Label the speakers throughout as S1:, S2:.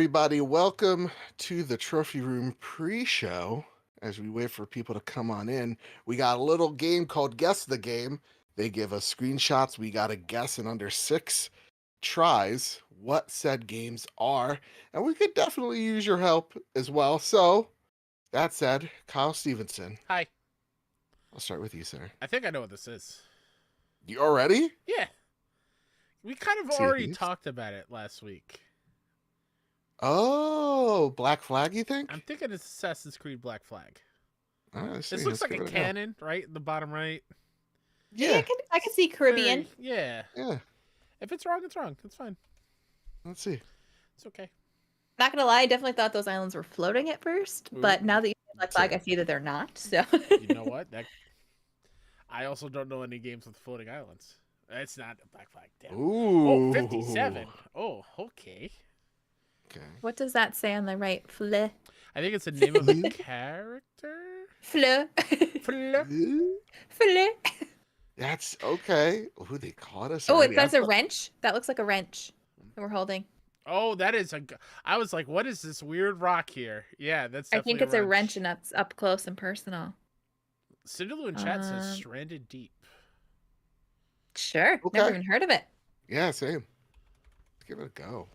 S1: everybody. Welcome to the Trophy Room pre-show. As we wait for people to come on in, we got a little game called Guess the Game. They give us screenshots. We got to guess in under 6 tries what said games are, and we could definitely use your help as well. So, that said, Kyle Stevenson,
S2: Hi.
S1: I'll start with you, sir.
S2: I think I know what this is.
S1: You already?
S2: Yeah. We kind of
S1: Sea of
S2: already
S1: Thieves?
S2: talked about it last week.
S1: Oh, Black Flag, you think?
S2: I'm thinking it's Assassin's Creed Black Flag.
S1: Let's see.
S2: This looks
S1: Let's
S2: like
S1: give
S2: a
S1: it go.
S2: cannon, right? In the bottom right.
S1: Yeah,
S3: I can see Caribbean.
S2: Yeah.
S1: yeah.
S2: If it's wrong, it's wrong. It's fine.
S1: Let's see.
S2: It's okay.
S3: Not gonna lie, I definitely thought those islands were floating at first, but now that you say Black Flag, I see that they're not. So
S2: You know what? I also don't know any games with floating islands. It's not a Black Flag. Damn.
S1: Ooh.
S2: Oh, 57. Oh, okay.
S1: Okay.
S3: what does that say on the right? Fleur.
S2: I think it's the name of a character.
S3: Fleur.
S2: Fleur.
S3: Fleur.
S1: That's okay. Ooh, they caught us.
S3: Oh,
S1: already.
S3: that's a wrench. That looks like a wrench that we're holding.
S2: Oh, that is a. I was like, what is this weird rock here? Yeah, that's.
S3: I
S2: Definitely
S3: think it's a wrench and that's up close and personal.
S2: Cinderloo in chat says stranded deep.
S3: Sure.
S1: Okay.
S3: Never even heard of it.
S1: Yeah, same. Let's give it a go.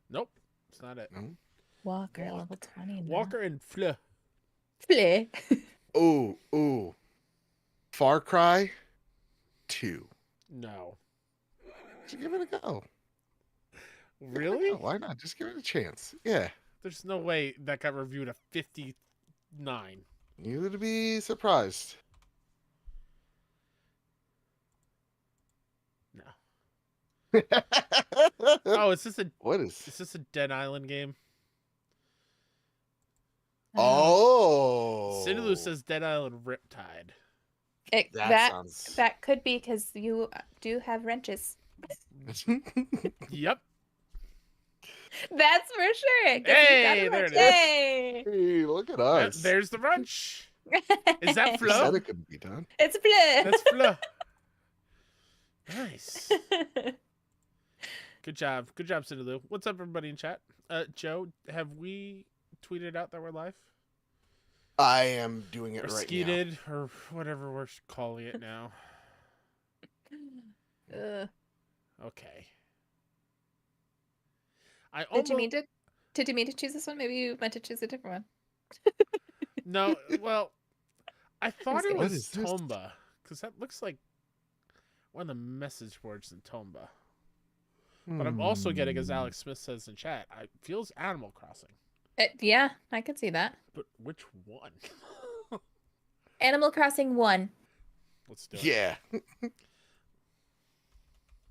S2: Nope, it's not it.
S1: No.
S3: Walker, level 20. now.
S2: Walker and Fleur.
S3: Fleur.
S1: Ooh. Far Cry 2.
S2: No.
S1: Just give it a go.
S2: Really?
S1: Oh, why not? Just give it a chance. Yeah.
S2: There's no way that got reviewed at 59.
S1: You would be surprised.
S2: No. Oh, is this a
S1: What is?
S2: is this a Dead Island game?
S1: Oh.
S2: Cinderloo says Dead Island Riptide.
S3: That could be because you do have wrenches.
S2: Yep.
S3: That's for sure. 'Cause
S2: Hey,
S3: you got a
S2: there
S3: wrench.
S2: it is.
S3: Hey.
S1: Hey, look at us.
S2: There's the wrench. Is that
S1: You
S2: Flo?
S1: said it could be done.
S3: It's Fleur.
S2: That's Flo. Nice. Good job, Cinderloo. What's up, everybody in chat? Joe, have we tweeted out that we're live?
S1: I am doing it
S2: Or
S1: right
S2: skeeted, or whatever we're calling it now. Okay.
S3: Did you mean to choose this one? Maybe you meant to choose a different one.
S2: No, well, I thought it
S1: What
S2: was
S1: is this?
S2: Tomba, because that looks like one of the message boards in Tomba.
S1: now.
S2: But I'm also getting, as Alex Smith says in chat, it feels Animal Crossing.
S3: Yeah, I could see that.
S2: But which one?
S3: Animal Crossing 1.
S2: Let's do it.
S1: Yeah.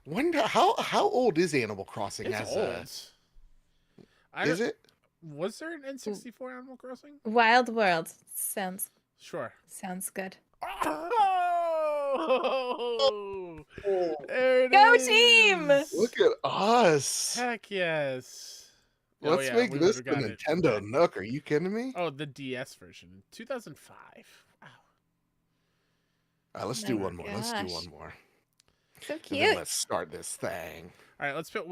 S1: Wonder how old is Animal Crossing
S2: It's
S1: as
S2: old.
S1: is it?
S2: Was there an N64 Animal Crossing?
S3: Wild World. Sounds
S2: Sure.
S3: good.
S2: Oh! There it
S3: Go
S2: is.
S3: team!
S1: Look at us.
S2: Heck yes.
S1: Let's make
S2: we
S1: this
S2: would've
S1: the
S2: got it.
S1: Nintendo Nook. Are you kidding me?
S2: Oh, the DS version. 2005. Wow.
S1: Let's
S3: Oh
S1: do
S3: my
S1: one more. Let's do
S3: gosh.
S1: one more.
S3: So
S1: And then
S3: cute.
S1: let's start this thing.
S2: All right, let's pick.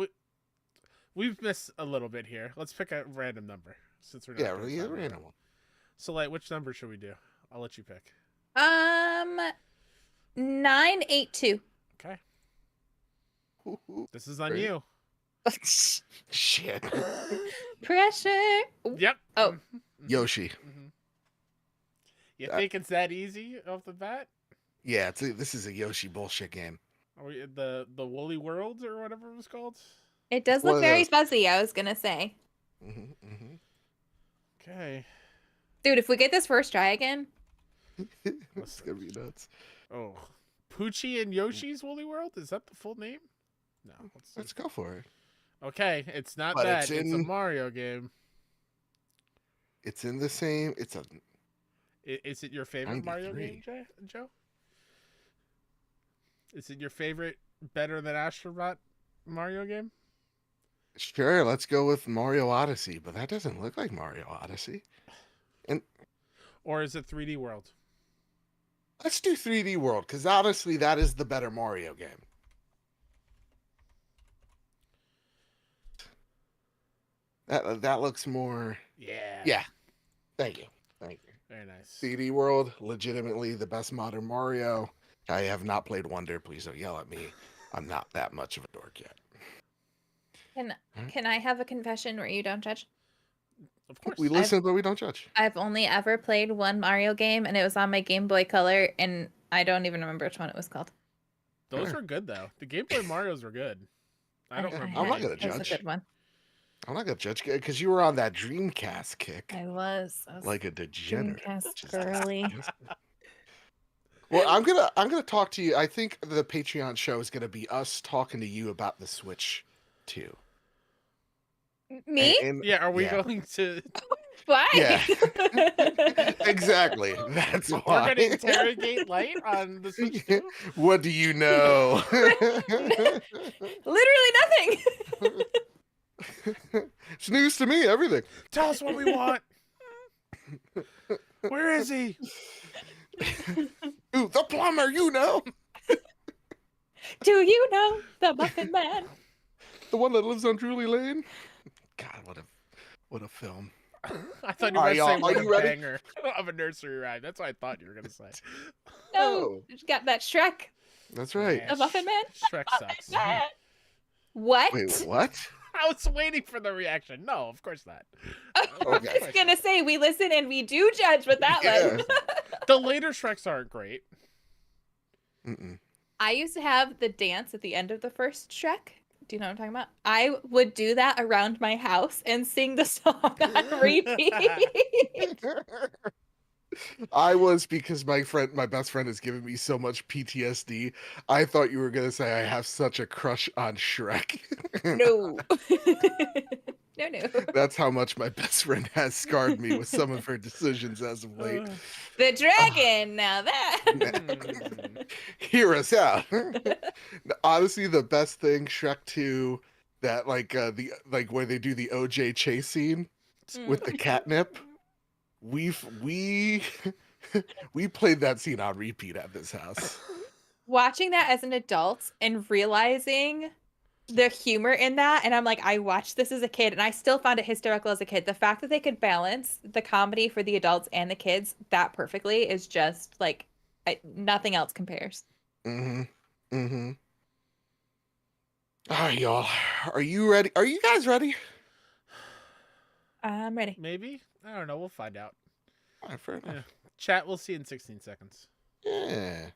S2: We've missed a little bit here. Let's pick a random number since we're not
S1: Yeah,
S2: doing
S1: really,
S2: time
S1: random
S2: right
S1: one.
S2: So, like, which number should we do? I'll let you pick.
S3: 982.
S2: Okay.
S1: Ooh,
S2: This is on
S1: Great.
S2: you.
S1: Shit.
S3: Pressure.
S2: Yep.
S3: Oh.
S2: Mhm.
S1: Yoshi.
S2: Mhm. You
S1: That-
S2: think it's that easy off the bat?
S1: Yeah, this is a Yoshi bullshit game.
S2: Are we the Woolly World or whatever it was called?
S3: It does
S1: One
S3: look
S1: of
S3: very
S1: those.
S3: fuzzy, I was gonna say.
S2: Okay.
S3: Dude, if we get this first try again,
S1: It's gonna be nuts.
S2: Oh, Poochie and Yoshi's Woolly World? Is that the full name? No.
S1: Let's go for it.
S2: Okay, it's not
S1: But
S2: that.
S1: it's
S2: It's a
S1: in-
S2: Mario game.
S1: It's in the same. It's a.
S2: Is it your favorite Mario game,
S1: 93.
S2: Joe? Is it your favorite better than Astrobot Mario game?
S1: Sure, let's go with Mario Odyssey, but that doesn't look like Mario Odyssey.
S2: Or is it 3D World?
S1: Let's do 3D World, because honestly, that is the better Mario game. That looks more.
S2: Yeah.
S1: Yeah. Thank you.
S2: Very nice.
S1: 3D World, legitimately the best modern Mario. I have not played Wonder. Please don't yell at me. I'm not that much of a dork yet.
S3: Can I have a confession where you don't judge?
S2: Of course.
S1: We listen, but we don't judge.
S3: I've only ever played one Mario game, and it was on my Game Boy Color, and I don't even remember which one it was called.
S2: Those were good though. The Game Boy Marios were good. I don't remember.
S1: I'm not gonna
S3: It was a
S1: judge.
S3: good one.
S1: I'm not gonna judge because you were on that Dreamcast kick.
S3: I was
S1: Like a degenerate.
S3: Dreamcast girly.
S1: Well, I'm gonna talk to you. I think the Patreon show is gonna be us talking to you about the Switch too.
S3: Me?
S2: Yeah, are we going to?
S3: Why?
S1: Yeah. Exactly. That's why.
S2: We're going to interrogate Light on the Switch too?
S1: What do you know?
S3: Literally nothing.
S1: It's news to me. Everything.
S2: Tell us what we want. Where is he?
S1: Ooh, the plumber. You know,
S3: Do you know the Muffin Man?
S1: the one that lives on Drury Lane. God, what a film.
S2: I thought you were going to say
S1: Are
S2: what
S1: you
S2: a
S1: ready?
S2: banger of a nursery rhyme. That's what I thought you were going to say.
S3: No, it's got that Shrek.
S1: That's right.
S2: Yeah,
S3: The Muffin Man?
S2: Shrek sucks.
S3: What?
S1: Wait, what?
S2: I was waiting for the reaction. No, of course not.
S3: I
S1: Okay.
S3: was gonna say we listen and we do judge with that
S1: Yeah.
S3: one.
S2: The later Shreks aren't great.
S1: Mm-mm.
S3: I used to have the dance at the end of the first Shrek. Do you know what I'm talking about? I would do that around my house and sing the song on repeat.
S1: I was because my best friend has given me so much PTSD. I thought you were gonna say I have such a crush on Shrek.
S3: No. No.
S1: That's how much my best friend has scarred me with some of her decisions as of late.
S3: The dragon. Now that.
S1: Hear us out. Honestly, the best thing Shrek 2 that where they do the OJ chase scene with the catnip. We played that scene on repeat at this house.
S3: Watching that as an adult and realizing the humor in that, and I'm like, I watched this as a kid and I still found it hysterical as a kid. The fact that they could balance the comedy for the adults and the kids that perfectly is just like nothing else compares.
S1: Mm-hmm. Mm-hmm. All right, y'all. Are you ready? Are you guys ready?
S3: I'm ready.
S2: Maybe? I don't know. We'll find out.
S1: All right, fair enough.
S2: Yeah. Chat, we'll see in 16 seconds.
S1: Yeah.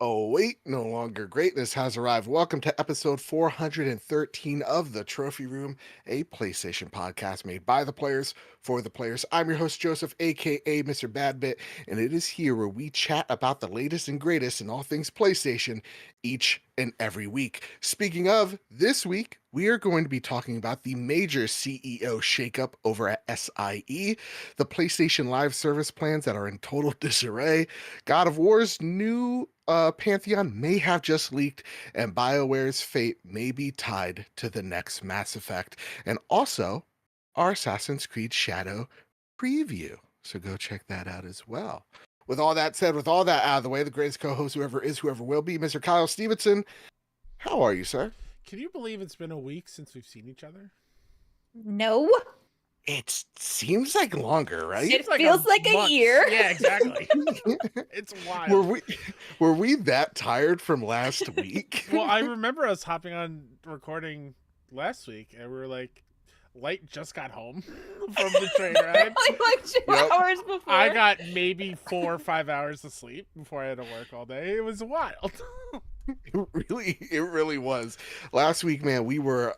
S1: Oh, wait, no longer greatness has arrived. Welcome to episode 413 of The Trophy Room, a PlayStation podcast made by the players for the players. I'm your host, Joseph, aka Mr. Badbit, and it is here where we chat about the latest and greatest in all things PlayStation each and every week. Speaking of, this week, we are going to be talking about the major CEO shakeup over at SIE, the PlayStation Live service plans that are in total disarray, God of War's new Pantheon may have just leaked, and BioWare's fate may be tied to the next Mass Effect, and also our Assassin's Creed Shadow preview. So go check that out as well. With all that said, with all that out of the way, the greatest co-host, whoever is, whoever will be, Mr. Kyle Stevenson. How are you, sir?
S2: Can you believe it's been a week since we've seen each other?
S3: No.
S1: It seems like longer, right?
S3: It feels like a
S2: month.
S3: year.
S2: Yeah, exactly. It's wild.
S1: Were we that tired from last week?
S2: Well, I remember us hopping on recording last week, and we were like, Light just got home from the train ride.
S3: like 2 hours before.
S2: I got maybe 4 or 5 hours of sleep before I had to work all day. It was wild.
S1: It really was. Last week, man, we were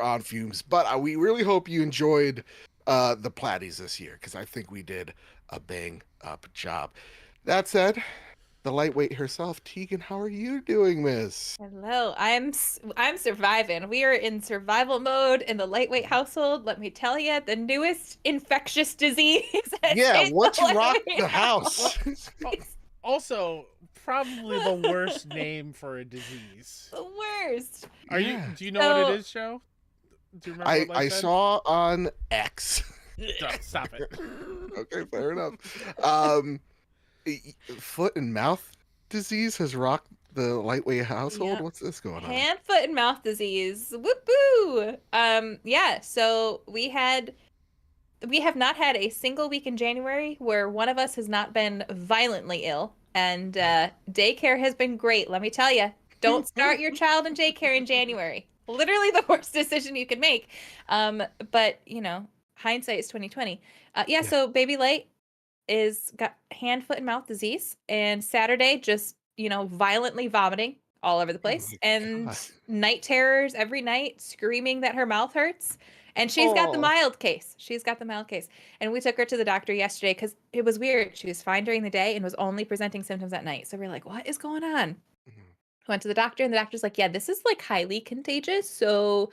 S1: on fumes, but we really hope you enjoyed the Platties this year, because I think we did a bang up job. That said, the lightweight herself, Teegan, how are you doing, miss?
S3: Hello, I'm surviving. We are in survival mode in the lightweight household. Let me tell you, the newest infectious disease.
S1: Yeah, what's rocked
S3: lightweight
S1: the house?
S2: Also, probably the worst name for a disease.
S3: The worst.
S2: Do you know what it is, Joe? Do you remember what
S1: I
S2: Life said?
S1: saw on X.
S2: Stop it.
S1: Okay, fair enough. Um, foot and mouth disease has rocked the lightweight household.
S3: Yeah.
S1: What's this going on?
S3: Hand, foot, and mouth disease. Whoop-boo! Yeah, so we have not had a single week in January where one of us has not been violently ill. And daycare has been great, let me tell you. Don't start your child in daycare in January. Literally the worst decision you could make. But, hindsight is 2020. Yeah, so baby Light is got hand, foot, and mouth disease. And Saturday, just, violently vomiting all over the
S1: Oh
S3: place.
S1: my
S3: And
S1: God.
S3: night terrors every night, screaming that her mouth hurts. And she's got the
S1: Oh.
S3: mild case. She's got the mild case. And we took her to the doctor yesterday because it was weird. She was fine during the day and was only presenting symptoms at night. So we're like, what is going on?
S1: Mhm.
S3: Went to the doctor and the doctor's like, yeah, this is like highly contagious. So,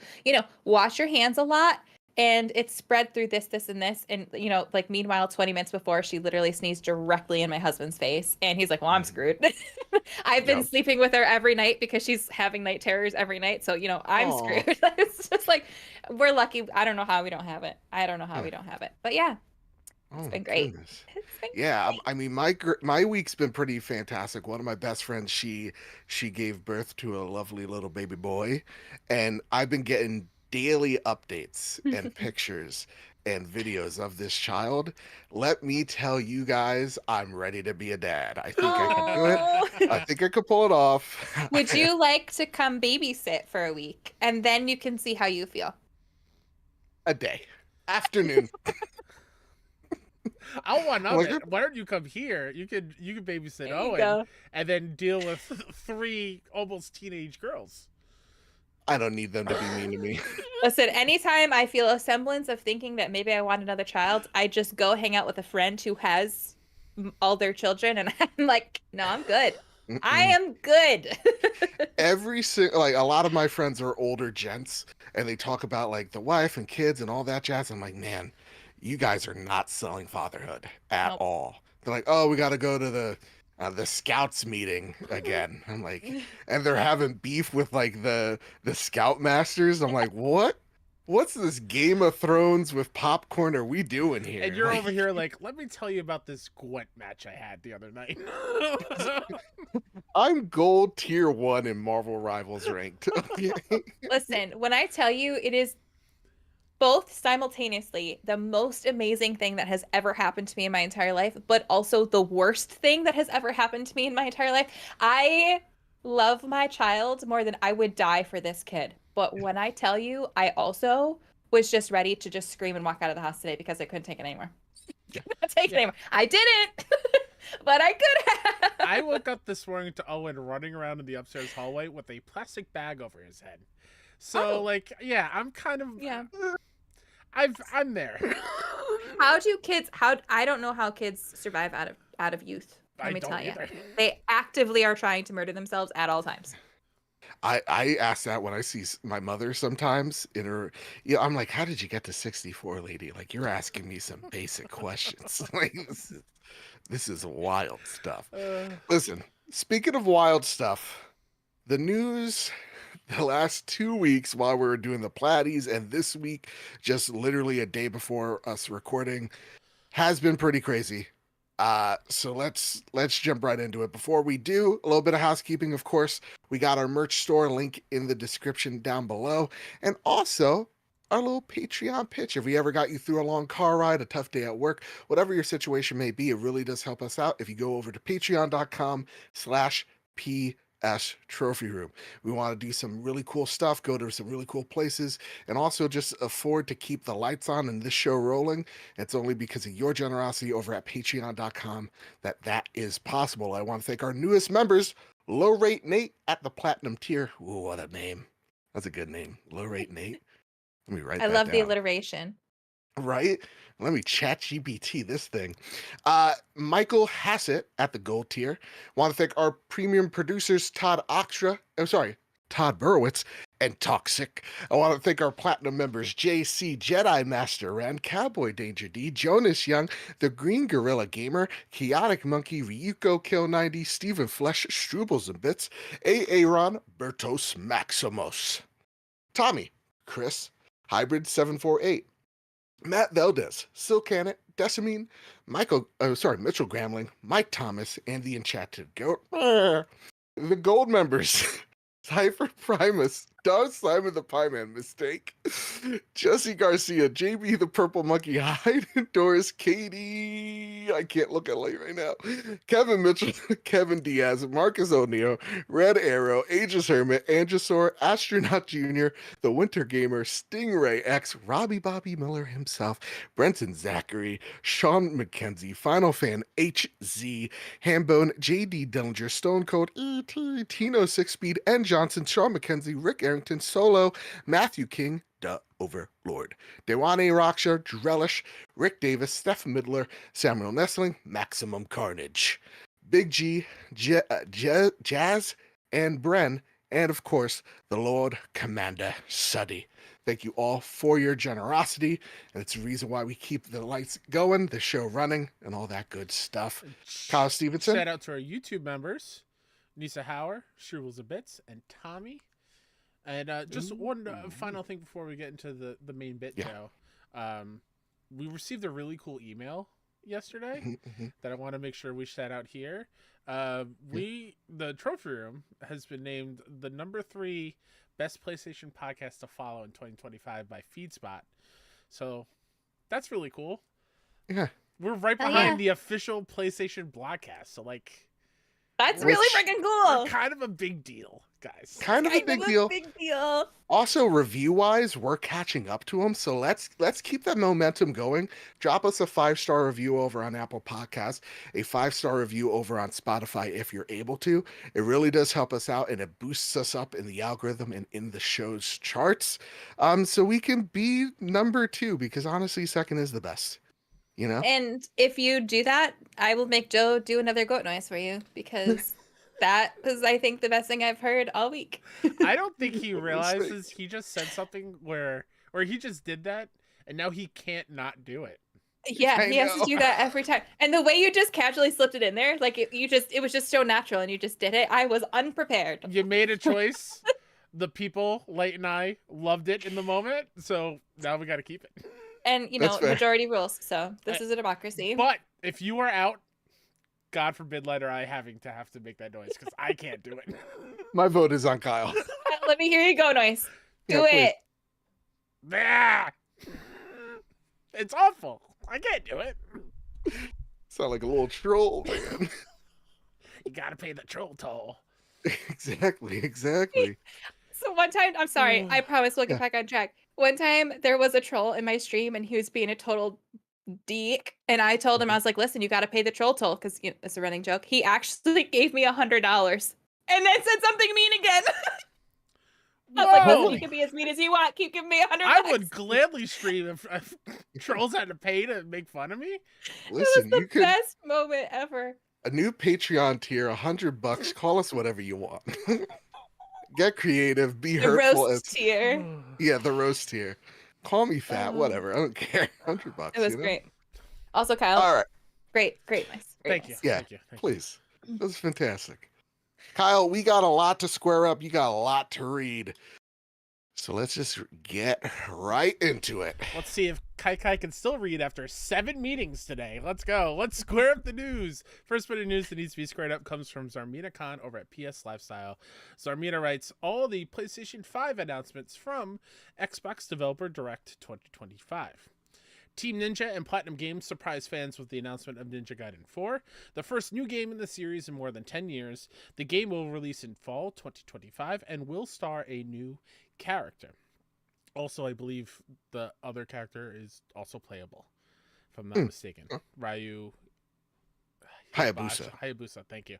S3: wash your hands a lot. And it's spread through this, and this. And, meanwhile, 20 minutes before, she literally sneezed directly in my husband's face. And he's like, well, I'm screwed. I've been
S1: Yep.
S3: sleeping with her every night because she's having night terrors every night. So, I'm
S1: Aw.
S3: screwed. It's just like, we're lucky. I don't know how we don't have it. I don't know how we don't have it. But yeah,
S1: Oh
S3: it's
S1: my
S3: been great.
S1: goodness.
S3: It's been
S1: Yeah,
S3: great.
S1: I mean my week's been pretty fantastic. One of my best friends, she gave birth to a lovely little baby boy, and I've been getting daily updates and pictures and videos of this child. Let me tell you guys, I'm ready to be a dad. I think I can do it. I think I could pull it off.
S3: Would you like to come babysit for a week and then you can see how you feel?
S1: A day. Afternoon.
S2: I want to know
S1: Like-
S2: that. Why don't you come here? You could babysit
S3: There you
S2: Owen
S3: go.
S2: and then deal with 3 almost teenage girls.
S1: I don't need them to be mean to me.
S3: Listen, anytime I feel a semblance of thinking that maybe I want another child, I just go hang out with a friend who has all their children, and I'm like, no, I'm good. I am good.
S1: Every single, like, a lot of my friends are older gents, and they talk about like the wife and kids and all that jazz. I'm like, man, you guys are not selling fatherhood at
S3: Nope.
S1: all. They're like, oh, we got to go to the scouts meeting again. I'm like, and they're having beef with like the scout masters. I'm like, what? What's this Game of Thrones with popcorn are we doing here?
S2: And you're
S1: Like,
S2: over here like, let me tell you about this Gwent match I had the other night.
S1: I'm gold tier 1 in Marvel Rivals ranked. Okay.
S3: Listen, when I tell you it is both simultaneously the most amazing thing that has ever happened to me in my entire life, but also the worst thing that has ever happened to me in my entire life. I love my child more than I would die for this kid. But when I tell you, I also was just ready to just scream and walk out of the house today because I couldn't take it anymore.
S1: Yeah.
S3: Couldn't take it anymore. I didn't, but I could have.
S2: I woke up this morning to Owen running around in the upstairs hallway with a plastic bag over his head. So,
S3: Oh.
S2: like, yeah, I'm kind of...
S3: Yeah.
S2: I'm there.
S3: How do kids? I don't know how kids survive out of youth. Let
S2: I
S3: me
S2: don't
S3: tell you,
S2: either.
S3: they actively are trying to murder themselves at all times.
S1: I ask that when I see my mother sometimes in her, I'm like, how did you get to 64, lady? Like, you're asking me some basic questions. Like, this is wild stuff. Listen, speaking of wild stuff, the news the last 2 weeks while we were doing the Platties and this week, just literally a day before us recording, has been pretty crazy. So let's jump right into it. Before we do, a little bit of housekeeping, of course. We got our merch store link in the description down below, and also our little Patreon pitch. If we ever got you through a long car ride, a tough day at work, whatever your situation may be, it really does help us out if you go over to patreon.com/PS Trophy Room. We want to do some really cool stuff, go to some really cool places, and also just afford to keep the lights on and this show rolling. It's only because of your generosity over at patreon.com that is possible. I want to thank our newest members, Low Rate Nate at the Platinum tier. Ooh, what a name. That's a good name. Low Rate Nate. Let me write
S3: I
S1: that
S3: love the
S1: down.
S3: alliteration.
S1: Right? Let me chat GPT this thing. Michael Hassett at the gold tier. Want to thank our premium producers, Todd Burowitz, and Toxic. I want to thank our platinum members, JC Jedi Master Ren, Cowboy Danger D, Jonas Young, The Green Gorilla Gamer, Chaotic Monkey, Ryuko Kill 90, Stephen Flesh, Strubles and Bits, Aaron Bertos Maximos, Tommy, Chris, Hybrid 748, Matt Valdez, Silcanet, Decimine, Mitchell Gramling, Mike Thomas, and the Enchanted Goat. The gold members. Cypher Primus, Doug Simon the Pie Man Mistake, Jesse Garcia, JB the Purple Monkey Hyde, Doris Katie, I can't look at light right now, Kevin Mitchell, Kevin Diaz, Marcus O'Neill, Red Arrow, Aegis Hermit, Angisaur, Astronaut Jr., The Winter Gamer, Stingray X, Robbie Bobby Miller himself, Brenton Zachary, Sean McKenzie, Final Fan HZ, Hambone, JD Dillinger, Stone Cold, E.T., Tino Six Speed, and Johnson, Sean McKenzie, Rick Arrington, Solo, Matthew King, the Overlord, Dewane Raksha, Drellish, Rick Davis, Steph Midler, Samuel Nestling, Maximum Carnage, Big G, Jazz, and Bren, and of course, the Lord Commander Suddy. Thank you all for your generosity, and it's the reason why we keep the lights going, the show running, and all that good stuff. Kyle Stevenson.
S2: Shout out to our YouTube members, Nisa Hauer, Shrivels of Bits, and Tommy. And just one final thing before we get into the main bit, Joe. We received a really cool email yesterday that I want to make sure we shout out here. The Trophy Room has been named the #3 best PlayStation podcast to follow in 2025 by FeedSpot. So that's really cool.
S1: Yeah.
S2: We're right behind the official PlayStation blogcast. So
S3: that's really freaking cool.
S2: Kind of a big deal, guys.
S1: Kind of a big deal. Also, review-wise, we're catching up to them, so let's keep that momentum going. Drop us a 5-star review over on Apple Podcasts, a 5-star review over on Spotify if you're able to. It really does help us out, and it boosts us up in the algorithm and in the show's charts, so we can be #2, because honestly, second is the best. You know?
S3: And if you do that, I will make Joe do another goat noise for you, because that was, I think, the best thing I've heard all week.
S2: I don't think he realizes he just said something where he just did that, and now he can't not do it.
S3: Yeah, he has to do that every time. And the way you just casually slipped it in there, like it was just so natural, and you just did it. I was unprepared.
S2: You made a choice. The people, Light and I, loved it in the moment, so now we got to keep it.
S3: And, majority rules, so this is a democracy.
S2: But if you are out, God forbid Light or I have to make that noise, because I can't do it.
S1: My vote is on Kyle.
S3: Let me hear you go noise. Do it.
S2: Yeah. It's awful. I can't do it.
S1: Sound like a little troll, man.
S2: You got to pay the troll toll.
S1: Exactly.
S3: So one time, I'm sorry, I promise we'll get back on track. One time there was a troll in my stream, and he was being a total deek, and I told him, I was like, listen, you got to pay the troll toll, because it's a running joke. He actually gave me $100 and then said something mean again. I was like, listen, you can be as mean as you want, keep giving me $100.
S2: I would gladly stream if trolls had to pay to make fun of me.
S1: Listen,
S3: it was the best moment ever.
S1: A new Patreon tier, $100. Call us whatever you want. Get creative, be hurtful.
S3: The roast tier.
S1: Yeah, the roast tier. Call me fat, whatever. I don't care. $100.
S3: It was great. Also, Kyle.
S1: All right.
S3: Great, nice.
S2: Thank you.
S1: Yeah,
S2: Thank you.
S1: please. That was fantastic. Kyle, we got a lot to square up. You got a lot to read. So let's just get right into it.
S2: Let's see if Kai can still read after 7 meetings today. Let's go. Let's square up the news. First bit of news that needs to be squared up comes from Zarmina Khan over at PS Lifestyle. Zarmina writes, all the PlayStation 5 announcements from Xbox Developer Direct 2025. Team Ninja and Platinum Games surprised fans with the announcement of Ninja Gaiden 4, the first new game in the series in more than 10 years. The game will release in fall 2025 and will star a new character. Also, I believe the other character is also playable, if I'm not mistaken. Ryu Hayabusa, thank you.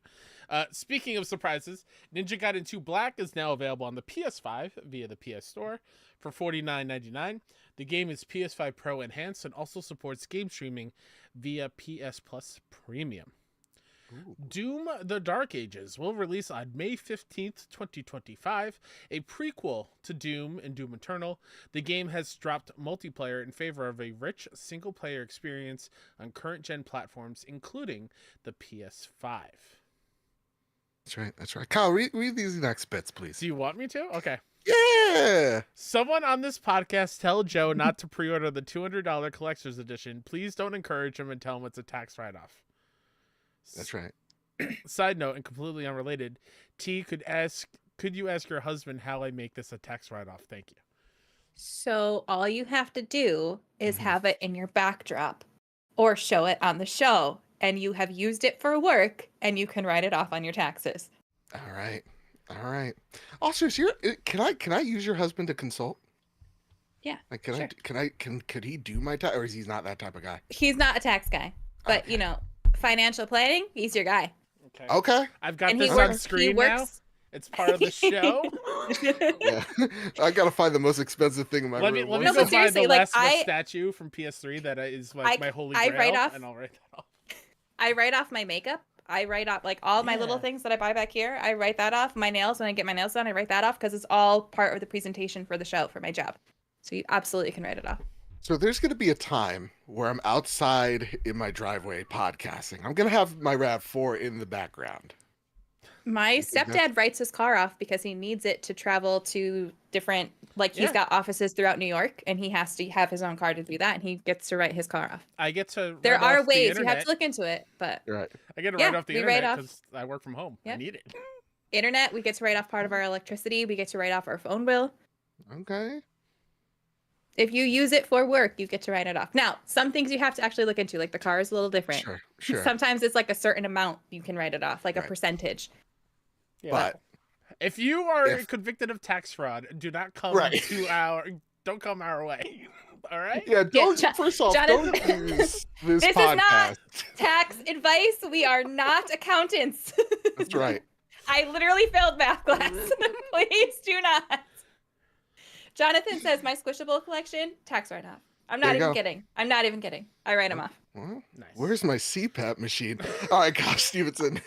S2: Speaking of surprises, Ninja Gaiden 2 Black is now available on the PS5 via the PS Store for $49.99. The game is PS5 Pro enhanced and also supports game streaming via PS Plus Premium. Ooh. Doom: The Dark Ages will release on May 15th, 2025, a prequel to Doom and Doom Eternal. The game has dropped multiplayer in favor of a rich single-player experience on current-gen platforms, including the PS5.
S1: That's right. That's right. Kyle, read these next bits, please.
S2: Do you want me to? Okay.
S1: Yeah.
S2: Someone on this podcast tell Joe not to pre-order the $200 collector's edition. Please don't encourage him and tell him it's a tax write-off.
S1: That's right.
S2: Side note, and completely unrelated, T, could you ask your husband how I make this a tax write-off? Thank you.
S3: So all you have to do is
S1: Mhm.
S3: have it in your backdrop or show it on the show, and you have used it for work, and you can write it off on your taxes.
S1: All right. All right. Also, can I use your husband to consult?
S3: Yeah,
S1: Like, can
S3: sure.
S1: could he do my tax, or is he not that type of guy?
S3: He's not a tax guy, but
S1: Okay.
S3: you know, financial planning, he's your guy.
S2: Okay.
S1: Okay.
S2: I've got
S3: And
S2: this
S3: he
S2: on
S3: works.
S2: screen now. It's part of the show.
S1: Yeah. I gotta find the most expensive thing in my
S2: Let me
S1: room.
S2: go
S3: No, but
S2: find the
S3: seriously, like,
S2: last statue from PS3 that is like my holy
S3: I
S2: grail,
S3: write off-
S2: and I'll write that off.
S3: I write off my makeup. I write off like all my little
S2: Yeah.
S3: things that I buy back here. I write that off. My nails, when I get my nails done, I write that off because it's all part of the presentation for the show for my job. So you absolutely can write it off.
S1: So there's gonna be a time where I'm outside in my driveway podcasting. I'm gonna have my RAV4 in the background.
S3: My
S1: think
S3: stepdad writes his car off because he needs it to travel to different, like, he's
S2: Yeah.
S3: got offices throughout New York and he has to have his own car to do that, and he gets to write his car off.
S2: I get to.
S3: There
S2: write
S3: are
S2: off the
S3: ways, you have
S2: internet.
S3: to look into it, but
S1: Right.
S2: I get to
S3: Yeah,
S2: write off the
S3: we write
S2: internet
S3: off-
S2: because I work from home. I
S3: Yep.
S2: need it.
S3: internet, we get to write off part of our electricity, we get to write off our phone bill.
S1: Okay.
S3: If you use it for work, you get to write it off. Now, some things you have to actually look into, like the car is a little different.
S1: Sure. Sure.
S3: Sometimes it's like a certain amount you can write it off, like a
S1: Right.
S3: percentage.
S2: Yeah.
S1: But
S2: if you are
S1: if-
S2: convicted of tax fraud, do not come
S1: Right.
S2: don't come our way. All right.
S1: yeah, don't.
S3: Jo-
S1: First off,
S3: Jonathan-
S1: don't abuse this
S3: This is
S1: podcast.
S3: not- Tax advice, we are not accountants.
S1: That's right.
S3: I literally failed math class. Please do not. Jonathan says my squishable collection, tax write-off. I'm
S1: There
S3: not
S1: you
S3: even
S1: go.
S3: kidding. I'm not even kidding. I write them off.
S1: Well,
S2: Nice.
S1: where's my CPAP machine? All right, Kyle Stevenson.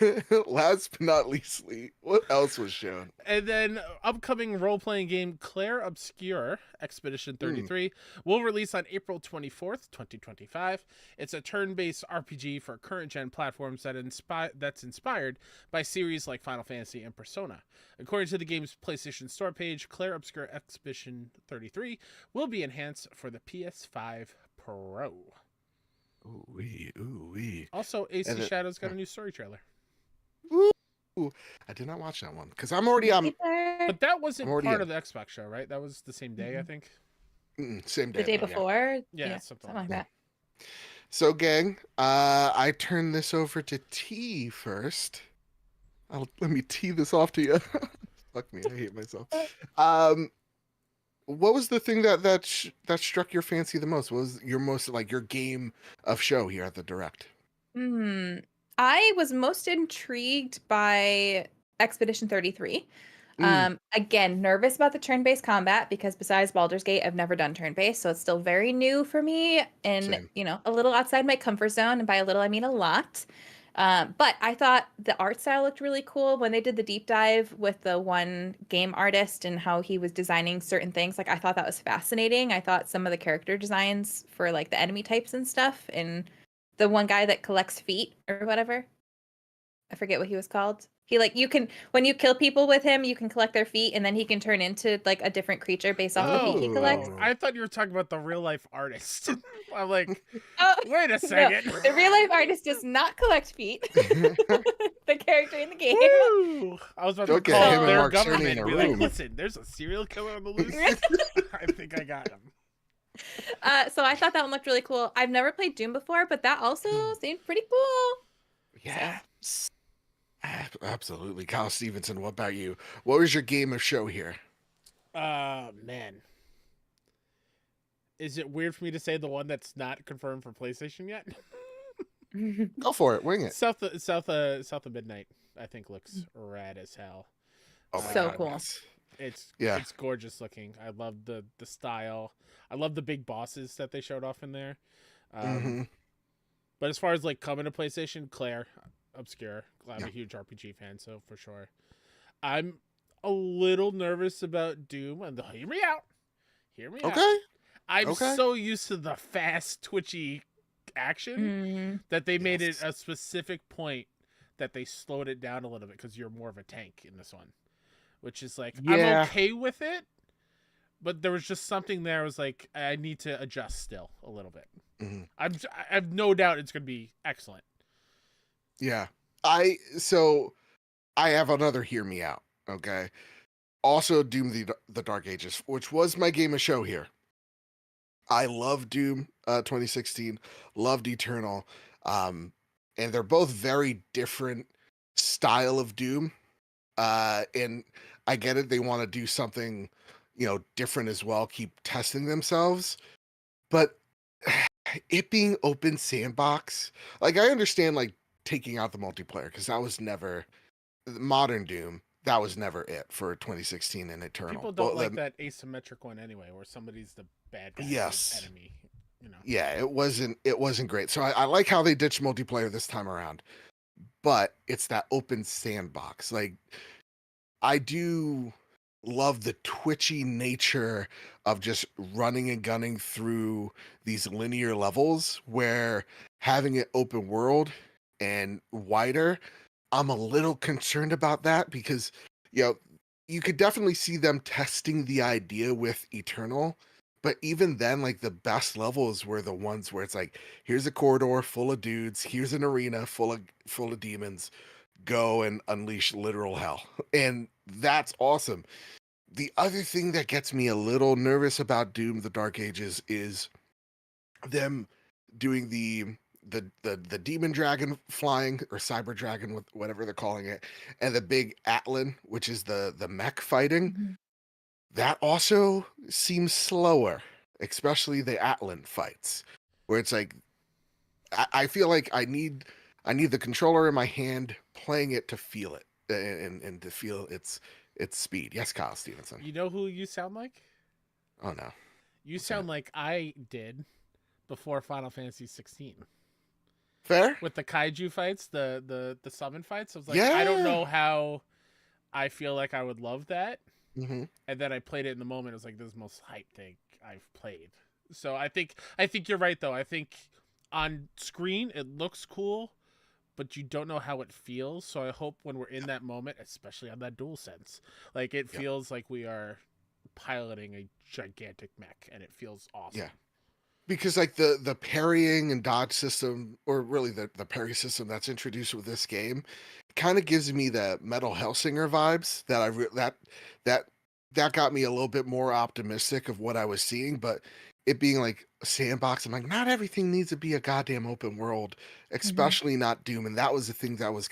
S1: Last but not leastly, what else was shown?
S2: And then upcoming role-playing game Claire Obscure Expedition 33 will release on April 24th, 2025. It's a turn-based RPG for current-gen platforms that's inspired by series like Final Fantasy and Persona. According to the game's PlayStation Store page, Claire Obscure Expedition 33 will be enhanced for the PS5 Pro.
S1: Ooh wee.
S2: Also, AC
S1: And
S2: Shadows got a new story trailer.
S1: Ooh, I did not watch that one because I'm already on
S2: But that wasn't
S1: I'm already
S2: part
S1: in.
S2: of the Xbox show, right? That was the same day, I think.
S1: same day.
S3: The day
S1: though, yeah.
S3: before?
S2: Yeah,
S3: something
S2: something
S3: like
S2: like
S3: that.
S1: So, gang, I turn this over to T first. Let me tee this off to you. Fuck me, I hate myself. What was the thing that struck your fancy the most? What was your most like your game of show here at the Direct?
S3: I was most intrigued by Expedition 33. Again, nervous about the turn-based combat because besides Baldur's Gate, I've never done turn-based, so it's still very new for me and
S1: Same.
S3: a little outside my comfort zone. And by a little, I mean a lot. But I thought the art style looked really cool when they did the deep dive with the one game artist and how he was designing certain things. Like, I thought that was fascinating. I thought some of the character designs for like the enemy types and stuff, and the one guy that collects feet or whatever, I forget what he was called. He when you kill people with him, you can collect their feet, and then he can turn into like a different creature based off the feet he collects.
S2: I thought you were talking about the real life artist. I'm like,
S3: Oh,
S2: wait a second.
S3: no, the real life artist does not collect feet. The character in the game.
S2: Woo! I was about to
S1: Don't get
S2: call
S3: him and
S2: their
S1: Mark Cerny
S2: government
S1: in
S2: and
S1: a
S2: be like,
S1: room.
S2: listen, there's a serial killer on the loose. I think I got him.
S3: So I thought that one looked really cool. I've never played Doom before, but that also seemed pretty cool.
S1: Yeah. Absolutely. Kyle Stevenson, what about you? What was your game of show here?
S2: Man. Is it weird for me to say the one that's not confirmed for PlayStation yet?
S1: Go for it. Wing it.
S2: South of Midnight, I think looks rad as hell.
S1: Oh my
S3: So
S1: God,
S3: cool.
S1: yes.
S2: It's gorgeous looking. I love the style. I love the big bosses that they showed off in there. But as far as like coming to PlayStation, Claire Obscure. I'm a huge RPG fan, so for sure. I'm a little nervous about Doom, and hear me out.
S1: Okay.
S2: I'm
S1: Okay.
S2: so used to the fast, twitchy action that they made it a specific point that they slowed it down a little bit because you're more of a tank in this one, which is like I'm
S1: Yeah.
S2: okay with it, but there was just something there. I was like, I need to adjust still a little bit.
S1: Mhm.
S2: I have no doubt it's going to be excellent.
S1: Yeah. So I have another hear me out. Okay. Also, Doom the Dark Ages, which was my game of show here. I love Doom 2016, loved Eternal, and they're both very different style of Doom. And I get it; they want to do something, different as well, keep testing themselves. But it being open sandbox, like I understand, like taking out the multiplayer because that was never modern Doom. That was never it for 2016 and Eternal.
S2: People don't like that asymmetric one anyway, where somebody's the bad guy,
S1: yes,
S2: the enemy.
S1: Yeah, it wasn't great. So I like how they ditched multiplayer this time around, but it's that open sandbox. Like I do love the twitchy nature of just running and gunning through these linear levels where having it open world and wider, I'm a little concerned about that because, you could definitely see them testing the idea with Eternal. But even then, like the best levels were the ones where it's like, here's a corridor full of dudes, here's an arena full of demons, go and unleash literal hell. And that's awesome. The other thing that gets me a little nervous about Doom the Dark Ages is them doing the demon dragon flying, or cyber dragon, with whatever they're calling it, and the big Atlan, which is the mech fighting.
S3: Mhm.
S1: That also seems slower, especially the Atlan fights, where it's like I feel like I need the controller in my hand, playing it to feel it, and to feel its speed. Yes, Kyle Stevenson.
S2: You know who you sound like?
S1: Oh no.
S2: You
S1: What's
S2: sound
S1: that?
S2: like I did before Final Fantasy 16
S1: Fair?
S2: with the kaiju fights, the summon fights. I was like,
S1: Yeah.
S2: I don't know how I feel like I would love that.
S1: Mm-hmm.
S2: And then I played it in the moment. It was like, this is the most hype thing I've played. So I think you're right though. I think on screen it looks cool, but you don't know how it feels. So I hope when we're in that moment, especially on that DualSense, like it feels like we are piloting a gigantic mech, and it feels awesome.
S1: Yeah. Because like the parrying and dodge system, or really the parry system that's introduced with this game, kind of gives me the Metal Hellsinger vibes that got me a little bit more optimistic of what I was seeing. But it being like a sandbox, I'm like, not everything needs to be a goddamn open world, especially not Doom. And that was the thing that was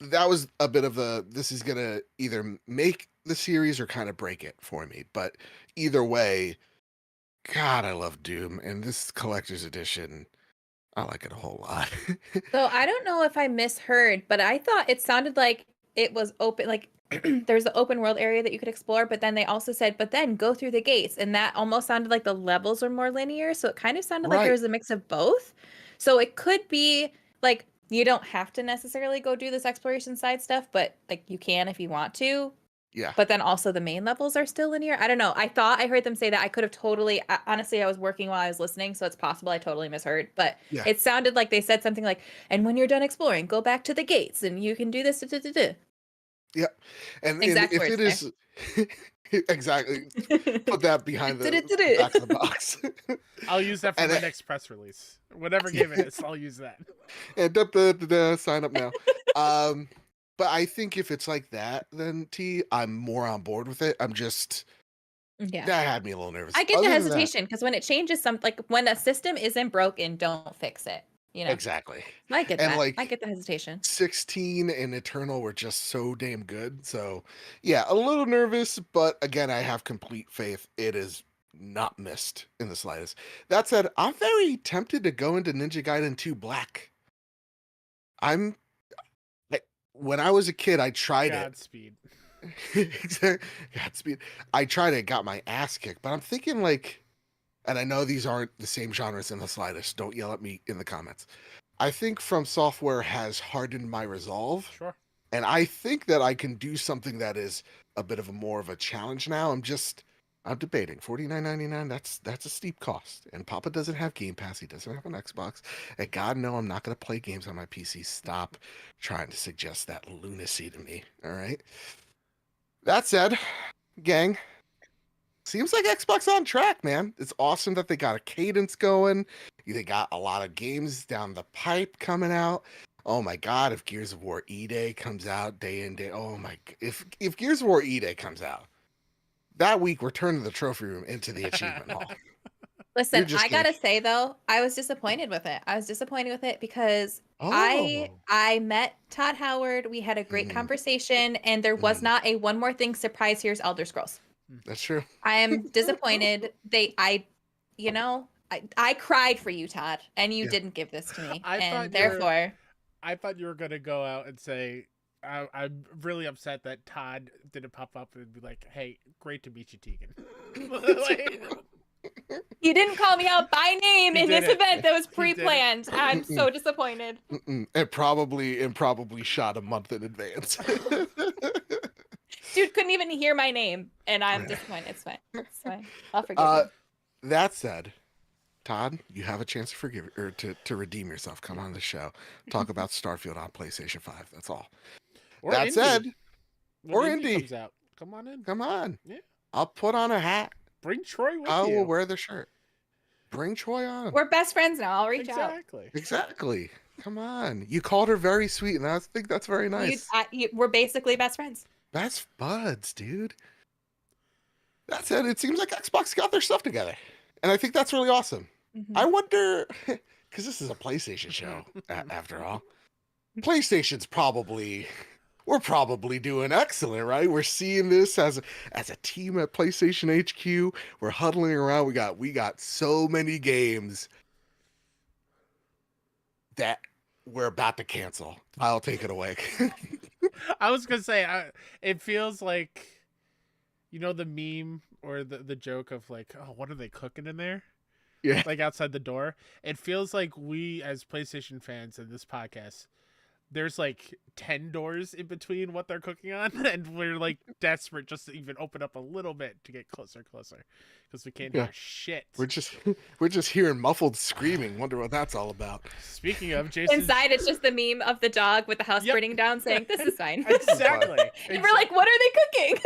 S1: that was a bit of this is gonna either make the series or kind of break it for me. But either way, God, I love Doom, and this collector's edition, I like it a whole lot.
S3: So I don't know if I misheard, but I thought it sounded like it was open, like there's the open world area that you could explore, but then they also said, but then go through the gates. And that almost sounded like the levels are more linear. So it kind of sounded like there
S1: Right.
S3: was a mix of both. So it could be like you don't have to necessarily go do this exploration side stuff, but like you can if you want to.
S1: Yeah.
S3: But then also the main levels are still linear. I don't know. I thought I heard them say that. I could have totally, honestly, I was working while I was listening, so it's possible I totally misheard. But
S1: Yeah.
S3: it sounded like they said something like, and when you're done exploring, go back to the gates and you can do this.
S1: Yeah. And
S3: Exact
S1: if
S3: words
S1: it is exactly, put that behind the back of the box.
S2: I'll use that for
S1: And
S2: my
S1: it-
S2: next press release. Whatever game it is, I'll use that.
S1: And sign up now. But I think if it's like that, then I'm more on board with it. I'm just
S3: Yeah.
S1: that had me a little nervous.
S3: I get
S1: Other
S3: the
S1: than that-
S3: hesitation because when it changes like when a system isn't broken, don't fix it.
S1: Exactly.
S3: I get
S1: And,
S3: that.
S1: like,
S3: I get the hesitation.
S1: 16 and Eternal were just so damn good. So, yeah, a little nervous, but again, I have complete faith it is not missed in the slightest. That said, I'm very tempted to go into Ninja Gaiden 2 Black. When I was a kid, I tried
S2: Godspeed.
S1: it. Godspeed. I tried it, got my ass kicked, but I'm thinking like, and I know these aren't the same genres in the slightest. Don't yell at me in the comments. I think From Software has hardened my resolve.
S2: Sure.
S1: And I think that I can do something that is a bit of more of a challenge now. I'm debating $49.99. That's a steep cost. And Papa doesn't have Game Pass. He doesn't have an Xbox. And God no, I'm not gonna play games on my PC. Stop trying to suggest that lunacy to me. All right. That said, gang, seems like Xbox on track, man. It's awesome that they got a cadence going. They got a lot of games down the pipe coming out. Oh my God, if Gears of War E-Day comes out day in day, oh my, if Gears of War E-Day comes out that week, we're turning the trophy room into the achievement hall.
S3: Listen, I gotta say though, I was disappointed with it. I was disappointed with it because I met Todd Howard. We had a great conversation, and there was not a one more thing surprise. Here's Elder Scrolls.
S1: That's true.
S3: I am disappointed. I cried for you, Todd, and you didn't give this to me, and therefore,
S2: I thought you were gonna go out and say, I'm really upset that Todd didn't pop up and be like, "Hey, great to meet you, Teegan." Like,
S3: you didn't call me out by name in this event that was pre-planned. I'm so disappointed.
S1: It probably shot a month in advance.
S3: Dude couldn't even hear my name, and I'm disappointed. It's fine. It's fine. I'll forgive you.
S1: That said, Todd, you have a chance to forgive or to redeem yourself. Come on the show, talk about Starfield on PlayStation 5. That's all.
S2: or
S1: That
S2: Indy.
S1: said,
S2: When
S1: or
S2: Indy
S1: Indy.
S2: comes out, come on in.
S1: Come on.
S2: Yeah.
S1: I'll put on a hat.
S2: Bring Troy with
S1: I
S2: you.
S1: will wear the shirt. Bring Troy on.
S3: We're best friends now. I'll reach out.
S1: Exactly. Come on. You called her very sweet, and I think that's very nice.
S3: We're basically best friends.
S1: Best buds, dude. That said, it seems like Xbox got their stuff together, and I think that's really awesome.
S3: Mhm.
S1: I wonder, because this is a PlayStation show, after all. PlayStation's we're probably doing excellent, right? We're seeing this as a team at PlayStation HQ. We're huddling around. We got so many games that we're about to cancel. I'll take it away.
S2: I was gonna say, it feels like, the meme or the joke of like, oh, what are they cooking in there?
S1: Yeah.
S2: Like outside the door. It feels like we as PlayStation fans in this podcast, there's like 10 doors in between what they're cooking on, and we're like desperate just to even open up a little bit to get closer because we can't hear shit.
S1: We're just hearing muffled screaming. Wonder what that's all about.
S2: Speaking of, Jason,
S3: inside it's just the meme of the dog with the house burning down saying, "This is fine."
S2: Exactly.
S3: And we're like, "What are they cooking?"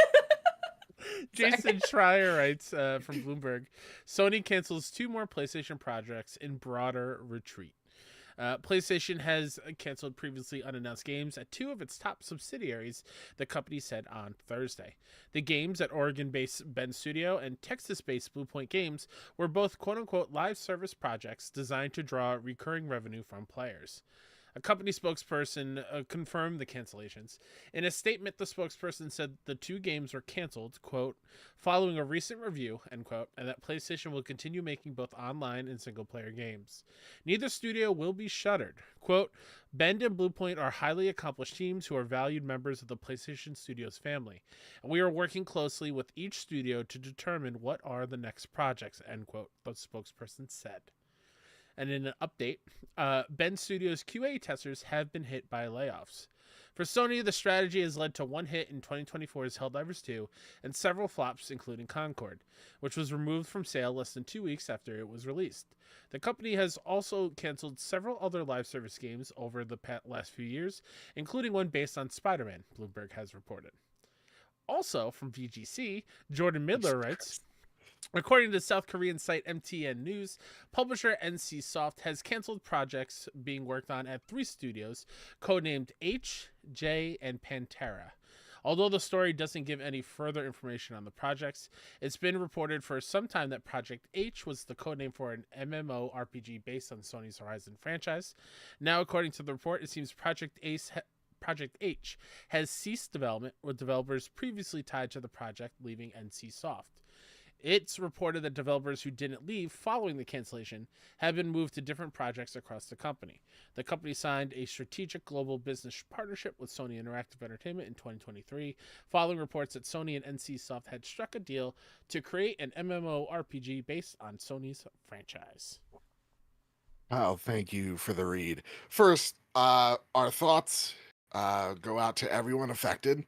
S2: Jason Schreier writes from Bloomberg, Sony cancels 2 more PlayStation projects in broader retreat. PlayStation has canceled previously unannounced games at 2 of its top subsidiaries, the company said on Thursday. The games at Oregon-based Bend Studio and Texas-based Bluepoint Games were both quote-unquote live service projects designed to draw recurring revenue from players. A company spokesperson confirmed the cancellations. In a statement, the spokesperson said the 2 games were canceled, quote, following a recent review, end quote, and that PlayStation will continue making both online and single-player games. Neither studio will be shuttered. Quote, Bend and Bluepoint are highly accomplished teams who are valued members of the PlayStation Studios family, and we are working closely with each studio to determine what are the next projects, end quote, the spokesperson said. And in an update, Bend Studios QA testers have been hit by layoffs. For Sony, the strategy has led to 1 hit in 2024's Helldivers 2 and several flops, including Concord, which was removed from sale less than 2 weeks after it was released. The company has also canceled several other live service games over the last few years, including one based on Spider-Man, Bloomberg has reported. Also from VGC, Jordan Midler writes, according to South Korean site MTN News, publisher NC Soft has canceled projects being worked on at 3 studios, codenamed H, J, and Pantera. Although the story doesn't give any further information on the projects, it's been reported for some time that Project H was the codename for an MMORPG based on Sony's Horizon franchise. Now, according to the report, it seems Project H has ceased development, with developers previously tied to the project leaving NC Soft. It's reported that developers who didn't leave following the cancellation have been moved to different projects across the company. The company signed a strategic global business partnership with Sony Interactive Entertainment in 2023, following reports that Sony and NC Soft had struck a deal to create an MMORPG based on Sony's franchise.
S1: Oh, thank you for the read. First, our thoughts go out to everyone affected.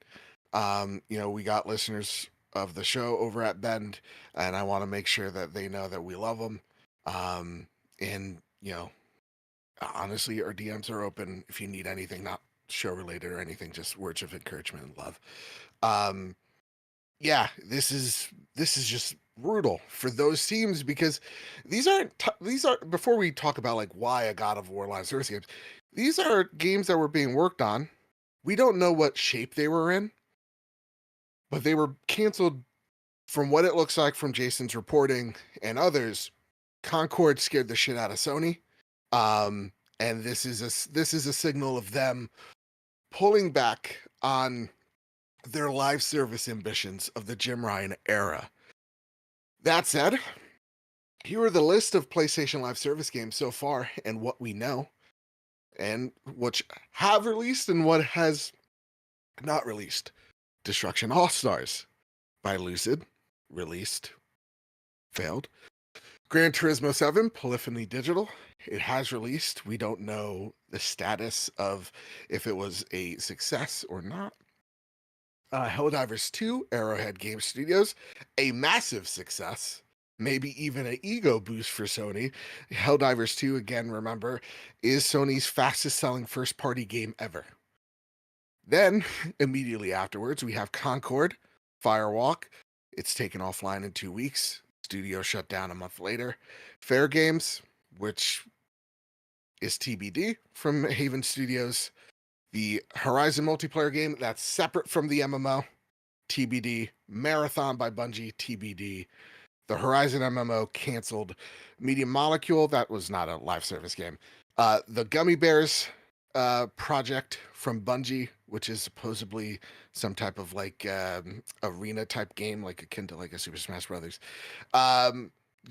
S1: We got listeners of the show over at Bend, and I want to make sure that they know that we love them. And honestly, our DMs are open if you need anything, not show related or anything, just words of encouragement and love. Yeah, this is just brutal for those teams because these are before we talk about like why a God of War live service games, these are games that were being worked on. We don't know what shape they were in, but they were canceled from what it looks like from Jason's reporting and others. Concord scared the shit out of Sony. And this is a signal of them pulling back on their live service ambitions of the Jim Ryan era. That said, here are the list of PlayStation Live Service games so far and what we know, and which have released and what has not released. Destruction All-Stars by Lucid, released, failed. Gran Turismo 7, Polyphony Digital, it has released. We don't know the status of if it was a success or not. Helldivers 2, Arrowhead Game Studios, a massive success, maybe even an ego boost for Sony. Helldivers 2, again, remember, is Sony's fastest selling first party game ever. Then, immediately afterwards, we have Concord, Firewalk. It's taken offline in 2 weeks. Studio shut down a month later. Fair Games, which is TBD from Haven Studios. The Horizon multiplayer game that's separate from the MMO, TBD. Marathon by Bungie, TBD. The Horizon MMO canceled. Medium Molecule, that was not a live service game. The Gummy Bears project from Bungie, which is supposedly some type of like arena type game, like akin to like a Super Smash Brothers.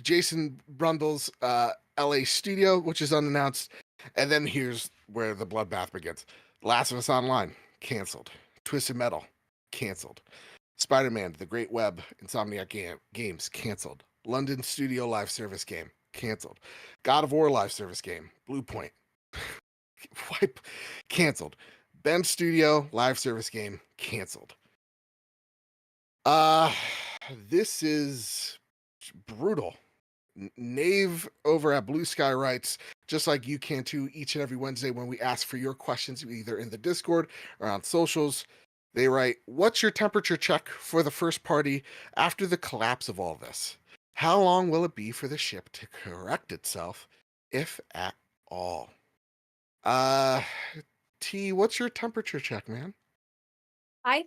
S1: Jason Brundle's LA Studio, which is unannounced. And then here's where the bloodbath begins. Last of Us Online, canceled. Twisted Metal, canceled. Spider-Man, The Great Web, Insomniac Games, canceled. London Studio live service game, canceled. God of War live service game, Bluepoint, canceled. Ben Studio live service game, canceled. This is brutal. Nave over at Blue Sky writes, just like you can too, each and every Wednesday when we ask for your questions, either in the Discord or on socials, they write, what's your temperature check for the first party after the collapse of all this? How long will it be for the ship to correct itself, if at all? T, what's your temperature check, man?
S3: I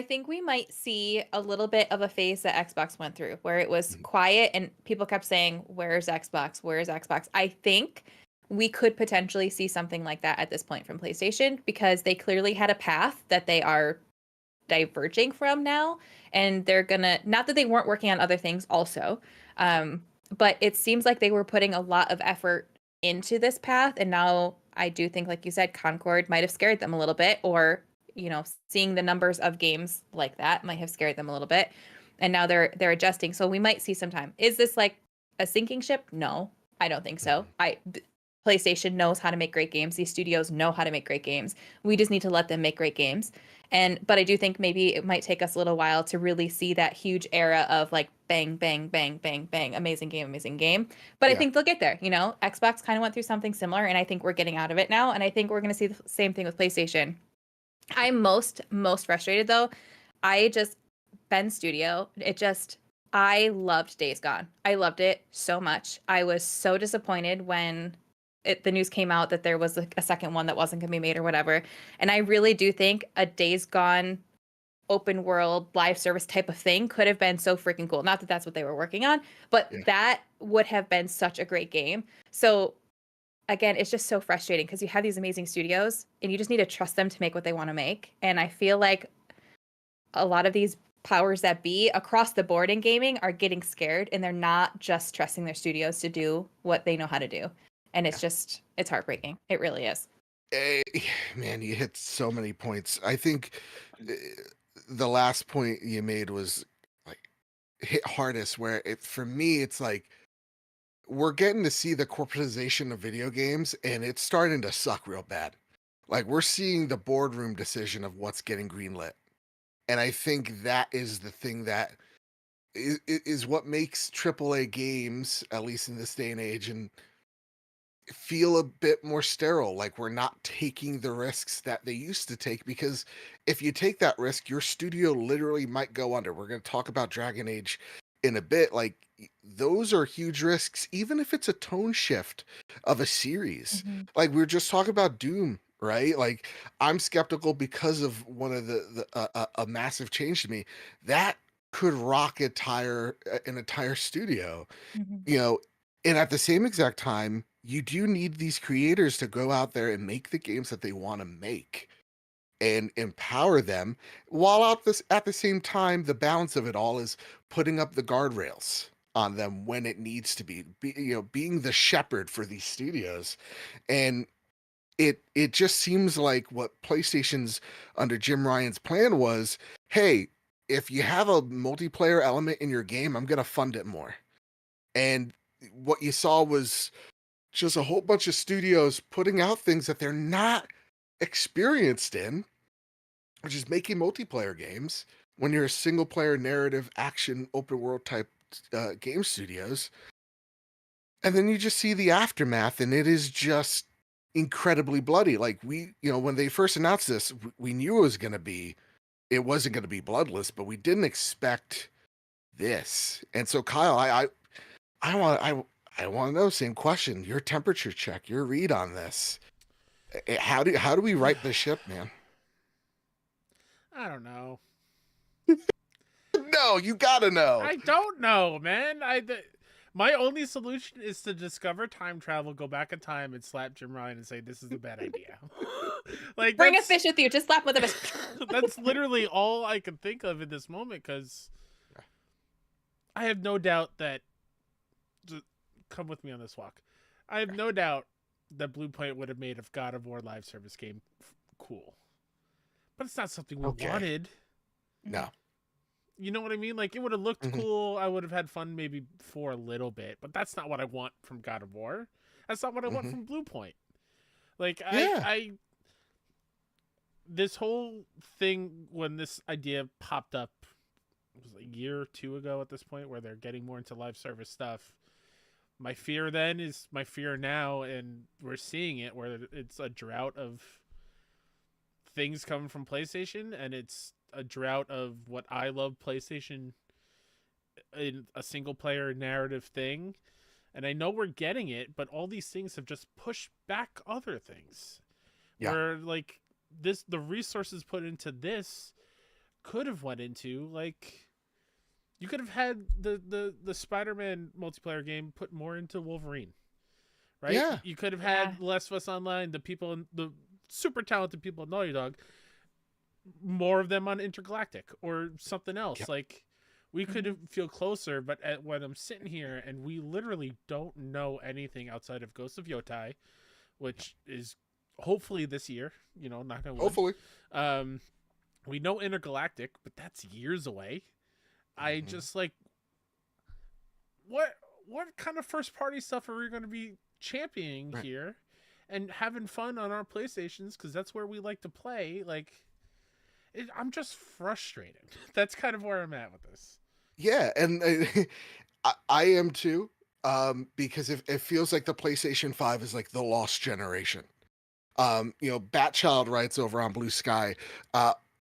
S3: think we might see a little bit of a phase that Xbox went through where it was quiet and people kept saying, where's Xbox? Where's Xbox? I think we could potentially see something like that at this point from PlayStation because they clearly had a path that they are diverging from now. And they're gonna, not that they weren't working on other things also, but it seems like they were putting a lot of effort into this path. And now I do think, like you said, Concord might have scared them a little bit, or seeing the numbers of games like that might have scared them a little bit. And now they're adjusting. So we might see some time. Is this like a sinking ship? No, I don't think so. PlayStation knows how to make great games. These studios know how to make great games. We just need to let them make great games. But I do think maybe it might take us a little while to really see that huge era of like bang, bang, bang, bang, bang, amazing game, amazing game. But yeah. I think they'll get there. Xbox kind of went through something similar, and I think we're getting out of it now. And I think we're going to see the same thing with PlayStation. I'm most frustrated though. Ben Studio, I loved Days Gone. I loved it so much. I was so disappointed when the news came out that there was a second one that wasn't going to be made or whatever. And I really do think a Days Gone open world live service type of thing could have been so freaking cool. Not that that's what they were working on, but that would have been such a great game. So again, it's just so frustrating because you have these amazing studios and you just need to trust them to make what they want to make. And I feel like a lot of these powers that be across the board in gaming are getting scared, and they're not just trusting their studios to do what they know how to do. And it's it's heartbreaking. It really is.
S1: Man, you hit so many points. I think the last point you made was like hit hardest, where for me, it's like, we're getting to see the corporatization of video games, and it's starting to suck real bad. Like, we're seeing the boardroom decision of what's getting greenlit. And I think that is the thing that is what makes AAA games, at least in this day and age, and feel a bit more sterile. Like we're not taking the risks that they used to take, because if you take that risk, your studio literally might go under. We're going to talk about Dragon Age in a bit. Like those are huge risks, even if it's a tone shift of a series.
S3: Mhm.
S1: Like we were just talking about Doom, right? Like I'm skeptical because of one of a massive change to me that could rock an entire studio,
S3: Mhm.
S1: you know. And at the same exact time, you do need these creators to go out there and make the games that they want to make and empower them, while at the same time, the balance of it all is putting up the guardrails on them when it needs to being the shepherd for these studios. And it just seems like what PlayStation's under Jim Ryan's plan was, hey, if you have a multiplayer element in your game, I'm gonna fund it more. And what you saw was just a whole bunch of studios putting out things that they're not experienced in, which is making multiplayer games when you're a single player narrative action open world type game studios. And then you just see the aftermath, and it is just incredibly bloody. Like when they first announced this, we knew it wasn't going to be bloodless, but we didn't expect this. And so Kyle, I want to know, same question, your temperature check, your read on this. How do we right the ship, man?
S2: I don't know.
S1: No, you gotta know.
S2: I don't know, man. My only solution is to discover time travel, go back in time, and slap Jim Ryan and say this is a bad idea. Like
S3: Bring a fish with you. Just slap with a fish.
S2: that's literally all I can think of in this moment, because I have no doubt that. Come with me on this walk. I have no doubt that Bluepoint would have made a God of War live service game cool, but it's not something we wanted.
S1: No.
S2: You know what I mean? Like, it would have looked cool. I would have had fun maybe for a little bit, but that's not what I want from God of War. That's not what I want from Bluepoint. Like, I this whole thing, when this idea popped up, it was a year or two ago at this point, where they're getting more into live service stuff. My fear then is my fear now, and we're seeing it, where it's a drought of things coming from PlayStation, and it's a drought of what I love PlayStation in a single player narrative thing. And I know we're getting it, but all these things have just pushed back other things. Yeah. Where like the resources put into this could have went into, like, you could have had the Spider-Man multiplayer game put more into Wolverine. Right?
S1: Yeah.
S2: You could have had Last of Us Online, the super talented people at Naughty Dog, more of them on Intergalactic or something else. Yep. Like, we could feel closer, but when I'm sitting here and we literally don't know anything outside of Ghost of Yotai, which is hopefully this year, not gonna
S1: hopefully.
S2: We know Intergalactic, but that's years away. I just like, what kind of first party stuff are we going to be championing here and having fun on our PlayStations, because that's where we like to play. Like, I'm just frustrated. That's kind of where I'm at with this. Yeah,
S1: and I am too, because it feels like the PlayStation 5 is like the lost generation. Batchild writes over on Blue Sky,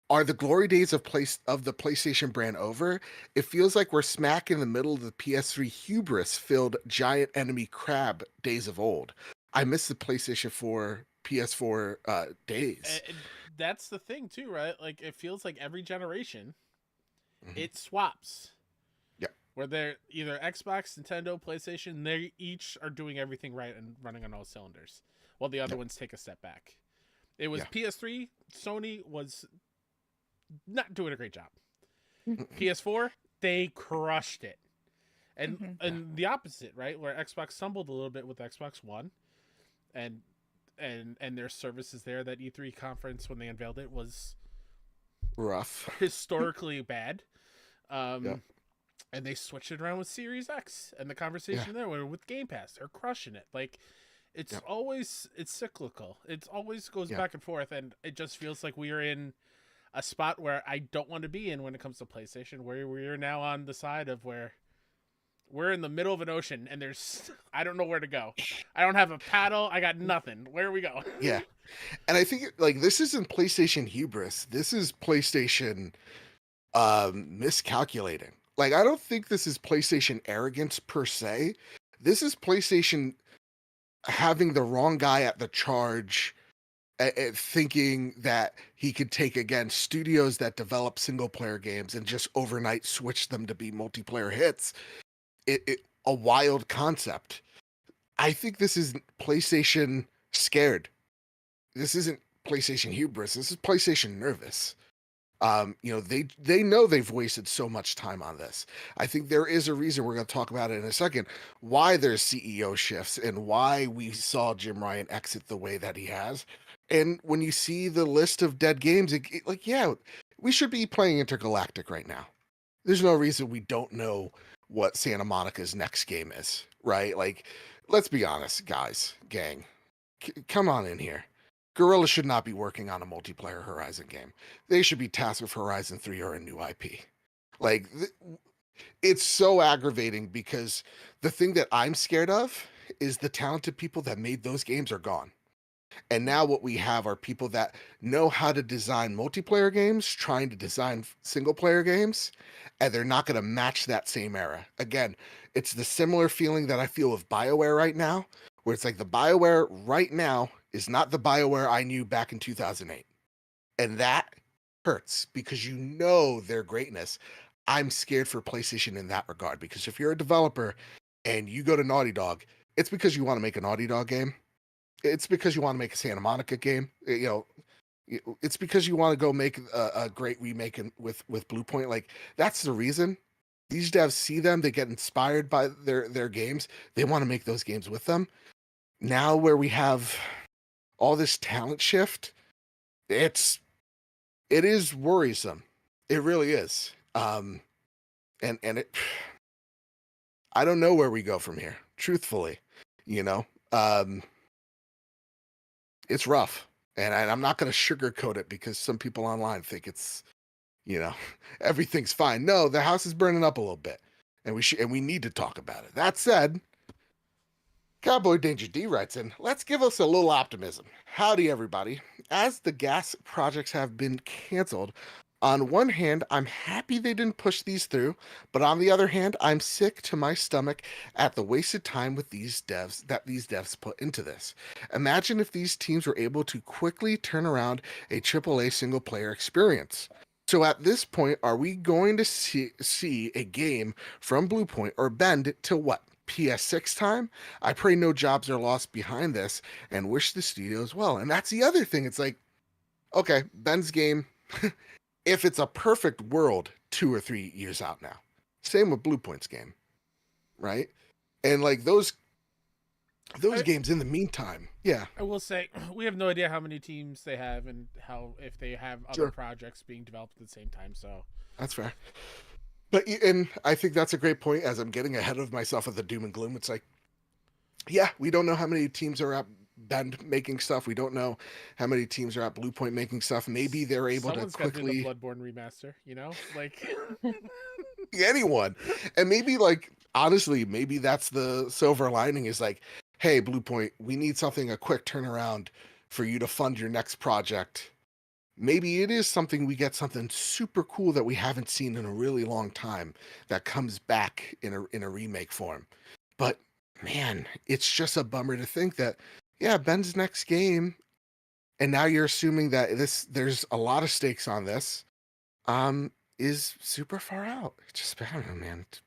S1: are the glory days of the PlayStation brand over? It feels like we're smack in the middle of the PS3 hubris-filled giant enemy crab days of old. I miss the PlayStation 4, PS4 days.
S2: That's the thing too, right? Like, it feels like every generation, it swaps.
S1: Yeah.
S2: Where they're either Xbox, Nintendo, PlayStation, they each are doing everything right and running on all cylinders, while the other ones take a step back. It was PS3, Sony was not doing a great job. PS4, they crushed it. And the opposite, right? Where Xbox stumbled a little bit with Xbox One, and their services there, that E3 conference when they unveiled it was
S1: rough,
S2: historically bad. And they switched it around with Series X, and the conversation there with Game Pass, they're crushing it. Like, it's always, it's cyclical. It always goes back and forth, and it just feels like we are in a spot where I don't want to be in when it comes to PlayStation, where we're now on the side of where we're in the middle of an ocean and there's I don't know where to go. I don't have a paddle. I got nothing. Where are we going?
S1: Yeah. And I think like this isn't PlayStation hubris. This is PlayStation miscalculating. Like I don't think this is PlayStation arrogance per se. This is PlayStation having the wrong guy at the charge, thinking that he could take again studios that develop single player games and just overnight switch them to be multiplayer hits. A wild concept. I think this is PlayStation scared. This isn't PlayStation hubris. This is PlayStation nervous. They know they've wasted so much time on this. I think there is a reason, we're going to talk about it in a second, why there's CEO shifts and why we saw Jim Ryan exit the way that he has. And when you see the list of dead games, we should be playing Intergalactic right now. There's no reason we don't know what Santa Monica's next game is, right? Like, let's be honest, guys, gang, come on in here. Guerrilla should not be working on a multiplayer Horizon game. They should be tasked with Horizon 3 or a new IP. Like, it's so aggravating because the thing that I'm scared of is the talented people that made those games are gone. And now what we have are people that know how to design multiplayer games, trying to design single player games, and they're not going to match that same era. Again, it's the similar feeling that I feel with Bioware right now, where it's like the Bioware right now is not the Bioware I knew back in 2008. And that hurts because you know their greatness. I'm scared for PlayStation in that regard, because if you're a developer and you go to Naughty Dog, it's because you want to make a Naughty Dog game. It's because you want to make a Santa Monica game. It's because you want to go make a great remake with Bluepoint. Like, that's the reason. These devs see them, they get inspired by their games. They want to make those games with them. Now where we have all this talent shift, it is worrisome. It really is. And it, I don't know where we go from here, truthfully, it's rough, and I'm not going to sugarcoat it because some people online think it's, everything's fine. No, the house is burning up a little bit, and we need to talk about it. That said, Cowboy Danger D writes in, let's give us a little optimism. Howdy, everybody. As the gas projects have been canceled, on one hand, I'm happy they didn't push these through, but on the other hand, I'm sick to my stomach at the wasted time with these devs put into this. Imagine if these teams were able to quickly turn around a AAA single player experience. So at this point, are we going to see a game from Bluepoint or Bend to what? PS6 time? I pray no jobs are lost behind this and wish the studios well. And that's the other thing. It's like, okay, Ben's game, if it's a perfect world, 2 or 3 years out now. Same with Bluepoint's game, right? And like those games in the meantime, yeah.
S2: I will say we have no idea how many teams they have and if they have other projects being developed at the same time. So
S1: that's fair. And I think that's a great point. As I'm getting ahead of myself with the doom and gloom, it's like, yeah, we don't know how many teams are at Bend making stuff. We don't know how many teams are at Bluepoint making stuff. Maybe they're able to quickly
S2: the Bloodborne remaster, like
S1: anyone. And maybe, like, honestly, maybe that's the silver lining, is like, hey, Bluepoint, we need a quick turnaround for you to fund your next project. Maybe it is something, we get something super cool that we haven't seen in a really long time that comes back in a remake form. But man, it's just a bummer to think that, yeah, Ben's next game, and now you're assuming that there's a lot of stakes on this, is super far out. It's just, I don't know, man. It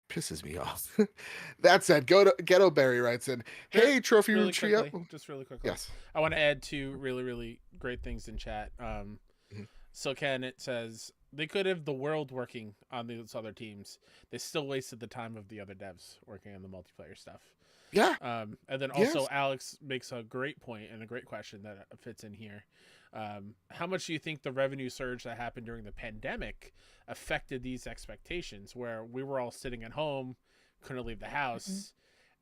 S1: pisses me off. That said, Ghetto Berry writes in, hey, Trophy Room Trio.
S2: Just really quickly.
S1: Yes.
S2: I want to add 2 really, really great things in chat. So Ken, it says, they could have the world working on these other teams. They still wasted the time of the other devs working on the multiplayer stuff.
S1: Yeah.
S2: And then also Alex makes a great point and a great question that fits in here. How much do you think the revenue surge that happened during the pandemic affected these expectations, where we were all sitting at home, couldn't leave the house,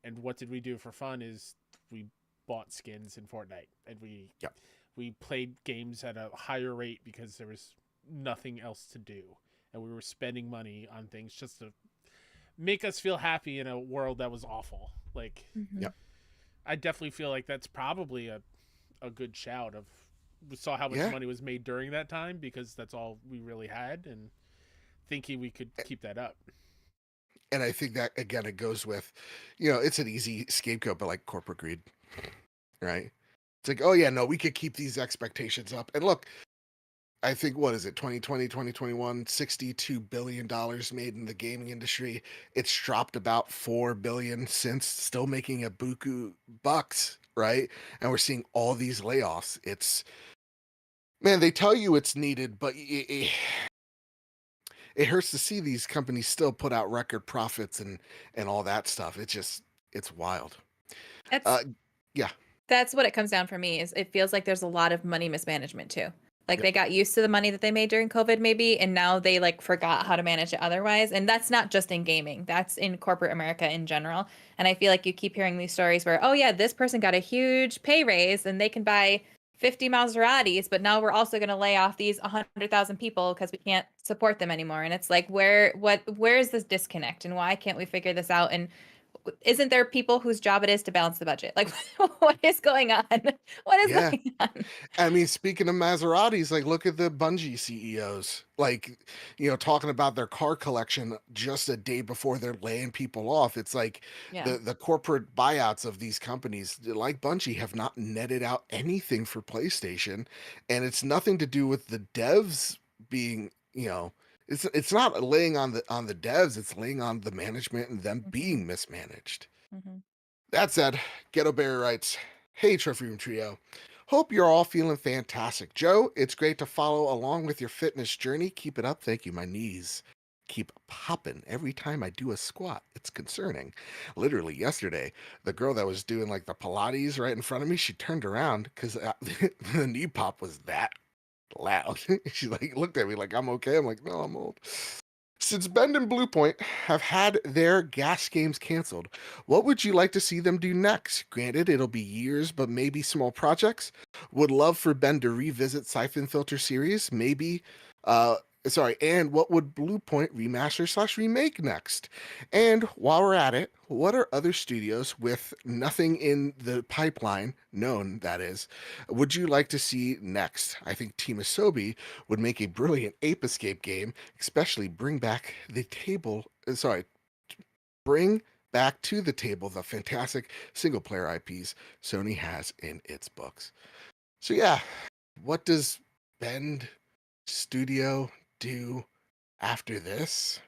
S2: and what did we do for fun is we bought skins in Fortnite, and we we played games at a higher rate because there was nothing else to do, and we were spending money on things just to make us feel happy in a world that was awful. Like,
S3: Mhm.
S1: Yep.
S2: I definitely feel like that's probably a good shout of, we saw how much
S1: Yeah.
S2: money was made during that time because that's all we really had, and thinking we could keep that up.
S1: And I think that again, it goes with, it's an easy scapegoat, but like corporate greed, right? It's like, oh yeah, no, we could keep these expectations up. And look, I think, what is it, 2020, 2021, $62 billion made in the gaming industry. It's dropped about 4 billion since, still making a buku bucks, right? And we're seeing all these layoffs. Man, they tell you it's needed, but it hurts to see these companies still put out record profits and all that stuff. It's wild.
S3: That's
S1: Uh, yeah,
S3: that's what it comes down for me. Is it feels like there's a lot of money mismanagement too. Like
S1: yep,
S3: they got used to the money that they made during COVID maybe, and now they like forgot how to manage it otherwise. And that's not just in gaming. That's in corporate America in general. And I feel like you keep hearing these stories where, oh yeah, this person got a huge pay raise and they can buy 50 Maseratis, but now we're also going to lay off these 100,000 people because we can't support them anymore. And it's like, where is this disconnect, and why can't we figure this out? And isn't there people whose job it is to balance the budget? Like, what is going on? What is
S1: yeah.
S3: going on?
S1: I mean, speaking of Maseratis, like look at the Bungie CEOs, like, talking about their car collection just a day before they're laying people off. It's like
S3: Yeah.
S1: the corporate buyouts of these companies, like Bungie, have not netted out anything for PlayStation, and it's nothing to do with the devs being, it's not laying on the devs, it's laying on the management and them
S3: Mhm,
S1: being mismanaged.
S3: mhm.
S1: That said, Ghetto Bear writes, "Hey, Trophy Room Trio. Hope you're all feeling fantastic. Joe, it's great to follow along with your fitness journey. Keep it up. Thank you. My knees keep popping every time I do a squat. It's concerning. Literally, yesterday, the girl that was doing like the Pilates right in front of me, she turned around because the knee pop was that loud. She like looked at me like I'm okay. I'm like, no, I'm old. Since Bend and Bluepoint have had their gas games canceled, what would you like to see them do next? Granted, it'll be years, but maybe small projects. Would love for Bend to revisit Siphon Filter series, maybe. Uh, and what would Bluepoint remaster slash remake next? And while we're at it, what are other studios with nothing in the pipeline, known that is, would you like to see next? I think Team Asobi would make a brilliant Ape Escape game, especially bring back to the table the fantastic single player IPs Sony has in its books. So yeah, what does Bend Studio do after this?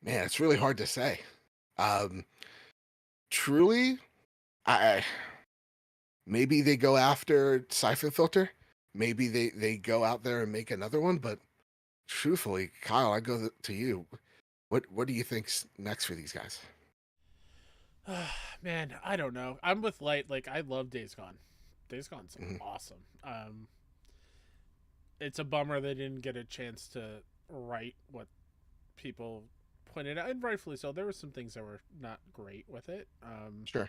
S1: Man, it's really hard to say. Um, truly, I maybe they go after Siphon Filter. Maybe they go out there and make another one, but truthfully, Kyle, I go to you. What do you think's next for these guys?
S2: Man, I don't know. I'm with Light. Like, I love Days Gone. Days Gone's
S1: Mhm.
S2: awesome. It's a bummer they didn't get a chance to write what people pointed out, and rightfully so. There were some things that were not great with it,
S1: Sure.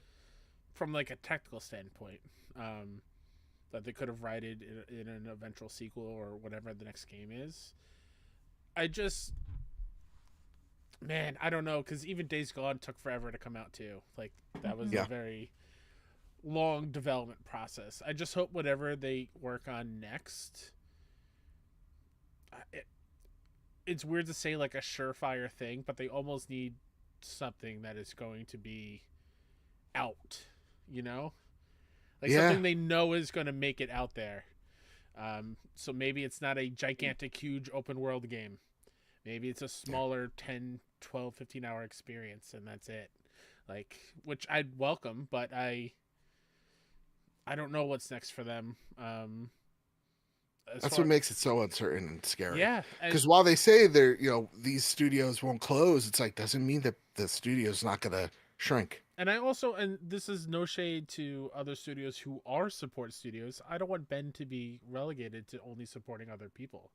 S2: from like a technical standpoint, that they could have righted in an eventual sequel or whatever the next game is. I just, man, I don't know, because even Days Gone took forever to come out too. Like, that was
S3: Mhm.
S2: a
S1: Yeah.
S2: very long development process. I just hope whatever they work on next, it's weird to say like a surefire thing, but they almost need something that is going to be out, you know? Like
S1: Yeah.
S2: something they know is going to make it out there. So maybe it's not a gigantic, huge open world game. Maybe it's a
S1: Yeah.
S2: smaller 10, 12, 15-hour experience, and that's it. Like, which I'd welcome, but I don't know what's next for them. As
S1: That's what
S2: far,
S1: makes it so uncertain and scary.
S2: yeah, and
S1: Because while they say these studios won't close, it's like doesn't mean that the studio's not gonna shrink.
S2: I also, and this is no shade to other studios who are support studios. I don't want Ben to be relegated to only supporting other people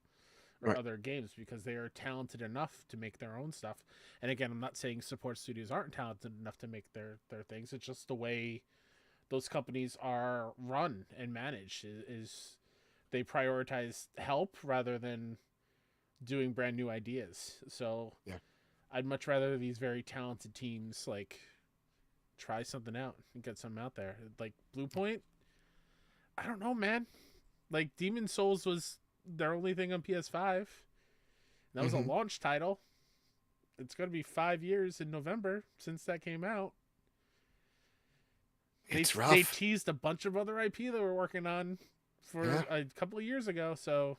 S2: or
S1: Right.
S2: other games because they are talented enough to make their own stuff. And again, I'm not saying support studios aren't talented enough to make their things. It's just the way those companies are run and managed. Is they prioritize help rather than doing brand new ideas. So
S1: Yeah.
S2: I'd much rather these very talented teams like try something out and get something out there. Like Bluepoint, I don't know, man. Like Demon Souls was their only thing on PS5. That was a
S1: Hmm.
S2: launch title. It's going to be 5 years in November since that came out.
S1: It's
S2: They
S1: rough.
S2: teased a bunch of other IP they were working on
S1: Yeah.
S2: for a couple of years ago, so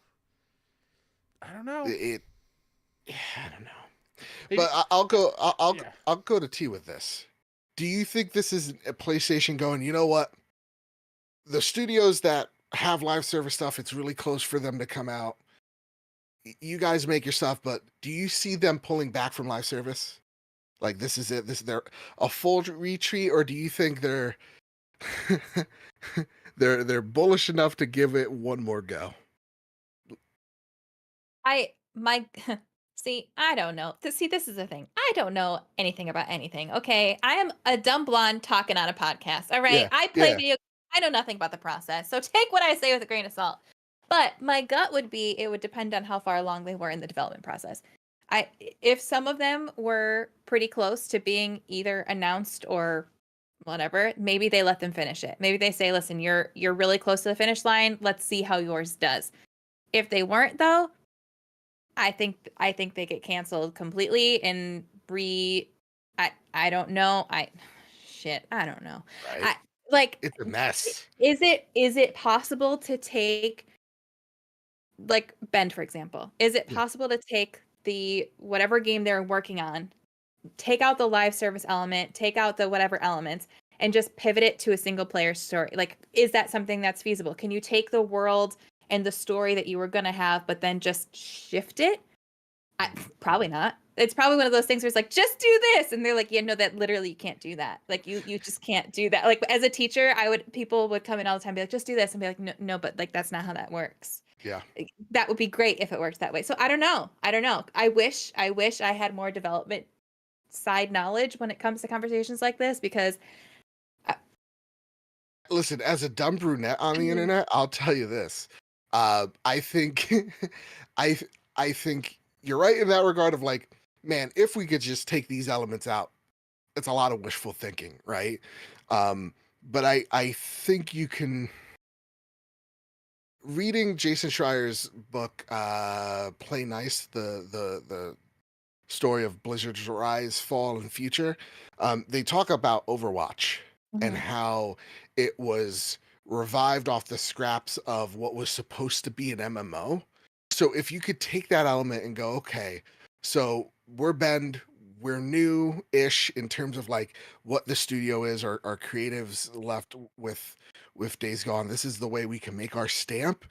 S2: I don't know.
S1: It. Yeah, I don't know.
S2: They
S1: But I'll go.
S2: yeah.
S1: I'll go to T with this. Do you think this is a PlayStation going? You know what? The studios that have live service stuff, it's really close for them to come out. You guys make your stuff, but do you see them pulling back from live service? Like this is it. This is their a full retreat, or do you think they're they're bullish enough to give it one more go?
S3: My see, I don't know. See, this is the thing. I don't know anything about anything. Okay, I am a dumb blonde talking on a podcast. All right,
S1: Yeah,
S3: I play
S1: yeah.
S3: video. I know nothing about the process, so take what I say with a grain of salt. But my gut would be it would depend on how far along they were in the development process. If some of them were pretty close to being either announced or whatever, maybe they let them finish it. Maybe they say, "Listen, you're really close to the finish line. Let's see how yours does." If they weren't though, I think they get canceled completely and I don't know. I don't know.
S1: Right.
S3: I like
S1: It's a mess.
S3: is it possible to take like Bend, for example? Is it
S1: Yeah.
S3: possible to take the whatever game they're working on, take out the live service element, take out the whatever elements, and just pivot it to a single player story? Like, is that something that's feasible? Can you take the world and the story that you were gonna have, but then just shift it? Probably not. It's probably one of those things where it's like, just do this, and they're like, yeah, no, that literally you can't do that. Like you just can't do that. Like as a teacher, people would come in all the time and be like, just do this, and be like, no, no, but like that's not how that works.
S1: Yeah.
S3: Like, that would be great if it worked that way. So I don't know. I wish I had more development side knowledge when it comes to conversations like this because
S1: Listen, as a dumb brunette on the internet, I'll tell you this. I think, I I think you're right in that regard of like, man, if we could just take these elements out, it's a lot of wishful thinking, right? But I think you can reading Jason Schreier's book, Play Nice, the story of Blizzard's rise, fall, and future. They talk about Overwatch and
S3: Mhm.
S1: how it was revived off the scraps of what was supposed to be an MMO. So if you could take that element and go, okay, so we're Bend, we're new-ish in terms of like what the studio is, our creatives left with Days Gone. This is the way we can make our stamp.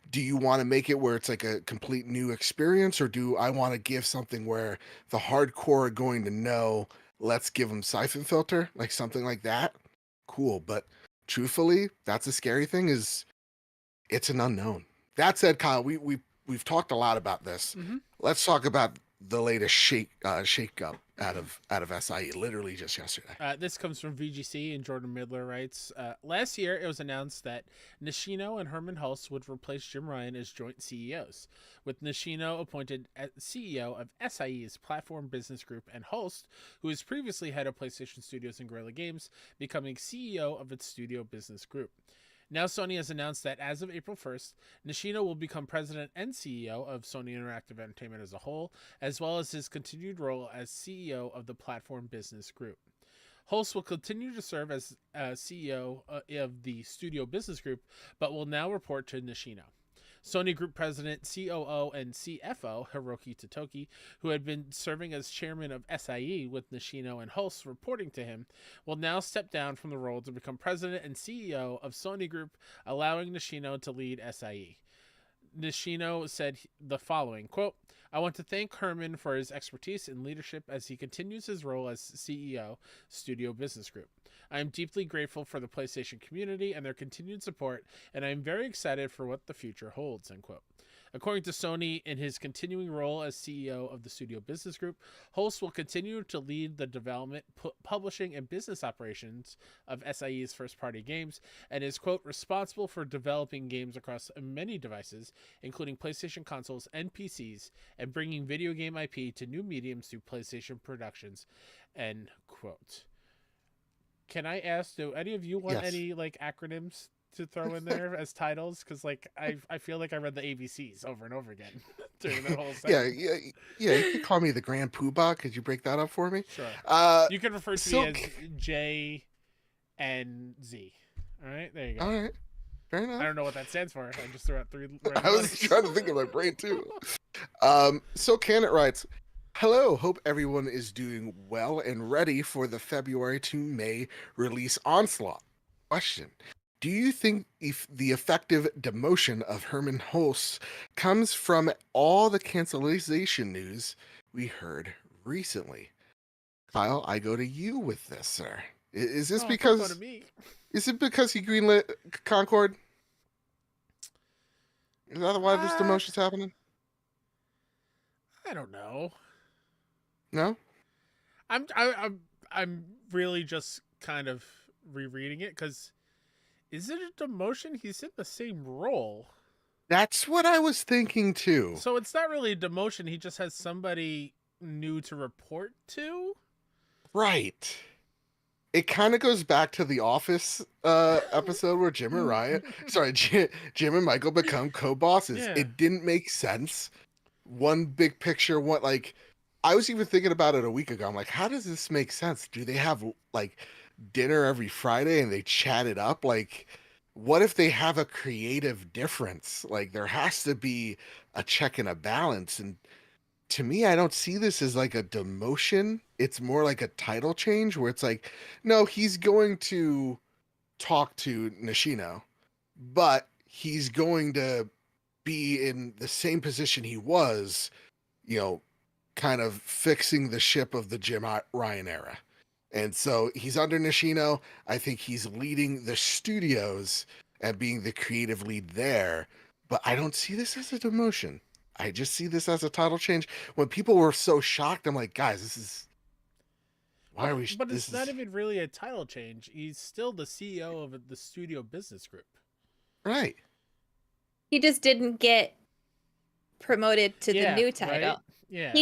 S1: Do you want to make it where it's like a complete new experience, or do I want to give something where the hardcore are going to know, let's give them Siphon Filter, like something like that? Cool. But truthfully, that's a scary thing, is it's an unknown. That said, Kyle, we've talked a lot about this.
S2: Mm-hmm.
S1: Let's talk about the latest shake up out of SIE, literally just yesterday.
S2: This comes from VGC, and Jordan Midler writes, last year it was announced that Nishino and Hermen Hulst would replace Jim Ryan as joint CEOs, with Nishino appointed as CEO of SIE's Platform Business Group and Hulst, who was previously head of PlayStation Studios and Guerrilla Games, becoming CEO of its Studio Business Group. Now Sony has announced that as of April 1st, Nishino will become president and CEO of Sony Interactive Entertainment as a whole, as well as his continued role as CEO of the Platform Business Group. Hulst will continue to serve as CEO of the Studio Business Group, but will now report to Nishino. Sony Group President, COO, and CFO Hiroki Totoki, who had been serving as chairman of SIE with Nishino and Hulst reporting to him, will now step down from the role to become president and CEO of Sony Group, allowing Nishino to lead SIE. Nishino said the following, quote, I want to thank Hermen for his expertise and leadership as he continues his role as CEO, Studio Business Group. I am deeply grateful for the PlayStation community and their continued support, and I am very excited for what the future holds, end quote. According to Sony, in his continuing role as CEO of the Studio Business Group, Holst will continue to lead the development, publishing, and business operations of SIE's first-party games, and is, quote, responsible for developing games across many devices, including PlayStation consoles and PCs, and bringing video game IP to new mediums through PlayStation Productions, end quote. Can I ask, do any of you want
S1: Yes.
S2: any like acronyms to throw in there as titles? Because like I feel like I read the ABCs over and over again during the whole
S1: Yeah,
S2: segment.
S1: yeah. You could call me the Grand Poobah. Could you break that up for me?
S2: Sure.
S1: Uh,
S2: You can refer to
S1: so
S2: me as J and Z. All right, there you go.
S1: all right, fair
S2: I
S1: enough.
S2: don't know what that stands for. I just threw out three.
S1: I was trying to think of my brain too. So Canet writes, hello, hope everyone is doing well and ready for the February to May release onslaught. Question. Do you think if the effective demotion of Hermen Holst comes from all the cancellation news we heard recently? Kyle, I go to you with this, sir. Is this
S2: Go
S1: because
S2: to me.
S1: is it because he greenlit Concord? Is that why this demotion's happening?
S2: I don't know.
S1: No?
S2: I'm really just kind of rereading it because is it a demotion? He's in the same role.
S1: That's what I was thinking too.
S2: So it's not really a demotion. He just has somebody new to report to.
S1: Right. It kind of goes back to the Office episode where Jim and Michael become co-bosses.
S2: Yeah.
S1: It didn't make sense. One big picture, what like I was even thinking about it a week ago. I'm like, how does this make sense? Do they have like dinner every Friday and they chat it up? Like, what if they have a creative difference? Like, there has to be a check and a balance. And to me, I don't see this as like a demotion. It's more like a title change where it's like, no, he's going to talk to Nishino, but he's going to be in the same position he was, kind of fixing the ship of the Jim Ryan era. And so he's under Nishino. I think he's leading the studios and being the creative lead there. But I don't see this as a demotion. I just see this as a title change. When people were so shocked, I'm like, guys, this is why are we?
S2: But it's not even really a title change. He's still the CEO of the Studio Business Group.
S1: Right.
S3: He just didn't get promoted to the new title.
S2: Right? Yeah.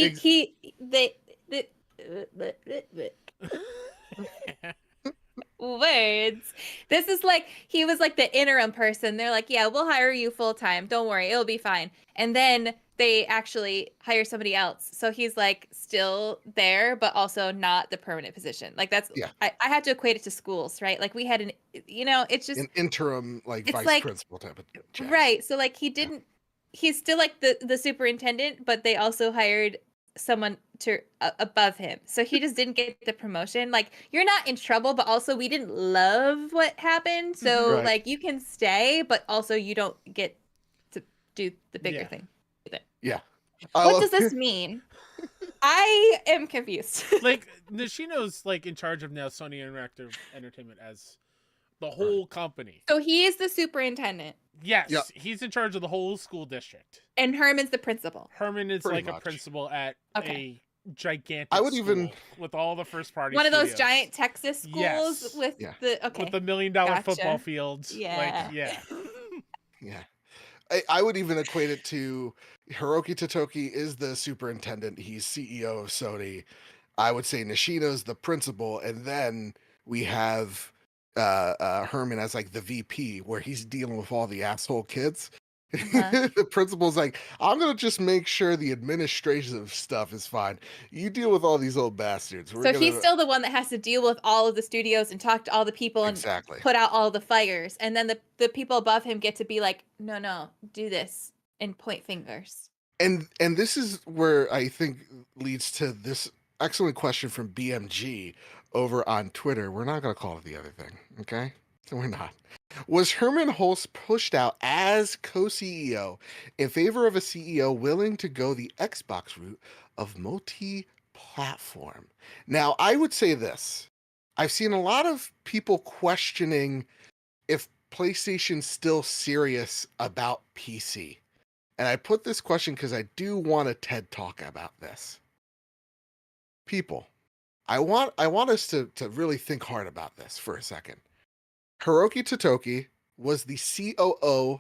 S3: Words. This is like he was like the interim person. They're like, yeah, we'll hire you full time. Don't worry, it'll be fine. And then they actually hire somebody else. So he's like still there, but also not the permanent position. Like that's I had to equate it to schools, right? Like we had it's just
S1: an interim like vice principal type of jazz.
S3: Right. So like he's still like the superintendent, but they also hired someone to above him. So he just didn't get the promotion. Like you're not in trouble, but also we didn't love what happened. So like you can stay, but also you don't get to do the bigger thing.
S1: Yeah.
S3: What does this mean? I am confused.
S2: Like Nishino's like in charge of now Sony Interactive Entertainment as the whole company.
S3: So he is the superintendent.
S2: Yes, he's in charge of the whole school district.
S3: And Herman's the principal.
S2: Hermen is like a principal at a gigantic
S1: I would
S2: school
S1: even
S2: with all the first party
S3: one
S2: studios.
S3: of those giant Texas schools with the
S2: with the $1 million football fields.
S3: Yeah.
S1: Yeah. I would even equate it to Hiroki Totoki is the superintendent. He's CEO of Sony. I would say Nishino's the principal, and then we have Hermen as like the VP, where he's dealing with all the asshole kids. The principal's like, I'm gonna just make sure the administrative stuff is fine. You deal with all these old bastards.
S3: He's still the one that has to deal with all of the studios and talk to all the people and put out all the fires. And then the people above him get to be like, no, do this and point fingers.
S1: And this is where I think leads to this excellent question from BMG over on Twitter. We're not gonna call it the other thing, okay? We're not. Was Hermen Holst pushed out as co-CEO in favor of a CEO willing to go the Xbox route of multi-platform? Now, I would say this. I've seen a lot of people questioning if PlayStation's still serious about PC. And I put this question because I do want a TED talk about this. People, I want us to really think hard about this for a second. Hiroki Totoki was the COO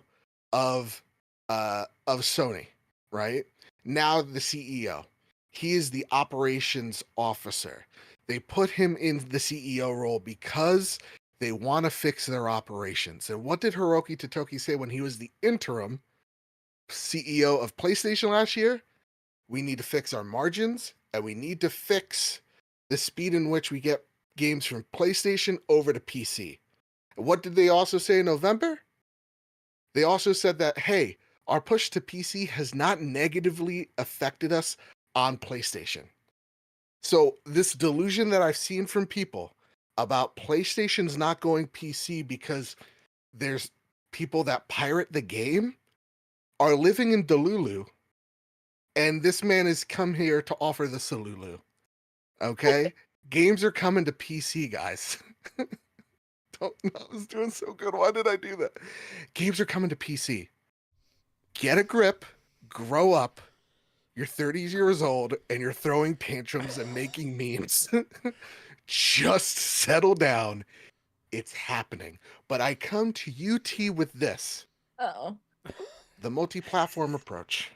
S1: of Sony, right? Now the CEO. He is the operations officer. They put him in the CEO role because they want to fix their operations. And what did Hiroki Totoki say when he was the interim CEO of PlayStation last year? We need to fix our margins, and we need to fix the speed in which we get games from PlayStation over to PC. What did they also say in November? They also said that, hey, our push to PC has not negatively affected us on PlayStation. So this delusion that I've seen from people about PlayStation's not going PC because there's people that pirate the game are living in Delulu, and this man has come here to offer the Salulu. Okay? Games are coming to PC, guys. I was doing so good. Why did I do that? Games are coming to PC. Get a grip, grow up. You're 30 years old and you're throwing tantrums and making memes. Just settle down. It's happening. But I come to you, T, with this.
S3: Oh.
S1: The multi-platform approach.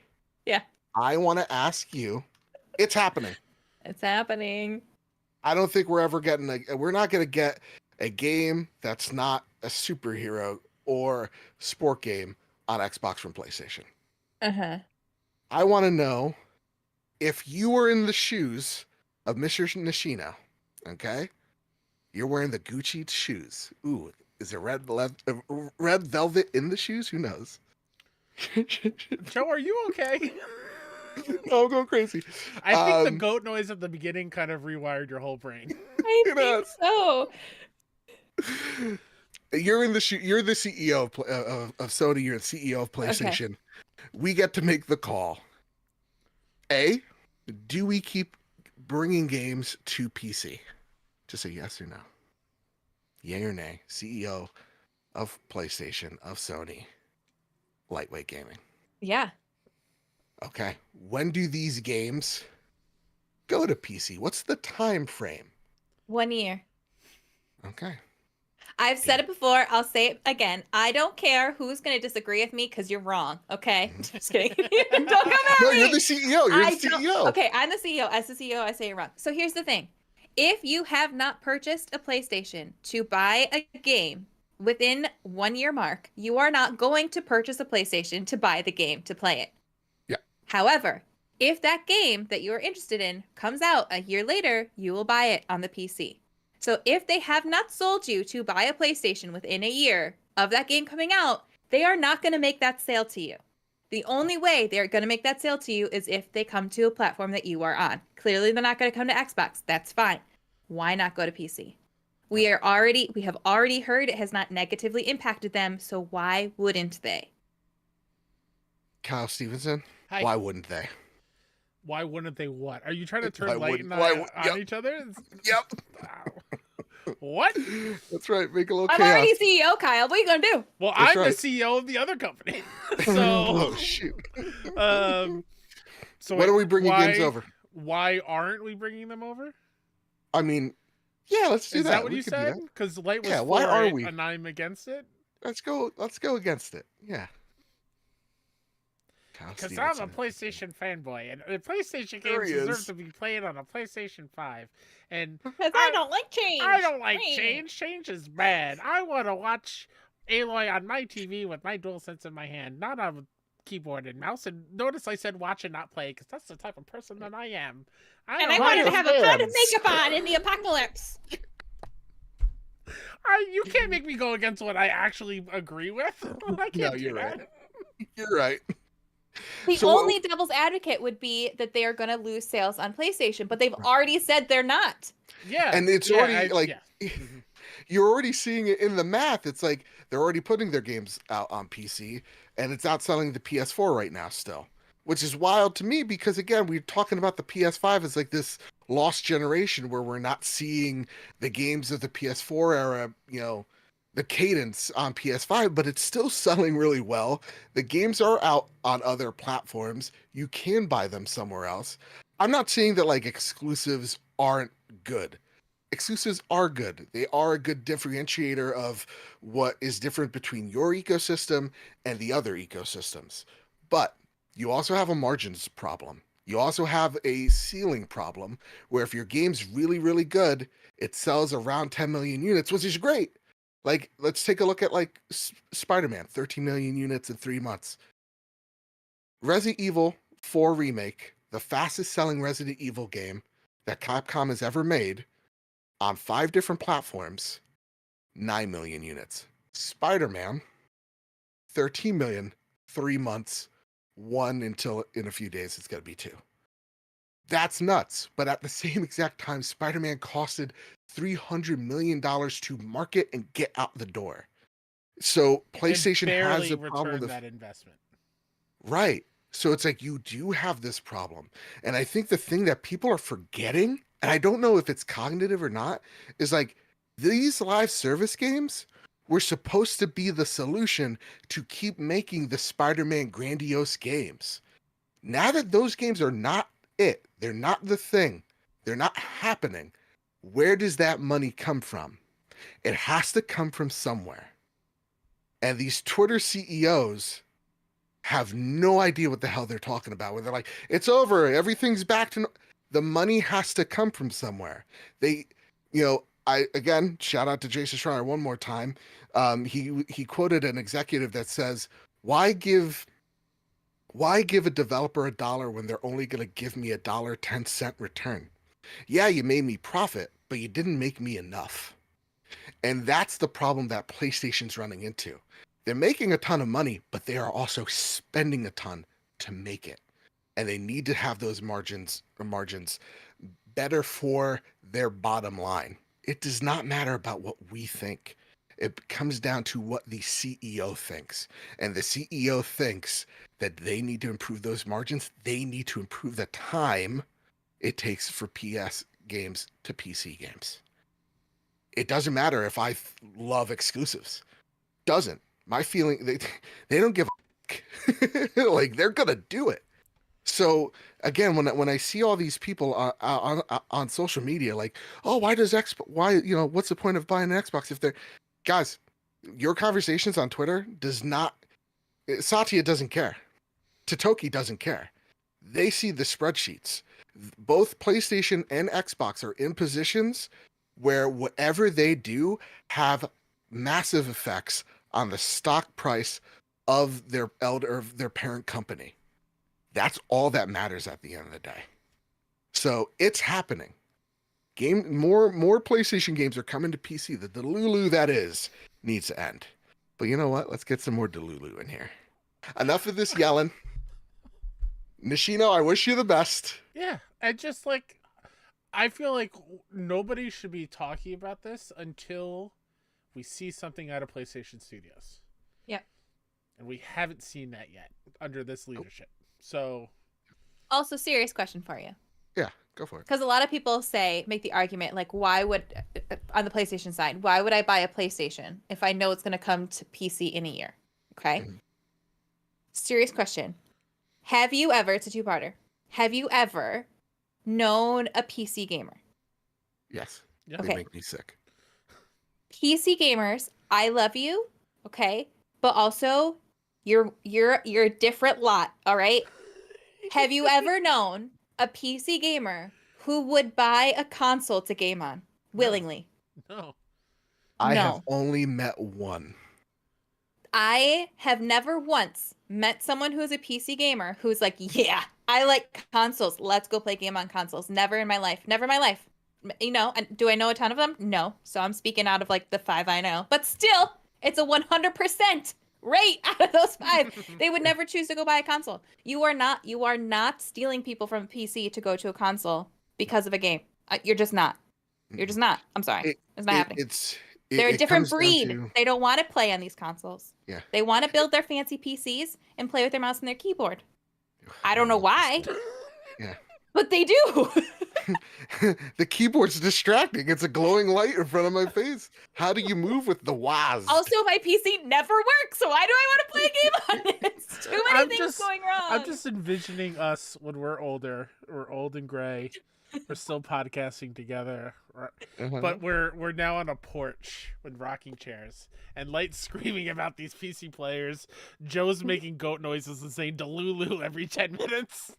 S3: Yeah.
S1: I want to ask you, it's happening.
S3: It's happening.
S1: I don't think we're not going to get a game that's not a superhero or sport game on Xbox from PlayStation.
S3: Uh-huh.
S1: I want to know if you were in the shoes of Mr. Nishino, okay? You're wearing the Gucci shoes. Ooh, is there red velvet in the shoes? Who knows?
S2: Joe, are you okay?
S1: No, I'm going crazy.
S2: I think the goat noise at the beginning kind of rewired your whole brain.
S3: I think so.
S1: You're the CEO of Sony. You're the CEO of PlayStation. Okay. We get to make the call. A, do we keep bringing games to PC? Just say yes or no. Yay or nay. CEO of PlayStation, of Sony. Lightweight gaming.
S3: Yeah.
S1: Okay. When do these games go to PC? What's the time frame?
S3: 1 year.
S1: Okay.
S3: I've said it before. I'll say it again. I don't care who's going to disagree with me because you're wrong. Okay. Just kidding. Don't come at me.
S1: No, you're the CEO. You're the CEO.
S3: Okay. I'm the CEO. As the CEO, I say you're wrong. So here's the thing. If you have not purchased a PlayStation to buy a game within 1 year mark, you are not going to purchase a PlayStation to buy the game to play it.
S1: Yeah.
S3: However, if that game that you're interested in comes out a year later, you will buy it on the PC. So if they have not sold you to buy a PlayStation within a year of that game coming out, they are not going to make that sale to you. The only way they're going to make that sale to you is if they come to a platform that you are on. Clearly, they're not going to come to Xbox. That's fine. Why not go to PC? We have already heard it has not negatively impacted them, so why wouldn't they?
S1: Kyle Stevenson,
S2: Hi.
S1: Why wouldn't they?
S2: Why wouldn't they what? Are you trying to turn light and on each other?
S1: Yep.
S2: What?
S1: That's right. Make a little
S3: I'm
S1: chaos.
S3: already CEO, Kyle. What are you going to do?
S2: Well, I'm the CEO of the other company. So,
S1: oh, shoot.
S2: So
S1: when are we bringing games over?
S2: Why aren't we bringing them over?
S1: I mean, yeah, let's do that.
S2: Is that what you said? Because Light was
S1: why are we?
S2: And I'm against it?
S1: Let's go against it. Yeah.
S2: Because I'm a PlayStation fanboy, and the PlayStation games deserve to be played on a PlayStation 5. And
S3: because I don't like change.
S2: I don't like change. Change is bad. I want to watch Aloy on my TV with my DualSense in my hand, not on a keyboard and mouse. And notice I said watch and not play, because that's the type of person that I am.
S3: I wanted to have a pound of makeup on in the apocalypse.
S2: You can't make me go against what I actually agree with. I can't do that.
S1: Right. You're right.
S3: The only devil's advocate would be that they are going to lose sales on PlayStation, but they've already said they're not.
S2: Yeah.
S1: And it's already you're already seeing it in the math. It's like they're already putting their games out on PC and it's outselling the PS4 right now still, which is wild to me because, again, we're talking about the PS5 as like this lost generation where we're not seeing the games of the PS4 era, the cadence on PS5, but it's still selling really well. The games are out on other platforms. You can buy them somewhere else. I'm not saying that like exclusives aren't good. Exclusives are good. They are a good differentiator of what is different between your ecosystem and the other ecosystems. But you also have a margins problem. You also have a ceiling problem where if your game's really, really good, it sells around 10 million units, which is great. Like, let's take a look at like Spider-Man, 13 million units in 3 months. Resident Evil 4 Remake, the fastest selling Resident Evil game that Capcom has ever made on 5 different platforms, 9 million units. Spider-Man, 13 million, 3 months, 1 until in a few days it's going to be 2. That's nuts. But at the same exact time, Spider-Man costed $300 million to market and get out the door. So PlayStation has a problem with
S2: that investment.
S1: Right. So it's like you do have this problem. And I think the thing that people are forgetting, and I don't know if it's cognitive or not, is like these live service games were supposed to be the solution to keep making the Spider-Man grandiose games. Now that those games are not it, they're not the thing, they're not happening, where does that money come from? It has to come from somewhere. And these Twitter CEOs have no idea what the hell they're talking about. When they're like, it's over, everything's back to the money has to come from somewhere. They, I again shout out to Jason Schreier one more time. He quoted an executive that says, "Why give a developer $1 when they're only going to give me $1.10 return? Yeah, you made me profit, but you didn't make me enough." And that's the problem that PlayStation's running into. They're making a ton of money, but they are also spending a ton to make it. And they need to have those margins better for their bottom line. It does not matter about what we think. It comes down to what the CEO thinks. And the CEO thinks that they need to improve those margins. They need to improve the time it takes for PS games to PC games. It doesn't matter if I love exclusives. Doesn't. My feeling, they don't give a like they're gonna do it. So again, when I see all these people on social media, like, oh, what's the point of buying an Xbox if they're guys? Your conversations on Twitter Satya doesn't care, Totoki doesn't care. They see the spreadsheets. Both PlayStation and Xbox are in positions where whatever they do have massive effects on the stock price of their parent company. That's all that matters at the end of the day. So it's happening. More PlayStation games are coming to PC. The Delulu that is needs to end. But you know what? Let's get some more Delulu in here. Enough of this yelling. Nishino, I wish you the best.
S2: Yeah, and just like I feel like nobody should be talking about this until we see something out of PlayStation Studios.
S3: Yeah.
S2: And we haven't seen that yet under this leadership. So.
S3: Also, serious question for you.
S1: Yeah, go for it.
S3: Because a lot of people make the argument, like, why would, on the PlayStation side, why would I buy a PlayStation if I know it's going to come to PC in a year? Okay. Mm-hmm. Serious question. Have you ever, it's a two-parter, have you ever known a PC gamer?
S1: Yes.
S2: Yeah.
S1: They make me sick.
S3: PC gamers, I love you, okay? But also, you're a different lot, all right? Have you ever known a PC gamer who would buy a console to game on willingly?
S2: No.
S1: I have only met one.
S3: I have never once met someone who's a PC gamer who's like, yeah, I like consoles. Let's go play game on consoles. Never in my life. Never in my life. Do I know a ton of them? No. So I'm speaking out of like the 5 I know. But still, it's a 100% rate out of those 5. They would never choose to go buy a console. You are not stealing people from a PC to go to a console because of a game. You're just not. You're just not. I'm sorry. It's not happening. They're a different breed. They don't want to play on these consoles.
S1: Yeah.
S3: They want to build their fancy PCs and play with their mouse and their keyboard. I don't know why.
S1: Yeah.
S3: But they do.
S1: The keyboard's distracting. It's a glowing light in front of my face. How do you move with the WASD?
S3: Also, my PC never works, so why do I want to play a game on it? It's too many things going wrong.
S2: I'm just envisioning us when we're older. We're old and gray. We're still podcasting together, but we're now on a porch with rocking chairs and Light screaming about these PC players. Joe's making goat noises and saying "Delulu" every 10 minutes,